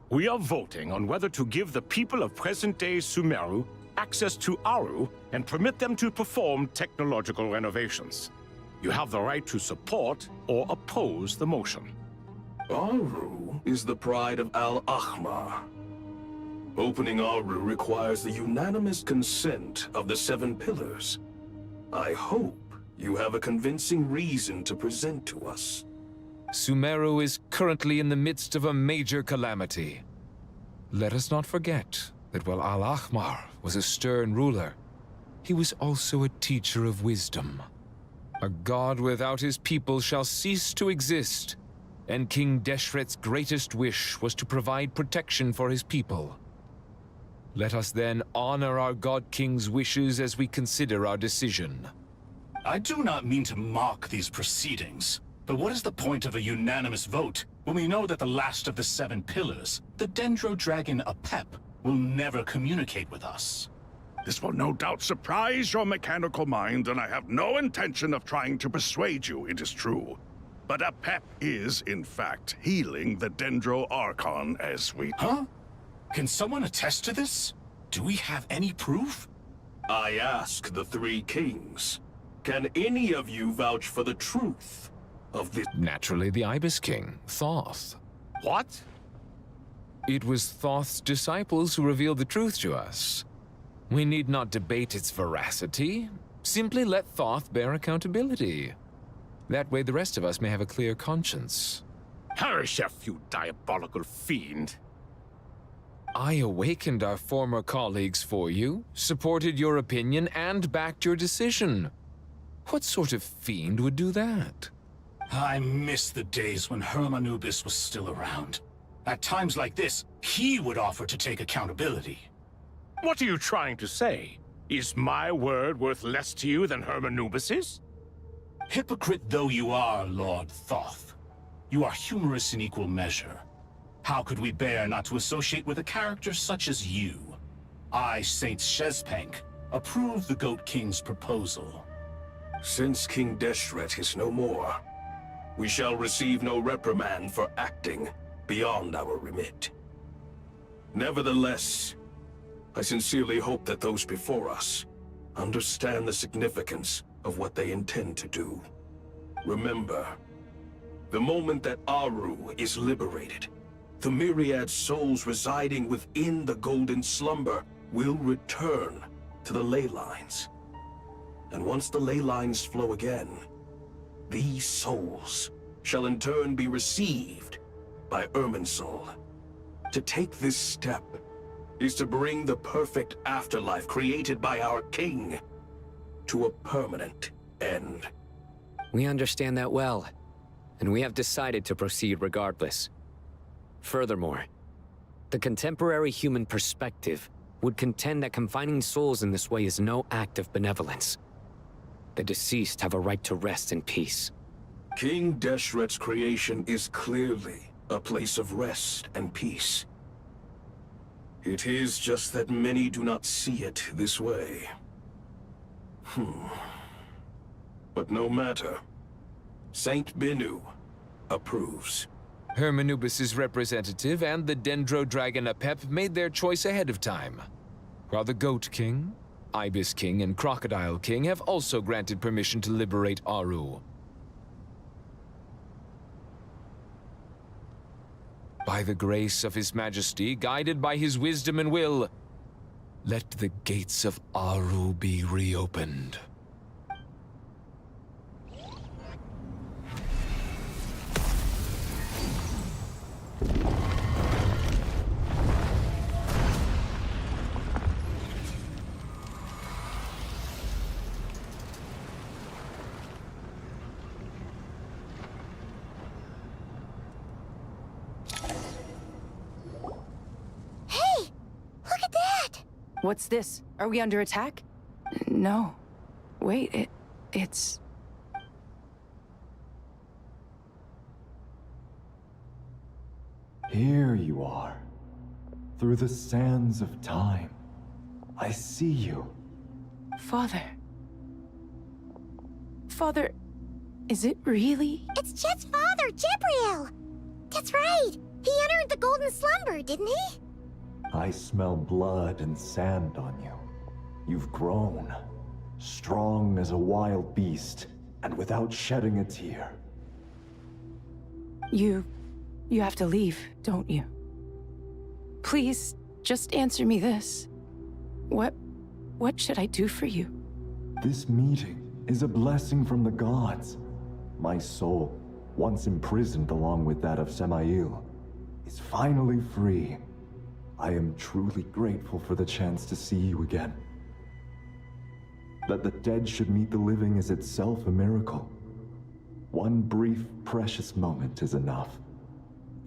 We are voting on whether to give the people of present-day Sumeru access to Aru and permit them to perform technological renovations. You have the right to support or oppose the motion. Aru is the pride of Al-Akmar. Opening Aru requires the unanimous consent of the 7 pillars. I hope you have a convincing reason to present to us. Sumeru is currently in the midst of a major calamity. Let us not forget that while Al-Ahmar was a stern ruler, he was also a teacher of wisdom. A god without his people shall cease to exist, and King Deshret's greatest wish was to provide protection for his people. Let us then honor our God King's wishes as we consider our decision. I do not mean to mock these proceedings, but what is the point of a unanimous vote when we know that the last of the 7 pillars, the Dendro Dragon Apep, will never communicate with us? This will no doubt surprise your mechanical mind, and I have no intention of trying to persuade you it is true. But Apep is, in fact, healing the Dendro Archon as we... Huh? Can someone attest to this? Do we have any proof? I ask the 3 kings. Can any of you vouch for the truth of this? Naturally, the Ibis King, Thoth. What? It was Thoth's disciples who revealed the truth to us. We need not debate its veracity. Simply let Thoth bear accountability. That way the rest of us may have a clear conscience. Harishef, you diabolical fiend. I awakened our former colleagues for you, supported your opinion, and backed your decision. What sort of fiend would do that? I miss the days when Hermanubis was still around. At times like this, he would offer to take accountability. What are you trying to say? Is my word worth less to you than Hermanubis's? Hypocrite though you are, Lord Thoth, you are humorous in equal measure. How could we bear not to associate with a character such as you? I, Saint Shezpank, approve the Goat King's proposal. Since King Deshret is no more, we shall receive no reprimand for acting beyond our remit. Nevertheless, I sincerely hope that those before us understand the significance of what they intend to do. Remember, the moment that Aru is liberated, the myriad souls residing within the Golden Slumber will return to the ley lines. And once the ley lines flow again, these souls shall in turn be received by Irminsul. To take this step is to bring the perfect afterlife created by our king to a permanent end. We understand that well, and we have decided to proceed regardless. Furthermore, the contemporary human perspective would contend that confining souls in this way is no act of benevolence. The deceased have a right to rest in peace. King Deshret's creation is clearly a place of rest and peace. It is just that many do not see it this way. But no matter. Saint Binu approves. Hermanubis' representative and the Dendro Dragon Apep made their choice ahead of time, while the Goat King, Ibis King, and Crocodile King have also granted permission to liberate Aru. By the grace of His Majesty, guided by his wisdom and will, let the gates of Aru be reopened. What's this? Are we under attack? No. Wait, it's... Here you are. Through the sands of time. I see you. Father. Father, is it really? It's Chet's father, Jibriel! That's right! He entered the Golden Slumber, didn't he? I smell blood and sand on you. You've grown. Strong as a wild beast, and without shedding a tear. You have to leave, don't you? Please, just answer me this. What should I do for you? This meeting is a blessing from the gods. My soul, once imprisoned along with that of Semail, is finally free. I am truly grateful for the chance to see you again. That the dead should meet the living is itself a miracle. One brief, precious moment is enough.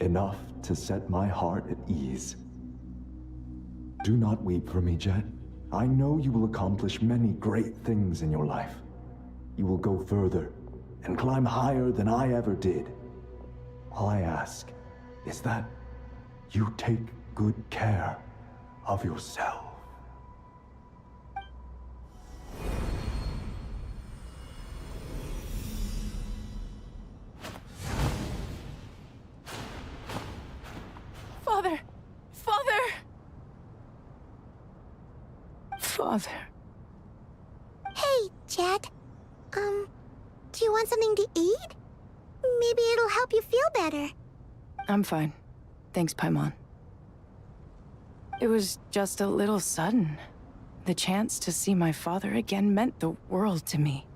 Enough to set my heart at ease. Do not weep for me, Jet. I know you will accomplish many great things in your life. You will go further and climb higher than I ever did. All I ask is that you take good care of yourself. Father! Father! Father. Hey, Jet. Do you want something to eat? Maybe it'll help you feel better. I'm fine. Thanks, Paimon. It was just a little sudden. The chance to see my father again meant the world to me.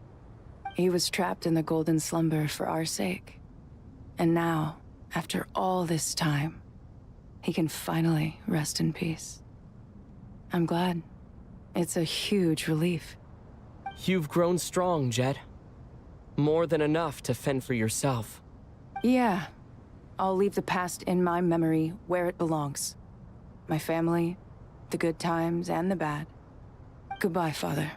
He was trapped in the golden slumber for our sake. And now, after all this time, he can finally rest in peace. I'm glad. It's a huge relief. You've grown strong, Jet. More than enough to fend for yourself. Yeah. I'll leave the past in my memory where it belongs. My family, the good times and the bad. Goodbye, Father.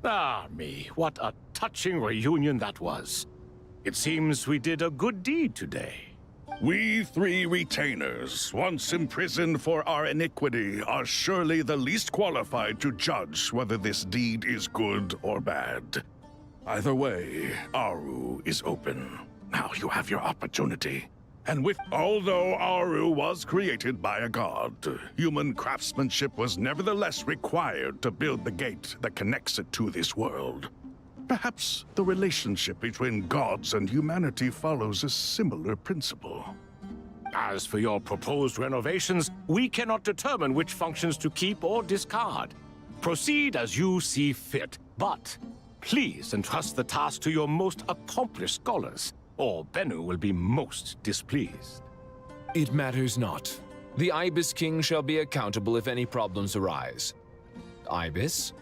Ah, me, what a touching reunion that was. It seems we did a good deed today. We three retainers, once imprisoned for our iniquity, are surely the least qualified to judge whether this deed is good or bad. Either way, Aru is open. Now you have your opportunity. And although Aru was created by a god, human craftsmanship was nevertheless required to build the gate that connects it to this world. Perhaps the relationship between gods and humanity follows a similar principle. As for your proposed renovations, we cannot determine which functions to keep or discard. Proceed as you see fit, but please entrust the task to your most accomplished scholars, or Bennu will be most displeased. It matters not. The Ibis King shall be accountable if any problems arise. Ibis,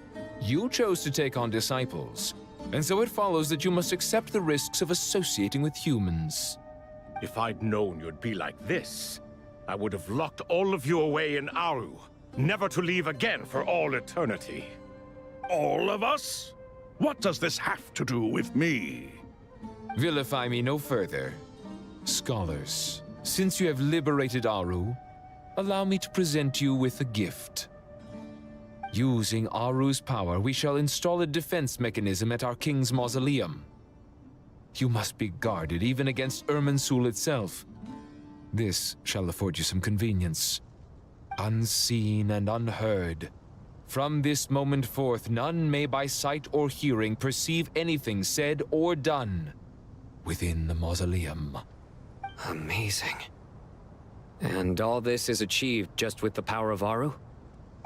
you chose to take on disciples, and so it follows that you must accept the risks of associating with humans. If I'd known you'd be like this, I would have locked all of you away in Aru, never to leave again for all eternity. All of us? What does this have to do with me? Vilify me no further. Scholars, since you have liberated Aru, allow me to present you with a gift. Using Aru's power, we shall install a defense mechanism at our king's mausoleum. You must be guarded even against Irminsul itself. This shall afford you some convenience. Unseen and unheard. From this moment forth, none may by sight or hearing perceive anything said or done within the mausoleum. Amazing. And all this is achieved just with the power of Aru?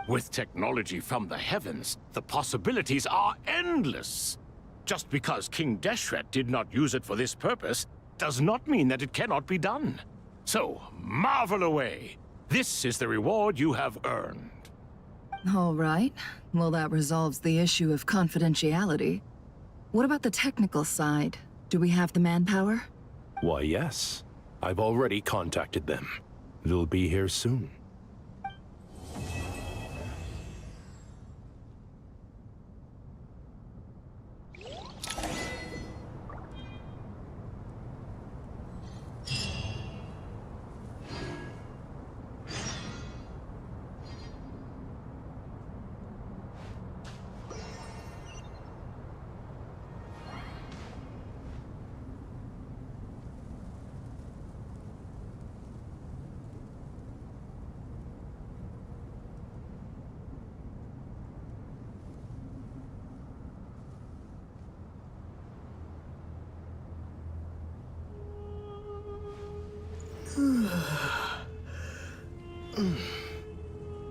With technology from the heavens, the possibilities are endless. Just because King Deshret did not use it for this purpose does not mean that it cannot be done. So, marvel away. This is the reward you have earned. All right. Well, that resolves the issue of confidentiality. What about the technical side? Do we have the manpower? Why, yes. I've already contacted them. They'll be here soon. Mm.